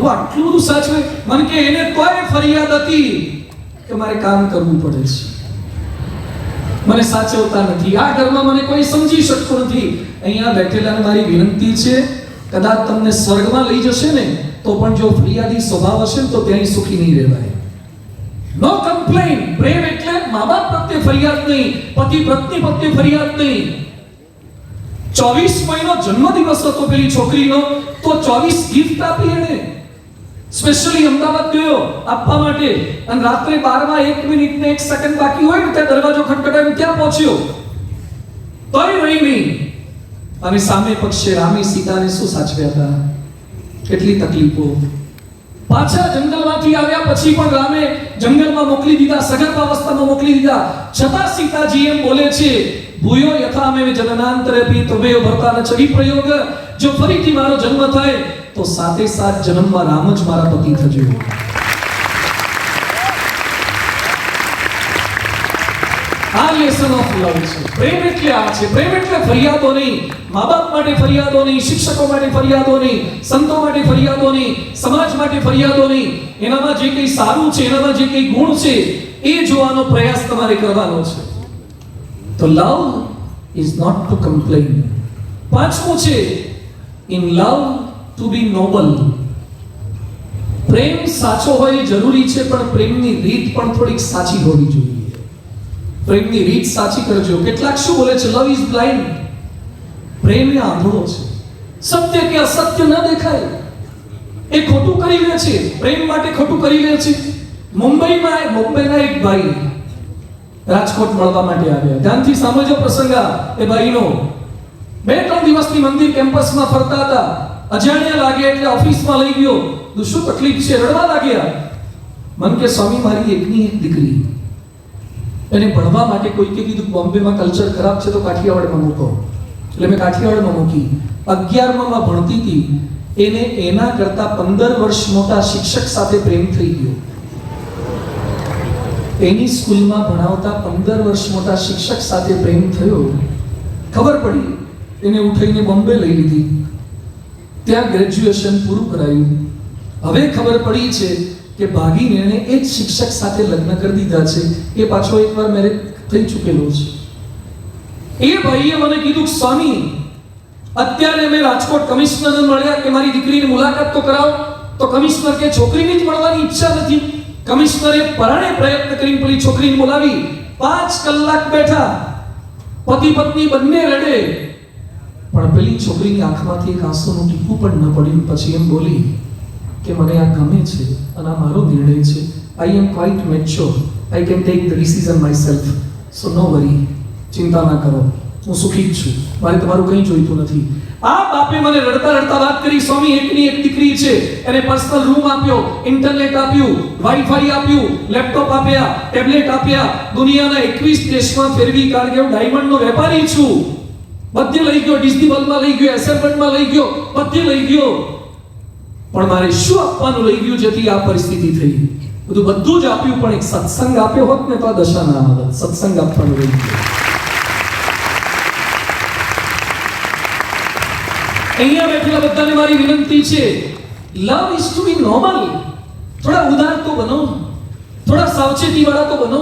આટલું બધું સાચવે. મને કે એને તોય ફરિયાદ હતી કે મારે કામ કરવું પડે છે, મને સાચવતા નથી, આ ઘરમાં મને કોઈ સમજી શકતું નથી. અહીંયા બેઠેલાને મારી વિનંતી છે, કદાચ તમને સ્વર્ગમાં લઈ જશે ને તો પણ જો ફરિયાદી સ્વભાવ હશે ને તો ત્યાં સુખી નહીં રહેવાય. નો કમ્પ્લેન. પ્રેમ એટલે મા બાપ પ્રત્યે ફરિયાદ નહીં, પતિ પત્ની પ્રત્યે ફરિયાદ નહીં. 24 મહિનો જન્મદિવસ હતો પેલી છોકરીનો, તો 24 ગિફ્ટ આપી એને. સ્પેશિયલી અમદાવાદ ગયો આપવા માટે, અને રાત્રે 12 1 મિનિટ ને 1 સેકન્ડ બાકી હોય ને ત્યાં દરવાજો ખટખટાવીને ત્યાં પહોંચ્યો, તોય રહી નહીં. અને સામે પક્ષે રામી સીતાને શું સાચવ્યા હતા, કેટલી તકલીફો. પાછા જંગલમાંથી આવ્યા પછી પણ રામે જંગલમાં મોકલી દીધા, સગર્ભાવસ્થામાં મોકલી દીધા. છતાં સીતાજી એમ બોલે છે, ભૂયો યથામે જનનાંતરેપી તમેવ ભર્તાન ચરી પ્રયોગ. જો ફરીથી મારો જન્મ થાય તો સાથે સાથ જન્મમાં રામ જ મારા પતિ થજો. આ લેસન ઓફ લવ છે. પ્રેમ એટલે આ છે. પ્રેમ એટલે ફરિયાદો નહીં, મા બાપ માટે ફરિયાદો નહીં, શિક્ષકો માટે ફરિયાદો નહીં, સંતો માટે ફરિયાદો નહીં, સમાજ માટે ફરિયાદો નહીં. એનામાં જે કંઈ સારું છે, એનામાં જે કંઈ ગુણ છે એ જોવાનો પ્રયાસ તમારે કરવાનો છે. તો love is not to complain. પાંચમું છે, in love to be noble. પ્રેમ સાચો હોય જરૂરી છે, પણ પ્રેમની રીત પણ થોડીક સાચી હોવી જોઈએ. પ્રેમની રીત સાચી કરજો. કેટલાક શું બોલે છે, લવ ઇઝ બ્લાઇન્ડ. પ્રેમ એ આંધળો છે, સત્ય કે અસત્ય ન દેખાય. એ ખોટું કરી લે છે, પ્રેમ માટે ખોટું કરી લે છે. મુંબઈના એક ભાઈ રાજકોટ મળવા માટે આવ્યા. ધ્યાનથી સાંભળજો પ્રસંગ એ ભાઈનો. 2-3 દિવસની મંદિર કેમ્પસમાં ફરતા હતા, અજાણ્યા લાગે એટલે ઓફિસમાં લઈ ગયો. શું તકલીફ છે? રડવા લાગ્યા. મન કે સ્વામી મારી એકની એક દીકરી, એને ભણવા માટે કોઈકે કીધું બોમ્બેમાં કલ્ચર ખરાબ છે તો કાઠિયાવાડમાં મૂકો. એટલે મેં કાઠિયાવાડમાં મૂકી. 11માં ભણતી હતી. એને એના કરતા 15 વર્ષ મોટા શિક્ષક સાથે પ્રેમ થઈ ગયો. એની સ્કૂલમાં ભણાવતા 15 વર્ષ મોટા શિક્ષક સાથે પ્રેમ થયો. ખબર પડી, એને ઉઠાઈને બોમ્બે લઈ લીધી. ત્યાં ગ્રેજ્યુએશન પૂરું કરાયું. હવે ખબર પડી છે કે ભાગીને એને એ જ શિક્ષક સાથે લગ્ન કરી દીધા છે. એ પાછો એકવાર મેરેજ થઈ ચૂકેલો છે. એ ભાઈએ મને કીધું, સ્વામી અત્યારે અમે રાજકોટ કમિશનરને મળ્યા કે મારી દીકરીની મુલાકાત તો કરાવો. તો કમિશનર કે છોકરીની જ મળવાની ઈચ્છા નથી. કમિશનરે પરાણે પ્રયત્ન કરીને પેલી છોકરીને બોલાવી. 5 કલાક બેઠા, પતિ પત્ની બંને રડે, પણ પેલી છોકરીની આંખમાંથી એક આંસુનું ટીપું પણ ન પડ્યું. પછી એમ બોલી કે મને આ ગમે છે અને આ મારો નિર્ણય છે. I am quite mature, I can take the decision myself, so no worry, ચિંતા ના કરો, હું સુખી જ છું, મારે તમારું કંઈ જોઈતું નથી. આ બાપે મને રડતા રડતા વાત કરી, સ્વામી એકની એક દીકરી છે, એને પર્સનલ રૂમ આપ્યો, ઇન્ટરનેટ આપ્યું, વાઈફાઈ આપ્યું, લેપટોપ આપ્યા, ટેબ્લેટ આપ્યા, દુનિયાના 21 દેશમાં ફેરવી કાઢ્યો. હું ડાયમંડનો વેપારી છું, બધે લઈ ગયો, ડિઝનીવર્લ્ડમાં લઈ ગયો, એસેમ્બલમાં લઈ ગયો, બધે લઈ ગયો. પણ મારે શું આપવાનું લઈ ગયું જેથી આ પરિસ્થિતિ થઈ? બધું જ આપ્યું, પણ એક સત્સંગ આપ્યો હોત ને તો આ દશા ના આવત. સત્સંગ આપવાનું લઈ ગયું. અહીંયા બેઠેલા બધાને મારી વિનંતી છે, love is to be normal. થોડા ઉદાર તો બનો, થોડા સાવચેતી વાળા તો બનો.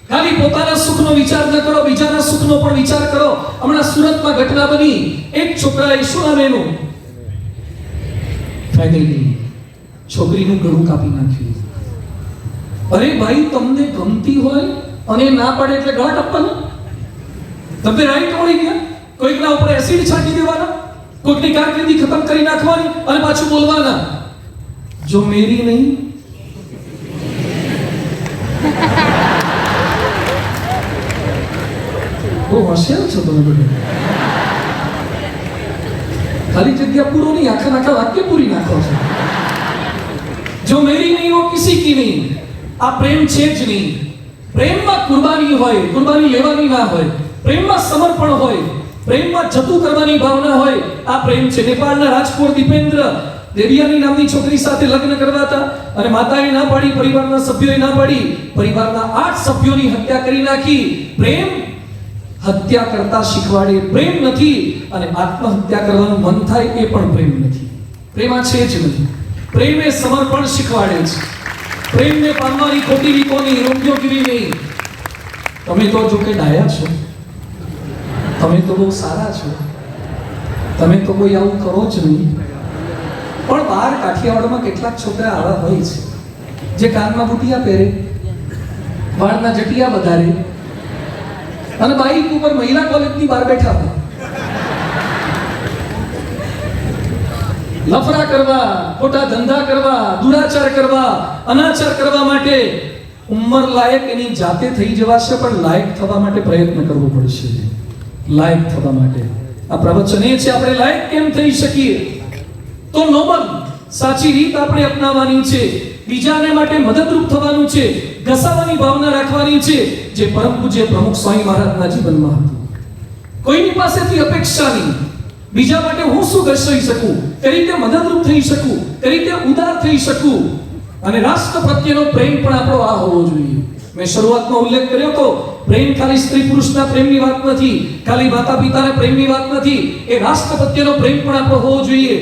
ખાલી પોતાના સુખનો વિચાર ન કરો, બીજાના સુખનો પણ વિચાર કરો. હમણાં સુરતમાં ઘટના બની, એક છોકરાએ શું નામ એનું, ફાઇનલી છોકરીનું ગળું કાપી નાખ્યું. અરે ભાઈ, તમને ગમતી હોય અને ના પડે એટલે ગળા કાપવાના? તમને રાઈટ મળી ગયા? કોઈકના ઉપર એસિડ છાંટી દેવાના, કોઈકની કારકિર્દી ખતમ કરી નાખવાની અને પાછું બોલવાના, જો મેરી નહીં. બહુ હોશિયાર છો તમે બધા. ખાલી જગ્યા પૂરો નહીં, આખા વાક્ય પૂરી નાખો છો. જો મેરી નહીં હો કિસી કી નહીં. આ પ્રેમ છે જ નહીં. પ્રેમમાં કુરબાની હોય, કુરબાની લેવાની ના હોય. પ્રેમમાં સમર્પણ હોય, પ્રેમમાં જતું કરવાની ભાવના હોય. આ પ્રેમ છે. નેપાળના રાજકોટ દીપેન્દ્ર દેવિયાની નામની છોકરી સાથે લગ્ન કરવા હતા અને માતાએ ના પાડી, પરિવારના સભ્યોએ ના પાડી. પરિવારના 8 સભ્યોની હત્યા કરી નાખી. પ્રેમ હત્યા કરતા શીખવાડે, પ્રેમ નથી. અને આત્મહત્યા કરવાનું મન થાય એ પણ પ્રેમ નથી. પ્રેમ આ છે જ નથી. પ્રેમ એ સમર્પણ શીખવાડે છે. પ્રેમને પામવાની ખોટી રીતોની, રોગ્યોગીરી નહીં. તમે તો જો કે ડાયા છો, તમે તો બહુ સારા છો, તમે તો કોઈ આવું કરો જ નહીં. પણ બહાર કાઠિયાવાડમાં કેટલાક છોકરા આવા હોય છે જે કાનમાં બુટિયા પહેરે, વાળના જટિયા વધારે અને બાઈક ઉપર મહિલા કોલેજની બહાર બેઠા હોય. લફરા કરવા, ખોટા ધંધા કરવા, દુરાચાર કરવા, અનાચાર કરવા માટે ઉંમર લાયક એની જાતે થઈ જવાશે, પણ લાયક થવા માટે પ્રયત્ન કરવો પડશે. લાયક થવા માટે આ પ્રવચન એ છે, આપણે લાયક કેમ થઈ શકીએ? તો નોબલ સાચી રીત આપણે અપનાવવાની છે. બીજાને માટે મદદરૂપ થવાનું છે, ઘસાવાની ભાવના રાખવાની છે, જે પરમ પૂજ્ય પ્રમુખ સ્વામી મહારાજના જીવનમાં હતું. કોઈની પાસેથી અપેક્ષા નહીં. બીજા માટે હું શું ઘસાઈ શકું, કઈ રીતે મદદરૂપ થઈ શકું, કઈ રીતે ઉદાર થઈ શકું. અને રાષ્ટ્ર પ્રત્યેનો પ્રેમ પણ આપણો આ હોવો જોઈએ. મેં શરૂઆતમાં ઉલ્લેખ કર્યો તો, પ્રેમ ખાલી સ્ત્રી પુરુષના પ્રેમની વાત નથી, ખાલી માતા પિતાના પ્રેમની વાત નથી. એ રાષ્ટ્ર પ્રત્યેનો પ્રેમ પણ આપણો હોવો જોઈએ.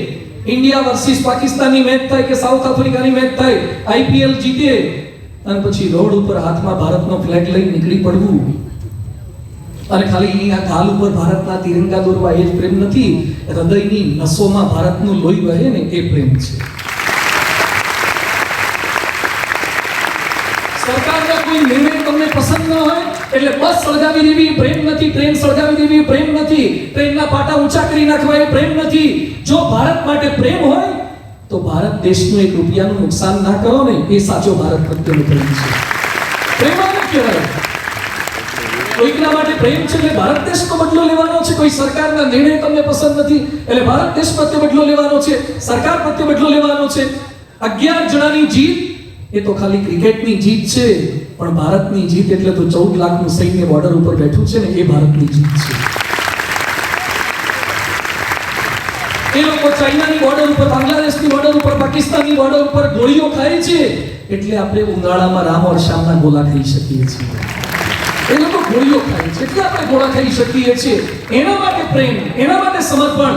ઇન્ડિયા વર્સિસ પાકિસ્તાનની મેચ થાય કે સાઉથ આફ્રિકાની મેચ થાય, આઈપીએલ જીતે અને પછી રોડ ઉપર હાથમાં ભારતનો ફ્લેગ લઈને નીકળી પડવું અને ખાલી અહીંયા ગાલ ઉપર ભારતના તિરંગા દોરવા, એ જ પ્રેમ નથી. હૃદયની નસોમાં ભારતનું લોહી વહે ને એ પ્રેમ છે. સરકારનો કોઈ નિર્ણય તમને પસંદ ન હોય એટલે બસ સળગાવી દેવી પ્રેમ નથી, ટ્રેન સળગાવી દેવી પ્રેમ નથી, ટ્રેનના પાટા ઊંચા કરી નાખવા એ પ્રેમ નથી. જો ભારત માટે પ્રેમ હોય તો ભારત દેશનું 1 રૂપિયાનું નુકસાન ના કરો ને, એ સાચો ભારત પ્રત્યેનો પ્રેમ છે. પ્રેમ આને કહેવાય. કોઈકના માટે પ્રેમ છે એટલે ભારત દેશનો બદલો લેવાનો છે, કોઈ સરકારના નિર્ણય તમને પસંદ નથી એટલે ભારત દેશ પ્રત્યે બદલો લેવાનો છે, સરકાર પ્રત્યે બદલો લેવાનો છે. 11 જણાની જીત એ તો ખાલી ક્રિકેટની જીત છે, પણ ભારતની જીત એટલે તો 14 લાખનું સૈન્ય બોર્ડર ઉપર બેઠું છે ને, એ ભારતની જીત છે. એ લોકો ચાઇનાની બોર્ડર ઉપર, બાંગ્લાદેશની બોર્ડર ઉપર, પાકિસ્તાનની બોર્ડર ઉપર ગોળીઓ ખાય છે એટલે આપણે ઉનાળામાં રામ ઓર શ્યામના ગોળા ખાઈ શકીએ છીએ. એ લોકો ગોળીઓ ખાય છે એટલે આપણે ગોળા ખાઈ શકીએ છીએ. એના માટે પ્રેમ, એના માટે સમર્પણ.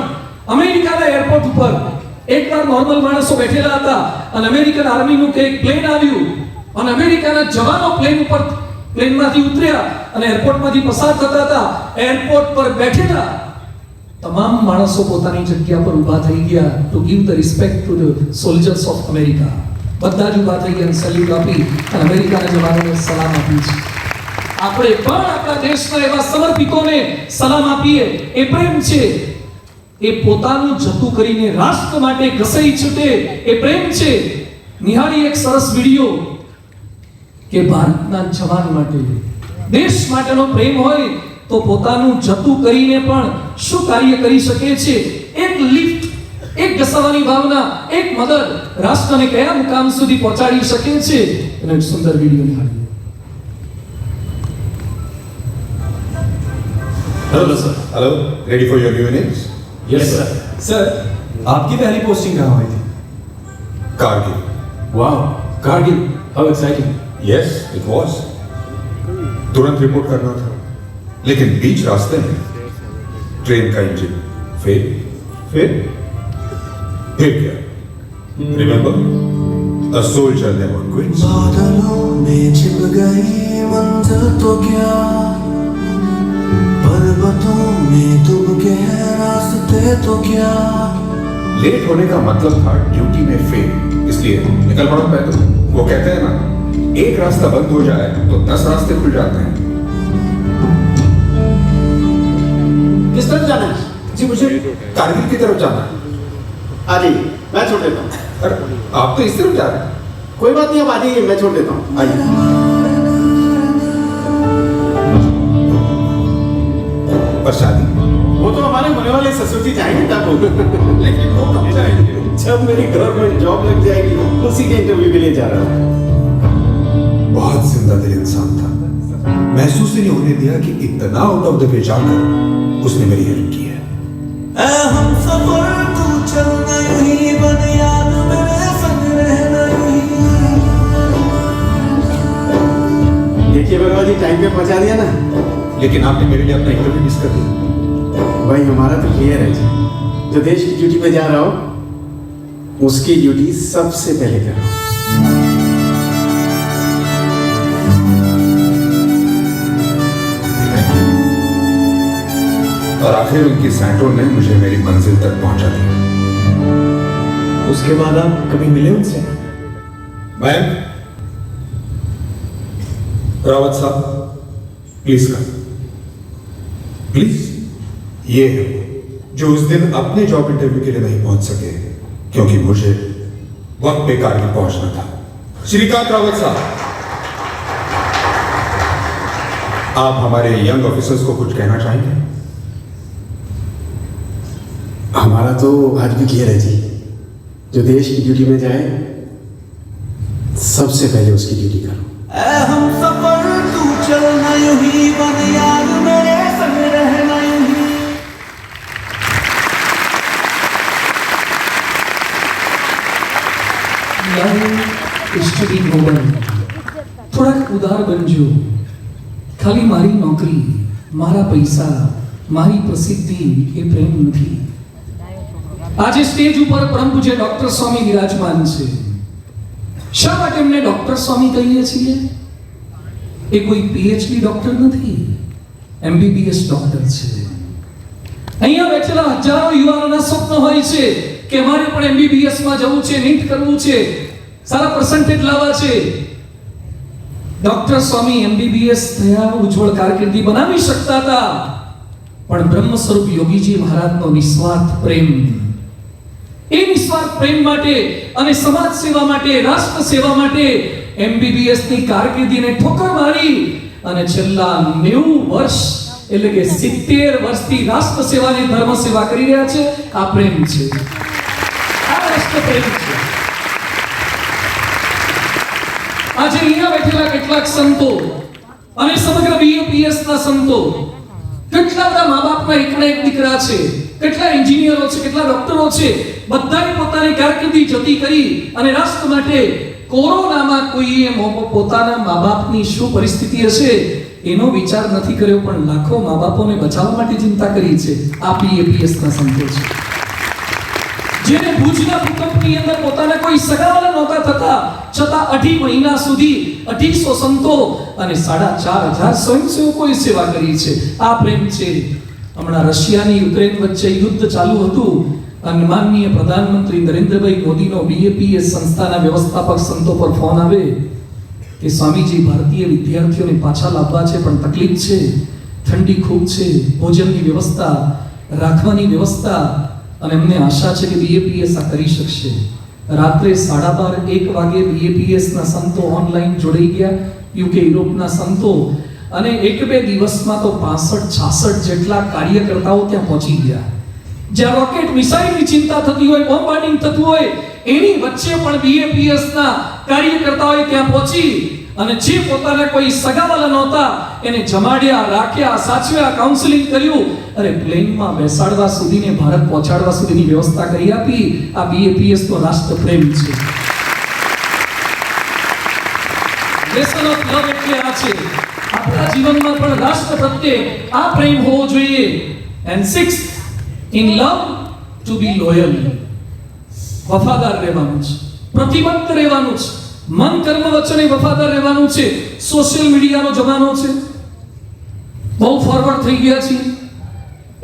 અમેરિકાના એરપોર્ટ ઉપર એકવાર નોર્મલ માણસો બેઠેલા હતા અને અમેરિકન આર્મીનું કે એક પ્લેન આવ્યું અને અમેરિકાના જવાનો પ્લેનમાંથી ઉતર્યા અને એરપોર્ટમાંથી પસાર થતા હતા. એરપોર્ટ પર બેઠેલા તમામ માણસો પોતાની જગ્યા પર ઊભા થઈ ગયા to give the respect to the soldiers of America. બધા જ ઊભા થઈ ગયા, સેલ્યુટ આપી અને અમેરિકાના જવાનોને સલામ આપી છે. આપણે પણ આપણા દેશના એવા સમર્પિતોને સલામ આપીએ. એ પ્રેમ છે. એ પોતાનું જતું કરીને રાષ્ટ્ર માટે ઘસાઈ છૂટે, એ પ્રેમ છે. નિહાળી એક સરસ વિડિયો કે ભારતના જવાન માટે, દેશ માટેનો પ્રેમ હોય તો પોતાનું જતું કરીને પણ શું કાર્ય કરી શકે છે. એક લિફ્ટ, એક ઘસાવાની ભાવના, એક મદદ રાષ્ટ્રને કયા મુકામ સુધી પહોંચાડી શકે છે. એનો એક સુંદર વિડિયો નિહાળીએ. Hello sir. Hello, ready for your new innings? Yes sir. Sir, आपकी पहली पोस्टिंग कहाँ हुई थी? Kargil. Wow, Kargil, how exciting. Yes, it was. तुरंत रिपोर्ट करना था, लेकिन बीच रास्ते में ट्रेन का इंजन फेल. फिर क्या? Remember, a soldier never quits. बादलों में छिप गई मंजिल तो क्या, पर्वतों में डूब के रास्ते तो क्या. लेट होने का मतलब था ड्यूटी में फेल, इसलिए निकल पड़ा पैदल. वो कहते हैं ना, एक रास्ता बंद हो जाए तो 10 रास्ते खुल जाते हैं. किस तरफ जाना है? जी, मुझे कारगिल की तरफ जाना है. आ जाइए, मैं छोड़ देता हूँ. अरे, आप तो इस तरफ जा रहे हैं. कोई बात नहीं, आप आ जाइए, मैं छोड़ देता हूँ. आइए. पर शादी? वो तो हमारे होने वाले ससुर जी जाएंगे तब. लेकिन वो कब जाएंगे? जब मेरी गवर्नमेंट जॉब लग जाएगी, उसी के इंटरव्यू के लिए जा रहा हूँ. बहुत जिंदा दिल इंसान था. महसूस ही नहीं होने दिया कि इतना आउट ऑफ द वे जाकर उसने मेरी हेल्प की है. ऐ हम सफर तू चलना यूं ही बन याद मेरे संग रहना यूं ही. देखिए बरवा जी, टाइम पे पहुंचा दिया ना. लेकिन आपने मेरे लिए अपना इंटरव्यू मिस कर दिया. भाई हमारा तो क्लियर है जी, जो देश की ड्यूटी पे जा रहा हो उसकी ड्यूटी सबसे पहले करो. और आखिर उनकी सैंटों ने मुझे मेरी मंजिल तक पहुंचा दिया. उसके बाद आप कभी मिले उनसे? मैम, रावत साहब, प्लीज कम. प्लीज. ये है जो उस दिन अपने जॉब इंटरव्यू के लिए नहीं पहुंच सके क्योंकि मुझे वक्त पे कारगिल पहुंचना था. श्रीकांत रावत साहब, आप हमारे यंग ऑफिसर्स को कुछ कहना चाहेंगे? हमारा तो आज भी क्लियर है जी, जो देश की ड्यूटी में जाए सबसे पहले उसकी ड्यूटी करो. ऐ हम सफर तू चलना यूं ही बन याद मेरे संग रहना यूं ही. Study Nobel. થોડાક ઉદાર બનજો. ખાલી મારી નોકરી, મારા પૈસા, મારી પ્રસિદ્ધિ એ પ્રેમ નથી. આજે સ્ટેજ ઉપર પરમ પૂજ્ય ડોક્ટર સ્વામી વિરાજમાન છે. શા માટે એમને ડોક્ટર સ્વામી કહીએ છીએ? એ કોઈ પીએચડી ડોક્ટર નથી, એમબીબીએસ ડોક્ટર છે. અહીંયા બેઠેલા હજારો યુવાનોના સ્વપ્ન હોય છે કે અમારે પણ એમબીબીએસ માં જવું છે, નીટ કરવું છે, સારા પર્સન્ટેજ લાવવા છે. ડોક્ટર સ્વામી એમબીબીએસ થયા, ઉજ્જવળ કારકિર્દી બનાવી શકતા હતા, પણ બ્રહ્મ સ્વરૂપ યોગીજી મહારાજનો નિસ્વાર્થ પ્રેમ, એ નિસ્વાર્થ પ્રેમ માટે અને સમાજ સેવા માટે, રાષ્ટ્ર સેવા માટે એમબીબીએસ ની કારકિર્દીને ઠોકર મારી અને છેલ્લા 90 વર્ષ એટલે કે 70 વર્ષથી રાષ્ટ્ર સેવાની ધર્મ સેવા કરી રહ્યા છે. આ પ્રેમ છે, આ રાષ્ટ્ર પ્રેમ છે. આજે અહીંયા બેઠેલા કેટલાક સંતો અને સમગ્ર બીએપીએસ ના સંતો, કેટલા બધા મા બાપના એકના એક દીકરા છે, કેટલા એન્જિનિયરો છે, કેટલા ડોક્ટરો છે, બધાએ પોતાની કારકિર્દી જતી કરી અને રાષ્ટ્ર માટે કોરોનામાં કોઈએ પોતાના મા બાપની શું પરિસ્થિતિ હશે એનો વિચાર નથી કર્યો, પણ લાખો મા બાપોને બચાવવા માટે ચિંતા કરી છે. આ બીએપીએસ ના સંતો છે, જેને ભુજના ભૂકંપની અંદર પોતાના કોઈ સગાવાલા નહોતા થતા છતાં 8 મહિના સુધી 250 સંતો અને 4500 સ્વયંસેવકોએ સેવા કરી છે. આ પ્રેમ છે. હમણાં રશિયાની યુક્રેન વચ્ચે યુદ્ધ ચાલુ હતું અને માનનીય પ્રધાનમંત્રી નરેન્દ્રભાઈ મોદીનો બીએપીએસ સંસ્થાના વ્યવસ્થાપક સંતો પર ફોન આવે કે સ્વામીજી, ભારતીય વિદ્યાર્થીઓને પાછા લાવવા છે પણ તકલીફ છે, ઠંડી ખૂબ છે, ભોજનની વ્યવસ્થા, રાખવાની વ્યવસ્થા, અને અમને આશા છે કે બીએપીએસ આ કરી શકશે. રાત્રે 12:30-1 વાગે બીએપીએસ ના સંતો ઓનલાઈન જોડાઈ ગયા, યુકે યુરોપના સંતો, અને 1-2 દિવસમાં તો 65-66 જેટલા કાર્યકર્તાઓ ત્યાં પહોંચી ગયા. જ્યાં રોકેટ મિસાઇલની ચિંતા થતી હોય, બોમ્બાર્ડિંગ થતું હોય, એની વચ્ચે પણ બીએપીએસ ના કાર્યકર્તાઓએ ત્યાં પહોંચી અને જે પોતાના કોઈ સગાવાલા નહોતા એને જમાડ્યા, રાખ્યા, સાચવ્યા, કાઉન્સેલિંગ કર્યું, અરે પ્લેનમાં બેસાડવા સુધીને ભારત પહોંચાડવા સુધીની વ્યવસ્થા કરી આપી. આ બીએપીએસ નો રાષ્ટ્ર પ્રેમ છે. લેસન ઓફ લવ એટલે આ છે. આપણા જીવનમાં પણ રાષ્ટ્ર પ્રત્યે આ પ્રેમ હોવો જોઈએ. And 6, in love to be loyal. વફાદાર રહેવાનું છે, પ્રતિબદ્ધ રહેવાનું છે, મન કર્મ વચને વફાદાર રહેવાનું છે. સોશિયલ મીડિયાનો જમાનો છે, બહુ ફોરવર્ડ થઈ ગયા છે.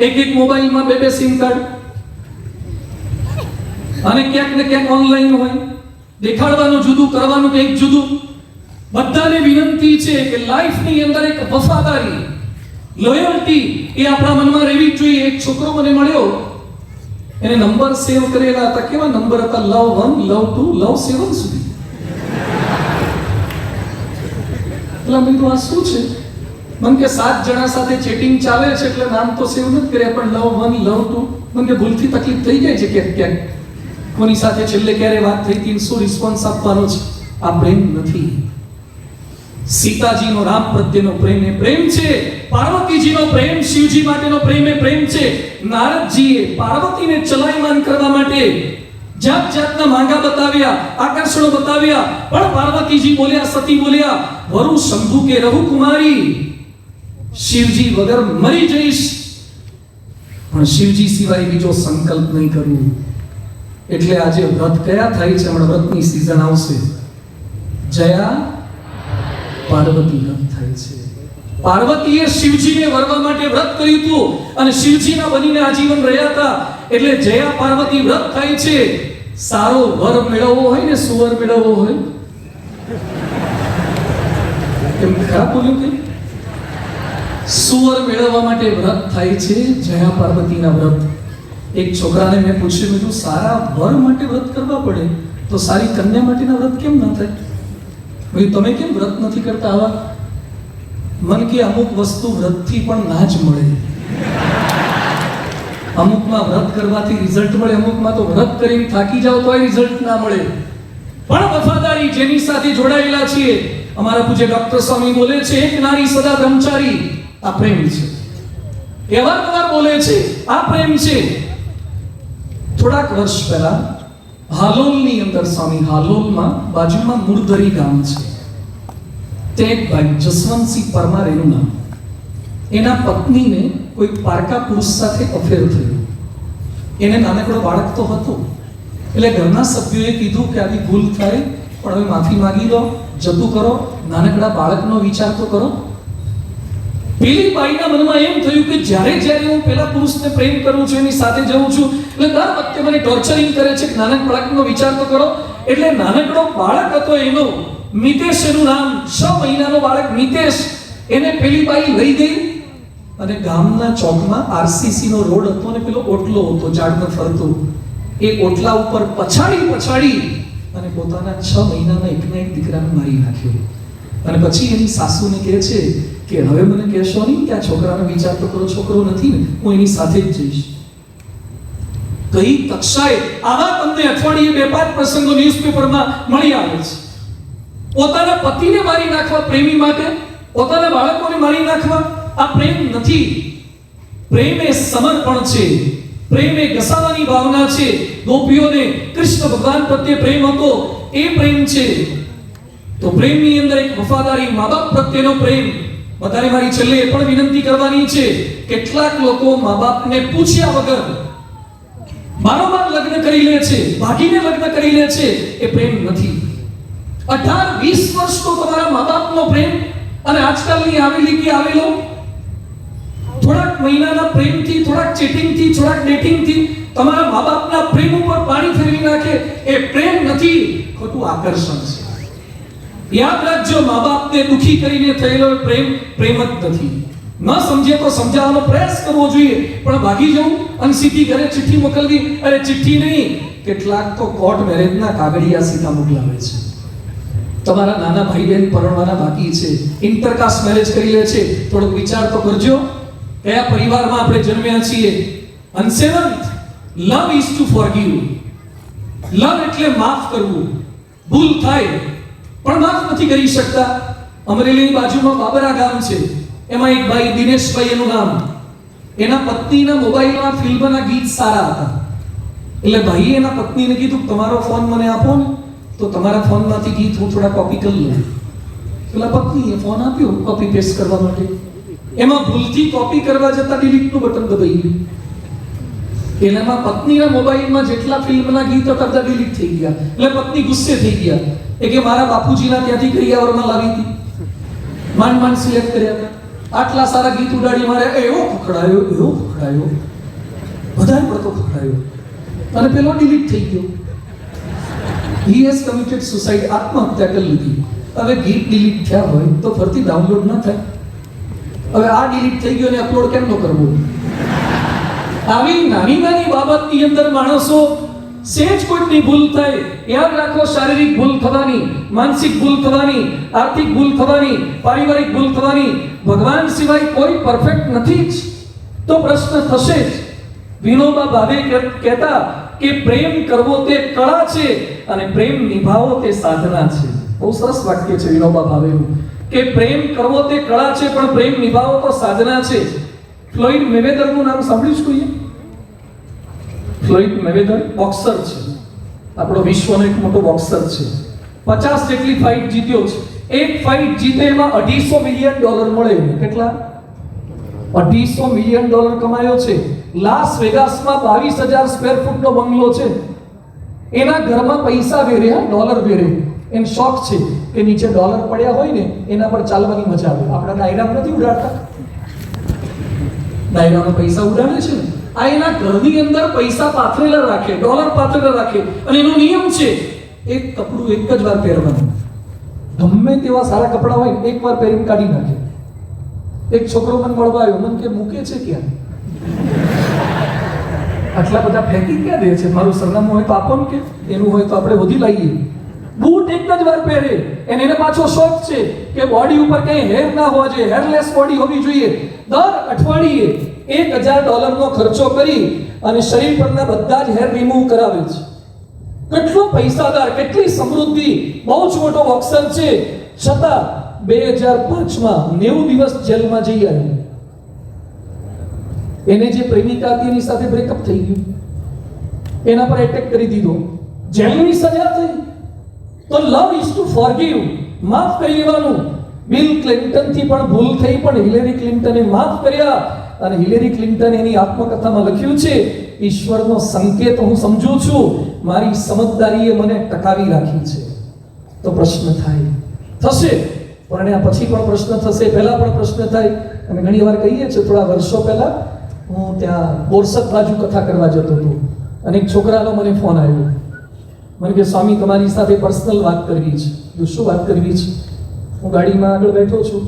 એક મોબાઈલમાં 2 સિમ કાર્ડ અને ક્યાંક ને ક્યાંક ઓનલાઈન હોય, દેખાડવાનું જુદું, કરવાનું કંઈક જુદું. બધાને વિનંતી છે કે લાઈફની અંદર એક વફાદારી, લોયલ્ટી એ આપણા મનમાં રહેવી જ જોઈએ. એક છોકરો મને મળ્યો, એને નંબર સેવ કરેલા હતા. કેવા નંબર હતા? લવ 1, લવ 2, લવ 7 સુધી. એટલે મેં કીધું આ શું છે? મને કે 7 જણા સાથે ચેટિંગ ચાલે છે એટલે નામ તો સેવ નથી કર્યા, પણ લવ 1, લવ 2. મને કે ભૂલથી તકલીફ થઈ જાય છે ક્યાંક ક્યાંક, કોની સાથે છેલ્લે ક્યારે વાત થઈ હતી, શું રિસ્પોન્સ આપવાનો છે. આ પ્રેમ નથી. સીતાજીનો રામ પ્રત્યેનો પ્રેમ એ પ્રેમ છે. પાર્વતીજીનો પ્રેમ શિવજી માટેનો પ્રેમ એ પ્રેમ છે. નારદજીએ પાર્વતીને ચલાયમાન કરવા માટે જાત જાતના માંગા બતાવ્યા, આકર્ષણો બતાવ્યા, પણ પાર્વતીજી બોલ્યા, સતી બોલ્યા, વરુ શંભુ કે રહુ કુમારી, શિવજી વગર મરી જઈશ, પણ શિવજી સિવાય બીજો સંકલ્પ નહીં કરું. એટલે આજે વ્રત કયા થાય છે? હમણાં વ્રતની સીઝન આવશે. જયા પાર્વતી વ્રત થાય છે. પાર્વતીએ શિવજીને વરવા માટે વ્રત કર્યું હતું અને શિવજીના બનીને આજીવન રહ્યા હતા. એટલે જયા પાર્વતી વ્રત થાય છે. સારો વર મેળવવો હોય ને, સુવર મેળવવો હોય, કેમ ખરાબ બોલ્યું કે? સુવર મેળવવા માટે વ્રત થાય છે, જયા પાર્વતીના વ્રત. એક છોકરાને મેં પૂછ્યું, મેં કીધું સારા વર માટે વ્રત કરવા પડે તો સારી કન્યા માટેના વ્રત કેમ ના થાય? તમે કેમ વ્રત નથી કરતા આવા? મન કે અમુક વસ્તુ વ્રતથી પણ ના જ મળે. અમુકમાં વ્રત કરવાથી રિઝલ્ટ મળે, અમુકમાં તો વ્રત કરીને થાકી જાવ તોય રિઝલ્ટ ના મળે. પણ વફાદારી જેની સાથે જોડાયેલા છીએ, અમારા પૂજ્ય ડોક્ટર સ્વામી બોલે છે, એક નારી સદા બ્રહ્મચારી. આ પ્રેમ છે. અવારનવાર બોલે છે, આ પ્રેમ છે. થોડાક વર્ષ પહેલા હાલોલની અંદર, સ્વામી હાલોલમાં બાજુમાં મુરદરી ગામ છે, તે એક ભાઈ જસવંતસિંહ પરમાર એનું નામ, એના પત્નીને કોઈ પારકા પુરુષ સાથે અફેર થયું. એને નાનકડો બાળક તો હતો, એટલે ઘરના સભ્યોએ કીધું કે આવી ભૂલ થાય પણ હવે માફી માંગી લો, જતું કરો, નાનકડા બાળકનો વિચાર તો કરો. પેલી બાઈના મનમાં એમ થયું કે જ્યારે હું પેલા પુરુષને પ્રેમ કરું છું, એની સાથે જઉં છું, એટલે દર વખતે મને ટોર્ચરિંગ કરે છે કે નાનક બાળકનો વિચાર તો કરો. એટલે નાનકડો બાળક હતો એનો, મિતેશ એનું નામ, 6 મહિનાનો બાળક મિતેશ. એને પેલી બાઈ લઈ ગઈ અને ગામના ચોકમાં આરસીસી નો રોડ હતો અને પેલો ઓટલો હતો ઝાડનો ફરતો, એ ઓટલા ઉપર પછાડી અને પોતાના 6 મહિનાના એકના એક દીકરાને મારી નાખ્યો. અને પછી એની સાસુને કહે છે કે હવે મને કહેશો નહીં કે આ છોકરાનો વિચાર તો કરો, છોકરો નથી ને, હું એની સાથે જ જઈશ. કઈ કક્ષાએ આવા તમને અઠવાડિયે 2-5 પ્રસંગો ન્યૂઝપેપરમાં મળી આવે છે. પોતાના પતિને મારી નાખવા પ્રેમી માટે, પોતાના બાળકોને મારી નાખવા, આ પ્રેમ નથી. પ્રેમ એ સમર્પણ છે, પ્રેમ એ ઘસાવાની ભાવના છે. ગોપીઓને કૃષ્ણ ભગવાન પ્રત્યે પ્રેમ હતો, એ પ્રેમ છે. તો પ્રેમની અંદર એક વફાદારી, મા બાપ પ્રત્યેનો પ્રેમ. બધાને મારી છેલ્લે એ પણ વિનંતી કરવાની છે, કેટલાક લોકો મા બાપને પૂછ્યા વગર બારોબાર લગ્ન કરી લે છે, ભાગીને લગ્ન કરી લે છે. એ પ્રેમ નથી. 18-20 વર્ષ તો તમારા મા બાપનો પ્રેમ અને આજકાલની આવેલી કે આવેલો થોડાક મહિનાના પ્રેમથી, થોડાક ચેટિંગથી, થોડાક ડેટિંગથી તમારા મા બાપના પ્રેમ ઉપર પાણી ફેરવી નાખે, એ પ્રેમ નથી, ખોટું આકર્ષણ છે. યાદ રાખજો, મા બાપને દુખી કરીને થયેલો પ્રેમ પ્રેમ જ નથી. ન સમજે તો સમજાવવાનો પ્રયાસ કરવો જોઈએ, પણ ભાગી જવું અને સીધી ઘરે ચિઠ્ઠી મોકલવી. અરે ચિઠ્ઠી નહીં, કેટલાક તો કોર્ટ મેરેજના કાગળિયા સીધા મોકલાવે છે. તમારા નાના ભાઈ બહેન પરણવાના બાકી છે, ઇન્ટરકાસ્ટ મેરેજ કરી લે છે, થોડોક વિચાર તો કરજો કયા પરિવારમાં આપણે જન્મ્યા છીએ. અને seventh, love is to forgive. લવ એટલે માફ કરવું. ભૂલ થાય પણ માફ નથી કરી શકતા. અમરેલીની બાજુમાં બાબરા ગામ છે, એમાં એક ભાઈ દિનેશભાઈ એનું નામ, એના પત્નીના મોબાઈલમાં ફિલ્મના ગીત સારા હતા. એટલે ભાઈએ એના પત્નીને કીધું તમારો ફોન મને આપો ને, તો તમારા ફોનમાંથી ગીત હું થોડા કોપી કરી લઉં. પેલા પત્નીએ ફોન આપ્યો કોપી પેસ્ટ કરવા માટે, એમાં ભૂલથી કોપી કરવા જતા ડિલીટનું બટન દબાઈ ગયું. એટલે એમાં પત્નીના મોબાઈલમાં જેટલા ફિલ્મના ગીત હતા બધા ડિલીટ થઈ ગયા. એટલે પત્ની ગુસ્સે થઈ ગયા, એ કે મારા બાપુજીના ત્યાંથી કરિયાવરમાં લાવી હતી, માંડ માંડ સિલેક્ટ કર્યા, આટલા સારા ગીત ઉડાડી મારે એવો ખખડાયો, વધારે પડતો ખખડાયો અને પેલો ડિલીટ થઈ ગયો. He has committed suicide, આત્મહત્યા કરી લીધી. હવે ગીત ડિલીટ થયા હોય તો ફરીથી ડાઉનલોડ ન થાય. હવે આ ડિલીટ થઈ ગયો ને અપલોડ કેમ ન કરવો? આવી નાની નાની બાબતની અંદર માણસો સેજ કોઈની ભૂલ થાય, યાદ રાખો, શારીરિક ભૂલ થવાની, માનસિક ભૂલ થવાની, આર્થિક ભૂલ થવાની, પારિવારિક ભૂલ થવાની. ભગવાન સિવાય કોઈ પરફેક્ટ નથી જ, તો પ્રશ્ન થશે જ. વિનોબા ભાવે કહેતા કે પ્રેમ કરવો તે કળા છે અને પ્રેમ નિભાવવો તે સાધના છે. બહુ સરસ વાક્ય છે વિનોબા ભાવેનું, કે પ્રેમ કરવો તે કળા છે પણ પ્રેમ નિભાવવો તો સાધના છે. ફ્લોઇડ મેવેધરનું નામ સાંભળ્યું છે કોઈએ? ફ્લોઇડ મેવેધર બોક્સર છે, આપણો વિશ્વનો એક મોટો બોક્સર છે. 50 જેટલી ફાઇટ જીત્યો છે. એક ફાઇટ જીતે એમાં $250 મિલિયન મળે. કેટલા? $250 મિલિયન કમાયો છે. લાસ વેગાસમાં 22,000 સ્ક્વેર ફૂટનો બંગલો છે. એના ઘરમાં પૈસા વેરે, ડોલર વેરે. એને શોખ છે કે નીચે ડોલર પડ્યા હોય ને એના પર ચાલવાની મજા આવે. આપણા ડાયરામાં નથી ઉડાડતા, ડાયરામાં પૈસા ઉડાડે છે ને, આ એના ઘરની અંદર પૈસા પાથરેલા રાખે, ડોલર પાથરેલા રાખે. અને એનો નિયમ છે એક કપડું એક જ વાર પહેરવાનું. ગમે તેવા સારા કપડા હોય એક વાર પહેરીને કાઢી નાખે. એક છોકરો મને મળવા આવ્યો, મને કે મૂકે છે ક્યાં? આટલા બધા ફેંકી ક્યાં દે છે? મારું સરનામું હોય તો આપો ને, કે એનું હોય તો આપણે વધી લાવીએ. બૂટ એક જ વાર પહેરે, અને એને પાછો શોખ છે કે બોડી ઉપર કઈ હેર ના હોવા જોઈએ, હેરલેસ બોડી હોવી જોઈએ. દર અઠવાડિયે $1,000 ખર્ચો કરી અને શરીર પરના બધા જ હેર રિમૂવ કરાવે છે. કેટલો પૈસાદાર, કેટલી સમૃદ્ધિ, બહુ જ મોટો બોક્સર છે, છતાં 2005માં 90 દિવસ જેલમાં જઈ આવ્યો. એને જે પ્રેમિકા હતી એની સાથે બ્રેકઅપ થઈ ગયું, એના પર એટેક કરી દીધો, જેલની સજા થઈ. તો લવ ઇઝ ટુ ફોરગીવ, માફ કરી લેવાનું. બિલ ક્લિન્ટનથી પણ ભૂલ થઈ, પણ હિલેરી ક્લિન્ટને માફ કર્યા. અને હિલેરી ક્લિન્ટન એની આત્મકથામાં લખ્યું છે, ઈશ્વરનો સંકેત હું સમજું છું, મારી સમજદારીએ મને ટકાવી રાખી છે. તો પ્રશ્ન થાય, થશે, પણ એના પછી પણ પ્રશ્ન થશે, પહેલા પણ પ્રશ્ન થાય. અને ઘણી વાર કહીએ છીએ, થોડા વર્ષો પહેલા હું ત્યાં બોરસદ બાજુ કથા કરવા જતો હતો અને એક છોકરાનો મને ફોન આવ્યો. મને કે સ્વામી તમારી સાથે પર્સનલ વાત કરવી છે. તો શું વાત કરવી છે? હું ગાડીમાં આગળ બેઠો છું,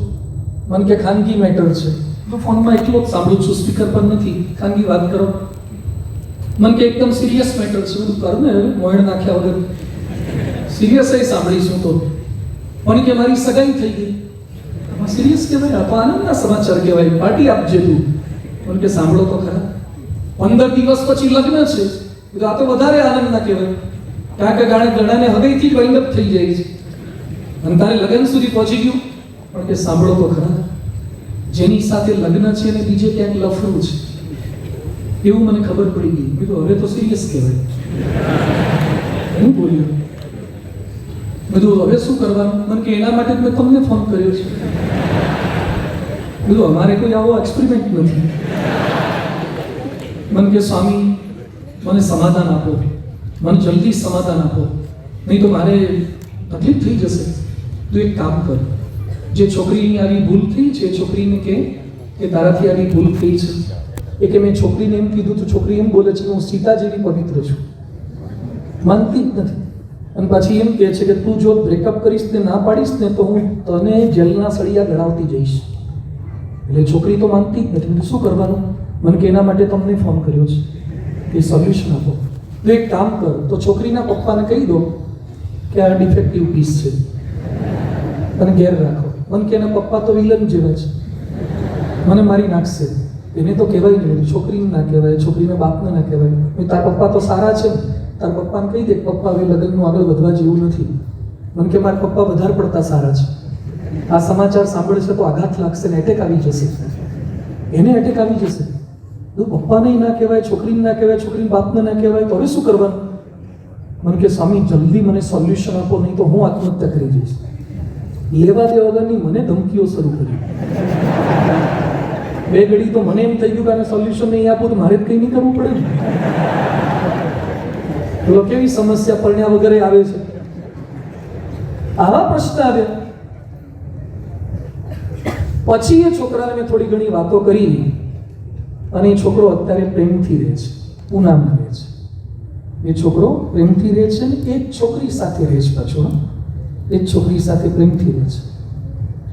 મને કે ખાનગી મેટર છે. તો ફોનમાં એકલો જ સાંભળું છું, સ્પીકર પર નથી. ખાનગી વાત કરો. મને કે એકદમ સિરિયસ મેટર છે. હું કરું ને મોડ નાખ્યા વગર સિરિયસ સાંભળીશું. તો પણ કે મારી સગાઈ થઈ ગઈ. આમાં સિરિયસ કહેવાય, આ તો આનંદના સમાચાર કહેવાય, પાર્ટી આપજે તું. પણ કે સાંભળો તો ખરા, 15 દિવસ પછી લગ્ન છે. આ તો વધારે આનંદના કહેવાય, કારણ કે ઘણાને હૃદયથી વાઇન્ડ અપ થઈ જાય છે અને તારે લગ્ન સુધી પહોંચી ગયું. પણ કે સાંભળો તો ખરા, જેની સાથે લગ્ન છે અને બીજે ક્યાંક લફરું છે એવું મને ખબર પડી ગઈ. કીધું હવે તો સિરિયસ કહેવાય. હું બોલ્યો, બધું હવે શું કરવાનું? મને કે એના માટે જ મેં તમને ફોન કર્યો છે. બધું અમારે કોઈ આવો એક્સપેરિમેન્ટ નથી. મને કે સ્વામી મને સમાધાન આપો, મને જલ્દી સમાધાન આપો, નહીં તો મારે તકલીફ થઈ જશે. તું એક કામ કર, જે છોકરીની આવી ભૂલ થઈ છે એ છોકરીને કે તારાથી આવી ભૂલ થઈ છે. એ કે મેં છોકરીને એમ કીધું તો છોકરી એમ બોલે છે કે હું સીતા જેવી પવિત્ર છું. માનતી જ નથી. અને પાછી એમ કહે છે કે તું જો બ્રેકઅપ કરીશ ને ના પાડીશ ને તો હું તને જેલના સળિયા ગણાવતી જઈશ. એટલે છોકરી તો માનતી જ નથી. એટલે શું કરવાનું? મને કે એના માટે તમને ફોન કર્યો છે કે સોલ્યુશન આપો. તો એક કામ કર, તો છોકરીના પપ્પાને કહી દો કે આ ડિફેક્ટિવ પીસ છે અને ઘેર રાખો. મને કે એના પપ્પા તો વિલન જેવા છે, મને મારી નાખશે. એને તો કહેવાય નહીં, છોકરીને ના કહેવાય, છોકરીના બાપને ના કહેવાય. તારા પપ્પા તો સારા છે, તારા પપ્પાને કહી દે પપ્પા હવે લગ્નનું આગળ વધવા જેવું નથી. મને કે મારા પપ્પા વધારે પડતા સારા છે. આ સમાચાર સાંભળશે તો આઘાત લાગશે ને એટેક આવી જશે. એને એટેક આવી જશે. તો પપ્પાને ના કહેવાય, છોકરીને ના કહેવાય, છોકરીના બાપને ના કહેવાય, તો હવે શું કરવાનું? મને કે સ્વામી જલ્દી મને સોલ્યુશન આપો, નહીં તો હું આત્મહત્યા કરી જઈશ. લેવા દેવા વગરની મને ધમકીઓ શરૂ કરી. બે ઘડી તો મને એમ થઈ ગયું કે આને સોલ્યુશન નહીં આપું તો મારે જ કંઈ નહીં કરવું પડે ને. બોલો કેવી સમસ્યા પરણ્યા વગર આવે છે. આવા પ્રશ્ન આવ્યા. પછી એ છોકરાને મેં થોડી ઘણી વાતો કરી અને એ છોકરો અત્યારે પ્રેમથી રહે છે, પૂનામાં રહે છે. એ છોકરો પ્રેમથી રહે છે ને એક છોકરી સાથે રહે છે. પાછો એક છોકરી સાથે પ્રેમથી રહે છે.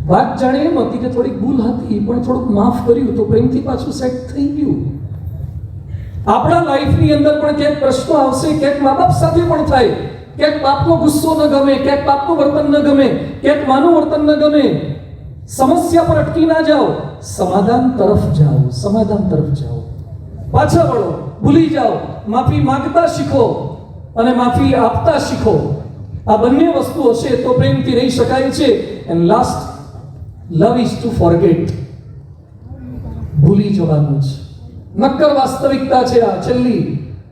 વાત જાણે એમ હતી કે થોડીક ભૂલ હતી પણ થોડુંક માફ કર્યું તો પ્રેમથી પાછું સેટ થઈ ગયું. આપણા લાઈફની અંદર પણ ક્યાંક પ્રશ્નો આવશે, ક્યાંક મા બાપ સાથે પણ થાય, ક્યાંક બાપનો ગુસ્સો ન ગમે, ક્યાંક બાપનું વર્તન ન ગમે, ક્યાંક માનું વર્તન ન ગમે. સમસ્યા પર અટકી ના જાઓ, સમાધાન તરફ જાઓ, સમાધાન તરફ જાઓ. પાછા વળો, ભૂલી જાઓ, માફી માંગતા શીખો અને માફી આપતા શીખો. આ બંને વસ્તુ હશે તો પ્રેમથી રહી શકાય છે. And last, love is to forget. ભૂલી જવાનું છે. નક્કર વાસ્તવિકતા છે આ છેલ્લી.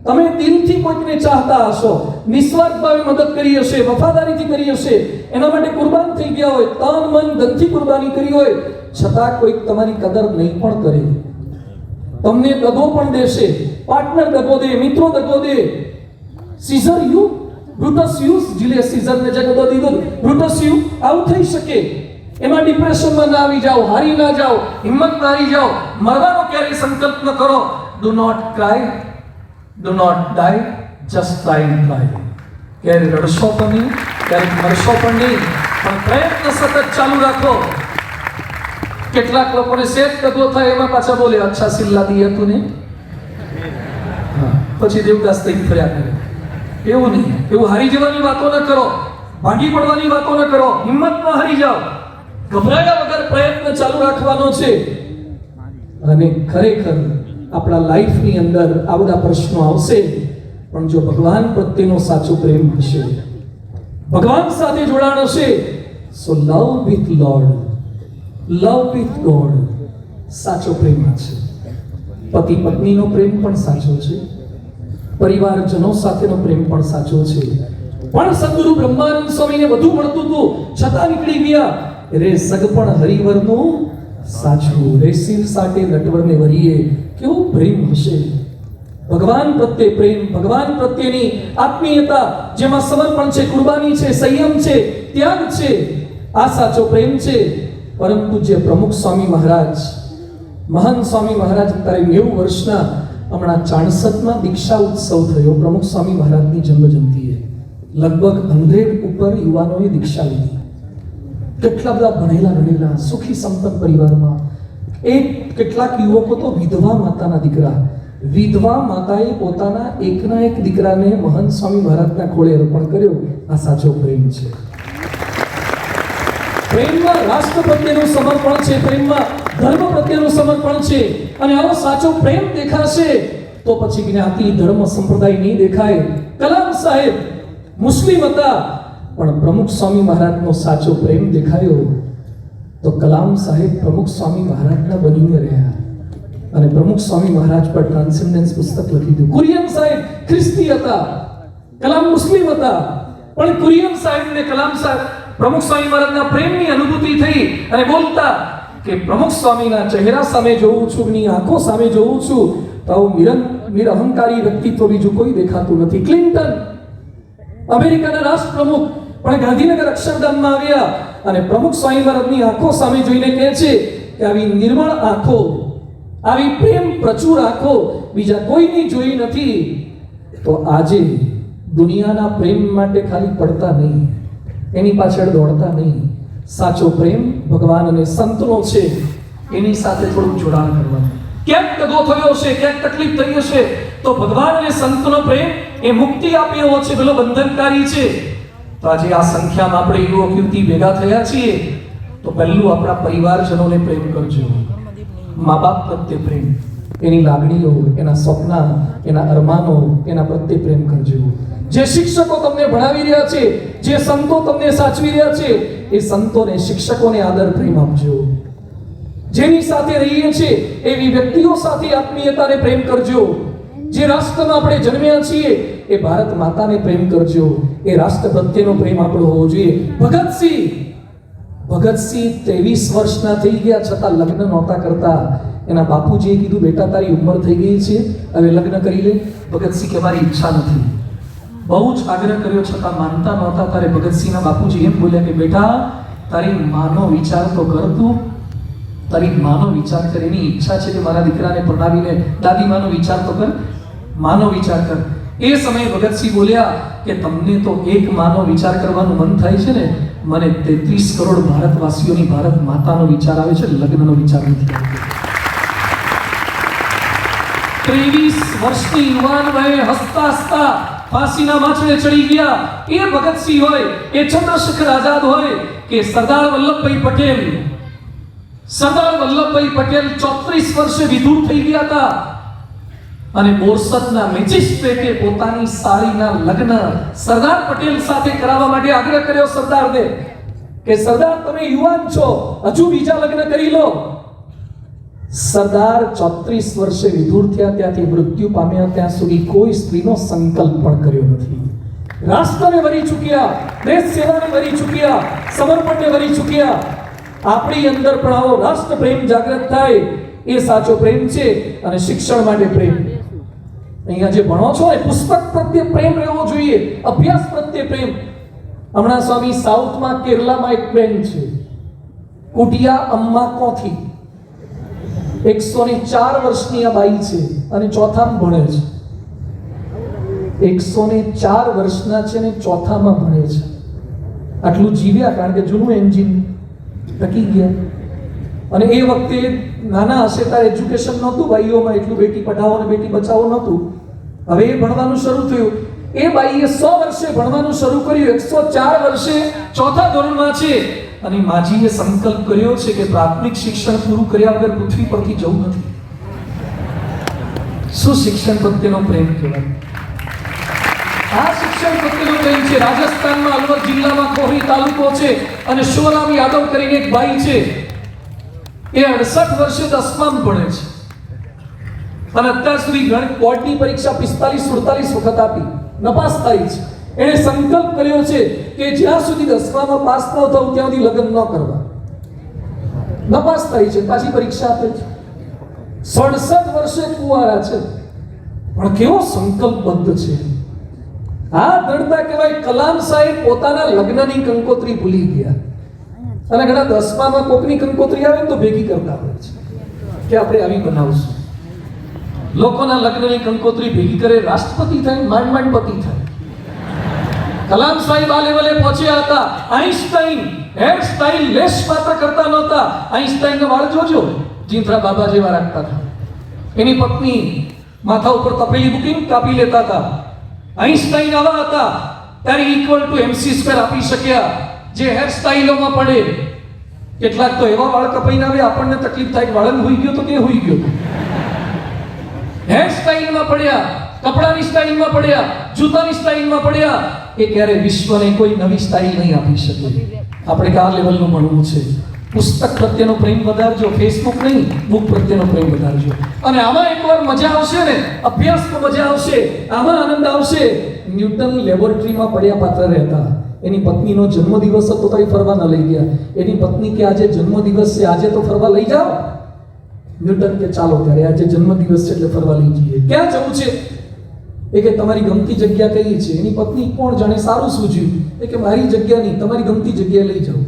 તમે દિલથી કોઈકને ચાહતા હશો, નિસ્વાર્થ ભાવે મદદ કરી હશે, વફાદારીથી કરી હશે, એના માટે કુરબાન થઈ ગયા હોય, તન મન ધનથી કુરબાની કરી હોય, છતાં કોઈક તમારી કદર નહીં પણ કરે, તમને દગો પણ દેશે, પાર્ટનર દગો દે, મિત્રો દગો દે. સીઝર યુ, બ્રુટસ યુ, જીલિયસ સીઝરને જે દગો દીધો, બ્રુટસ યુ. આવું થઈ શકે. એમાં ડિપ્રેશનમાં ના આવી જાઓ, હારી ના જાઓ, હિંમત ના હારી જાઓ, મરવાનો ક્યારેય સંકલ્પ ન કરો. Do not cry, do not die, just try and try. ક્યારે રડશો પણ નહીં, ક્યારેક મરશો પણ નહીં, પણ પ્રયત્ન સતત ચાલુ રાખો. કેટલાક લોકોને સેજ દગો થાય એમાં પાછા બોલે અચ્છા સિલ્લા દી હતું ને, પછી દેવદાસ થઈ ફર્યા કરે. એવું નહીં, એવું હારી જવાની વાતો ન કરો, ભાગી પડવાની વાતો ન કરો, હિંમત ન હારી જાઓ, ગભરાયા વગર પ્રયત્ન ચાલુ રાખવાનો છે. અને ખરેખર આપણા લાઈફની અંદર આ બધા પ્રશ્નો આવશે, પણ જો ભગવાન પ્રત્યેનો સાચો પ્રેમ હશે, ભગવાન સાથે જોડાણ હશે, so love with lord, love with God સાચો પ્રેમ છે. પતિ પત્નીનો પ્રેમ પણ સાચો છે, પરિવારજનો સાથેનો પ્રેમ પણ સાચો છે. પણ સદગુરુ બ્રહ્માનંદ સ્વામીને બધું મળતું હતું છતાં નીકળી ગયા. રે સગપણ હરિવરનું સાચું, રે શિવ સાટે નટવરને વરીએ. કેવું પ્રેમ હશે! ભગવાન પ્રત્યે પ્રેમ, ભગવાન પ્રત્યેની આત્મીયતા, જેમાં સમર્પણ છે, કુરબાની છે, સંયમ છે, ત્યાગ છે, આ સાચો પ્રેમ છે. પરમ પૂજ્ય પ્રમુખ સ્વામી મહારાજ, મહાન સ્વામી મહારાજ અત્યારે 90 વર્ષના, હમણાં 64માં દીક્ષા ઉત્સવ થયો પ્રમુખ સ્વામી મહારાજની જન્મજયંતિએ. લગભગ 100 ઉપર યુવાનોએ દીક્ષા લીધી. કેટલા બધા ભણેલા સુખી સંપન્ન પરિવારમાં. કેટલાક યુવકો તો વિધવા માતાના દીકરા, વિધવા માતાએ પોતાના એકના એક દીકરાને મહંત સ્વામી મહારાજના ખોળે અર્પણ કર્યો. આ સાચો પ્રેમ છે. પ્રેમમાં રાષ્ટ્ર પ્રત્યેનું સમર્પણ છે, પ્રેમમાં ધર્મ પ્રત્યેનું સમર્પણ છે, અને આવો સાચો પ્રેમ દેખાશે તો પછી જ્ઞાતિ ધર્મ સંપ્રદાય નહીં દેખાય. કલામ સાહેબ મુસ્લિમ હતા, પણ પ્રમુખ સ્વામી મહારાજનો સાચો પ્રેમ દેખાયો તો કલામ સાહેબ પ્રમુખ સ્વામી મહારાજના બનીને રહ્યા અને પ્રમુખ સ્વામી મહારાજ પર ટ્રાન્સેન્ડન્સ પુસ્તક લખી દીધું. કુરિયન સાહેબ ખ્રિસ્તી હતા, કલામ મુસ્લિમ હતા, પણ કુરિયન સાહેબ ને કલામ સાહેબ પ્રમુખ સ્વામી મહારાજના પ્રેમની અનુભૂતિ થઈ અને બોલતા કે પ્રમુખ સ્વામીના ચહેરા સામે જોઉં છું, ની આંખો સામે જોઉં છું તો આવું નિરહંકારી વ્યક્તિત્વ બીજું કોઈ દેખાતું નથી. ક્લિન્ટન અમેરિકાના રાષ્ટ્ર પ્રમુખ પણ ગાંધીનગર અક્ષરધામમાં આવ્યા અને પ્રમુખ સ્વામી મહારાજની આંખો સામે જોઈને કહે છે કે આવી નિર્મળ આંખો, આવી પ્રેમ પ્રચુર આંખો બીજા કોઈની જોઈ નથી. તો આજે દુનિયાના પ્રેમ માટે ખાલી પડતા નહીં, એની પાછળ દોડતા નહીં. સાચો પ્રેમ ભગવાન અને સંતનો છે, એની સાથે થોડું જોડાણ કરવાનું. ક્યાંક દગો થયો હશે, ક્યાંક તકલીફ થઈ હશે તો ભગવાન અને સંતનો પ્રેમ એ મુક્તિ આપે એવો છે, પેલો બંધનકારી છે. તો આજે આ સંખ્યામાં આપણે યુવક યુવતી ભેગા થયા છીએ તો પહેલું આપણા પરિવારજનોને પ્રેમ કરજો, મા બાપ પ્રત્યે પ્રેમ, એની લાગણીઓ, એના સપના, એના અરમાનો, એના પ્રત્યે પ્રેમ કરજો. જે શિક્ષકો તમને ભણાવી રહ્યા છે, જે સંતો તમને સાચવી રહ્યા છે, એ સંતોને, શિક્ષકોને આદર પ્રેમ આપજો. જેની સાથે રહીએ છીએ એવી વ્યક્તિઓ સાથે આત્મીયતાને પ્રેમ કરજો. જે રાષ્ટ્રમાં આપણે જન્મ્યા છીએ એ ભારત માતાને પ્રેમ કરજો. એ રાષ્ટ્ર પ્રત્યેનો પ્રેમ આપણો હોવો જોઈએ. ભગતસિંહ 23 વર્ષના થઈ ગયા છતાં લગ્ન નહોતા કરતા. એના બાપુજીએ કીધું બેટા તારી ઉંમર થઈ ગઈ છે, હવે લગ્ન કરી લે. ભગતસિંહ કે મારી ઈચ્છા નથી. બહુ જ આગ્રહ કર્યો છતાં માનતા નહોતા. ત્યારે ભગતસિંહના બાપુજી એમ બોલ્યા કે બેટા તારી માનો વિચાર તો કર, તું તારી માનો વિચાર કર. એની ઈચ્છા છે કે મારા દીકરાને પરણાવીને દાદી માનો વિચાર તો કર, માનો વિચાર કર. એ સમયે ભગતસિંહ બોલ્યા કે તમને તો એક માનો વિચાર કરવાનું મન થાય છે ને, મને 33 કરોડ ભારતવાસીઓની ભારત માતાનો વિચાર આવે છે, લગ્નનો વિચાર નથી આવતો. 23 વર્ષની યુવાન વયે હસતા હસતા ફાંસીના માછડે ચડી ગયા. એ ભગતસિંહ હોય, એ ચંદ્રશેખર આઝાદ હોય કે સરદાર વલ્લભભાઈ પટેલ. સરદાર વલ્લભભાઈ પટેલ 34 વર્ષે વિધુર થઈ ગયા હતા અને બોરસદના મેજિસ્ટ્રેટે પોતાની સાળીના લગ્ન સરદાર પટેલ સાથે કરાવવા માટે આગ્રહ કર્યો સરદારને કે સરદાર તમે યુવાન છો, હજુ બીજા લગ્ન કરી લો. સરદાર 34 વર્ષે વિધુર થયા, ત્યાંથી મૃત્યુ પામ્યા ત્યાં સુધી કોઈ સ્ત્રીનો સંકલ્પ પણ કર્યો નથી. રાષ્ટ્રને વરી ચૂક્યા, દેશ સેવાને વરી ચૂક્યા, સમર્પણને વરી ચૂક્યા. આપણી અંદર પણ આવો રાષ્ટ્ર પ્રેમ જાગૃત થાય, એ સાચો પ્રેમ છે. અને શિક્ષણ માટે પ્રેમ. અહીંયા જે ભણો છો એ પુસ્તક પ્રત્યે પ્રેમ રહેવો જોઈએ, અભ્યાસ પ્રત્યે પ્રેમ. હમણાં સ્વામી સાઉથમાં કેરલામાં એક બેન છે, કુટિયા અમ્મા કોથી, 104 વર્ષની આ બાઈ છે અને ચોથામાં ભણે છે. 104 વર્ષના છે ને ચોથામાં ભણે છે. આટલું જીવ્યા કારણ કે જૂનું એન્જિન ટકી ગયા. અને એ વખતે નાના હશે ત્યારે એજ્યુકેશન નહોતું બાઈઓમાં, એટલું બેટી પઢાઓ અને બેટી બચાવો નહોતું. હવે એ ભણવાનું શરૂ થયું. એ બાઈએ 100 વર્ષે ભણવાનું શરૂ કર્યું, 104 વર્ષે ચોથા ધોરણમાં છે. અને માજીએ સંકલ્પ કર્યો છે કે પ્રાથમિક શિક્ષણ પૂરું કર્યા વગર પૃથ્વી પરથી જવું નથી. શું શિક્ષણ પ્રત્યેનો પ્રેમ કહેવાય? આ શિક્ષણ પ્રત્યેનો પ્રેમ છે. રાજસ્થાનમાં અલવર જિલ્લામાં કોહરી તાલુકો છે અને શિવરામ યાદવ કરીને એક ભાઈ છે, એ 68 વર્ષે 10માં ભણે છે અને અત્યાર સુધી ગણિત બોર્ડની પરીક્ષા 45-48 વખત આપી, નપાસ થાય છે. એણે સંકલ્પ કર્યો છે કે જ્યાં સુધી 10માં પાસ ન થવું ત્યાં સુધી લગ્ન ન કરવા. નપાસ થાય છે, પાછી પરીક્ષા આપે છે. 67 વર્ષે કુંવારા છે, પણ કેવો સંકલ્પબદ્ધ છે. આ દળતા કહેવાય. કલામ સાહેબ પોતાના લગ્નની કંકોત્રી ભૂલી ગયા અને ઘણા 10માં કોકની કંકોત્રી આવે તો ભેગી કરતા હોય છે કે આપણે આવી બનાવશું. લોકોના લગ્નની કંકોત્રી ભેગી કરે, રાષ્ટ્રપતિ થાય, માંડ પતિ થાય. કલામ સાહેબ આ લેવલે પહોંચ્યા હતા. આઈન્સ્ટાઈન હેર સ્ટાઇલ લેસ માત્ર કરતા નહોતા. આઈન્સ્ટાઈનના વાળ જોજો, જીંથરા બાબા જેવા રાખતા હતા. એની પત્ની માથા ઉપર તપેલી બુકિંગ કાપી લેતા હતા. આઈન્સ્ટાઈન આવા હતા ત્યારે =mc² આપી શક્યા. જે હેર સ્ટાઇલોમાં પડે કેટલાક તો એવા વાળ કપાઈને આવે આપણને તકલીફ થાય કે વાળન હોઈ ગયો તો કે હોઈ ગયો. હેર સ્ટાઇલમાં પડ્યા, કપડાની સ્ટાઇલમાં પડ્યા, જૂતાની સ્ટાઇલમાં પડ્યા, એ ક્યારે વિશ્વને કોઈ નવી સ્ટાઇલ નહીં આપી શકે. આપણે કે આ લેવલનું ભણવું છે. પુસ્તક પ્રત્યેનો પ્રેમ વધારજો, ફેસબુક નહીં, બુક પ્રત્યેનો પ્રેમ વધારજો. અને આમાં એકવાર મજા આવશે ને, અભ્યાસમાં મજા આવશે, આમાં આનંદ આવશે. ન્યૂટન લેબોરેટરીમાં પડ્યા પાત્ર રહેતા. એની પત્નીનો જન્મદિવસ હતો તો એ ફરવા ન લઈ ગયા. એની પત્ની કે આજે જન્મદિવસ છે, આજે તો ફરવા લઈ જાઓ. ન્યૂટન કે ચાલો ત્યારે આજે જન્મદિવસ છે એટલે ફરવા લઈ જઈએ. ક્યાં જવું છે? એ કે તમારી ગમતી જગ્યા કઈ છે? એની પત્ની કોણ જાણે સારું સૂઝ્યું. એ કે મારી જગ્યા નહીં, તમારી ગમતી જગ્યાએ લઈ જાઓ.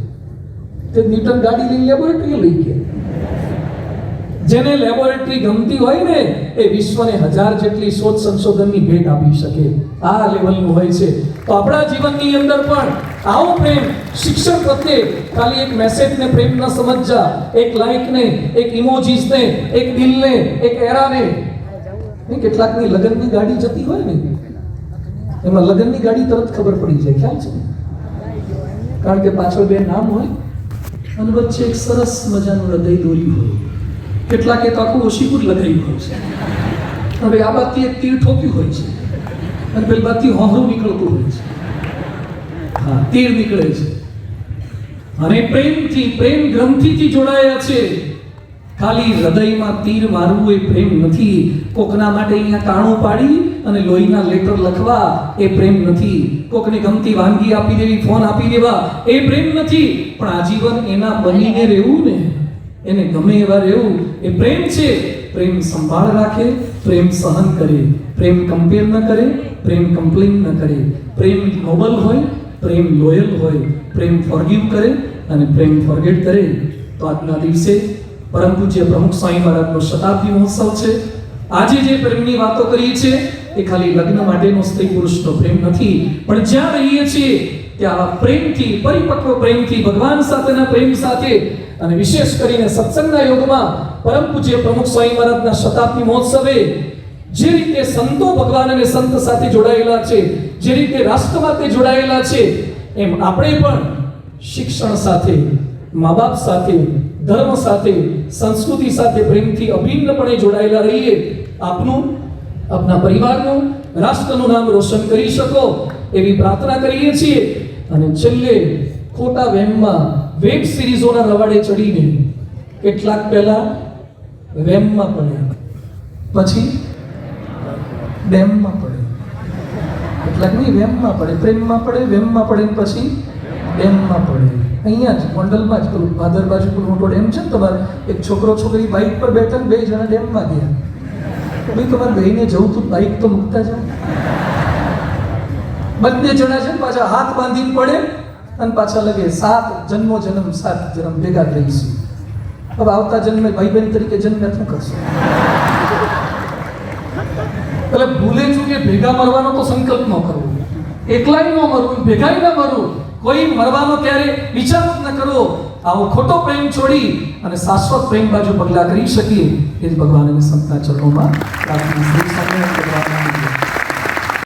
તે ન્યૂટન ગાડી લઈને લેબોરેટરી લઈ ગયા. જેને લેબોરેટરી ગમતી હોય ને એ વિશ્વને 1000 જેટલી શોધ સંશોધનની ભેટ આપી શકે. આ લેવલનું હોય છે. તો આપણા જીવનની અંદર પણ આવો પ્રેમ, શિક્ષણ પ્રત્યે ખાલી એક મેસેજને પ્રેમ ન સમજજા, એક લાઈકને, એક ઇમોજીસને, એક દિલને, એક એરાને. નહીં, કેટલાકની લગ્નની ગાડી જતી હોય ને, એમાં લગ્નની ગાડી તરત ખબર પડી જાય, ખ્યાલ છે? કારણ કે પાછળ 2 નામ હોય અને વચ્ચે એક સરસ મજાનું હૃદય દોર્યું હોય. કેટલાકે તો આખું ઓશીપુર લગાવ્યું હોય છે. હવે આ બાજુથી એક તીર ઠોક્યું હોય છે અને પેલી બાજુથી હોહરું નીકળતું હોય છે. હા, તીર નીકળે છે. અને પ્રેમથી, પ્રેમ ગ્રંથિથી જોડાયા છે. ખાલી હૃદયમાં તીર મારવું એ પ્રેમ નથી. કોકના માટે અહીંયા કાણું પાડી અને લોહીના લેટર લખવા એ પ્રેમ નથી. કોકને ગમતી વાનગી આપી દેવી, ફોન આપી દેવા એ પ્રેમ નથી. પણ આજીવન એના બનીને રહેવું ને, એને ગમે એવા રહેવું એ પ્રેમ છે. પ્રેમ સંભાળ રાખે, પ્રેમ સહન કરે, પ્રેમ કમ્પેર ન કરે, પ્રેમ કમ્પ્લેન ન કરે. પ્રેમ નોબલ હોય, પ્રેમ લોયલ હોય, પ્રેમ ફોરગીવ કરે અને પ્રેમ ફોરગેટ કરે. તો આજના દિવસે પરમ પૂજ્ય પ્રમુખ સ્વામી મહારાજનો શતાબ્દી મહોત્સવ છે. આજે જે પ્રેમની વાતો કરી છે એ ખાલી લગ્ન માટેનો સ્ત્રી પુરુષનો પ્રેમ નથી, પણ જ્યાં રહીએ છીએ ત્યાં પ્રેમથી, પરિપક્વ પ્રેમથી, ભગવાન સાથેના પ્રેમ સાથે અને વિશેષ કરીને સત્સંગના યોગમાં પરમ પૂજ્ય પ્રમુખ સ્વામી મહારાજના શતાબ્દી મહોત્સવે જે રીતે સંતો ભગવાન અને સંત સાથે જોડાયેલા છે, જે રીતે રાષ્ટ્ર માટે જોડાયેલા છે, એમ આપણે પણ શિક્ષણ સાથે, મા બાપ સાથે, ધર્મ સાથે, સંસ્કૃતિ સાથે પ્રેમથી અભિન્નપણે જોડાયેલા રહીએ. આપનું, આપના પરિવારનું, રાષ્ટ્રનું નામ રોશન કરી શકો એવી પ્રાર્થના કરીએ છીએ. અને છેલ્લે ખોટા વેમમાં, વેબ સિરીઝોના રવાડે ચડીને કેટલાક પહેલા વેમમાં પડ્યા, પછી ડેમમાં પડે. કેટલાક નહીં, વેમમાં પડે, પ્રેમમાં પડે, વેમમાં પડે, પછી ડેમમાં પડે. અહીંયા જ ગોંડલમાં જ પેલું ભાદર બાજુ પેલું મોટો ડેમ છે ને તમારે, એક છોકરો છોકરી બાઇક પર બેઠા ને 2 જણા ડેમમાં ગયા. ભાઈ તમારે બેને જવું તું, બાઇક તો મૂકતા જાવ. બંને જણા છે ને પાછા હાથ બાંધીને પડે અને પાછા લગે 7 જન્મો જન્મ 7 જન્મ ભેગા જ રહીશું. હવે આવતા જન્મે ભાઈ બહેન તરીકે જન્મ શું કરશું? એટલે ભૂલે ચૂકે ભેગા મરવાનો તો સંકલ્પ ન કરવો. એકલાય ન મરવું, ભેગાય ન મરવું. કોઈ મરવાનો ક્યારે વિચાર જ ન કરવો. આવો ખોટો પ્રેમ છોડી અને શાશ્વત પ્રેમ બાજુ પગલા કરી શકીએ એ જ ભગવાન અને સંતના ચરણોમાં પ્રાર્થના. શ્રી સ્વામિનારાયણ ભગવાન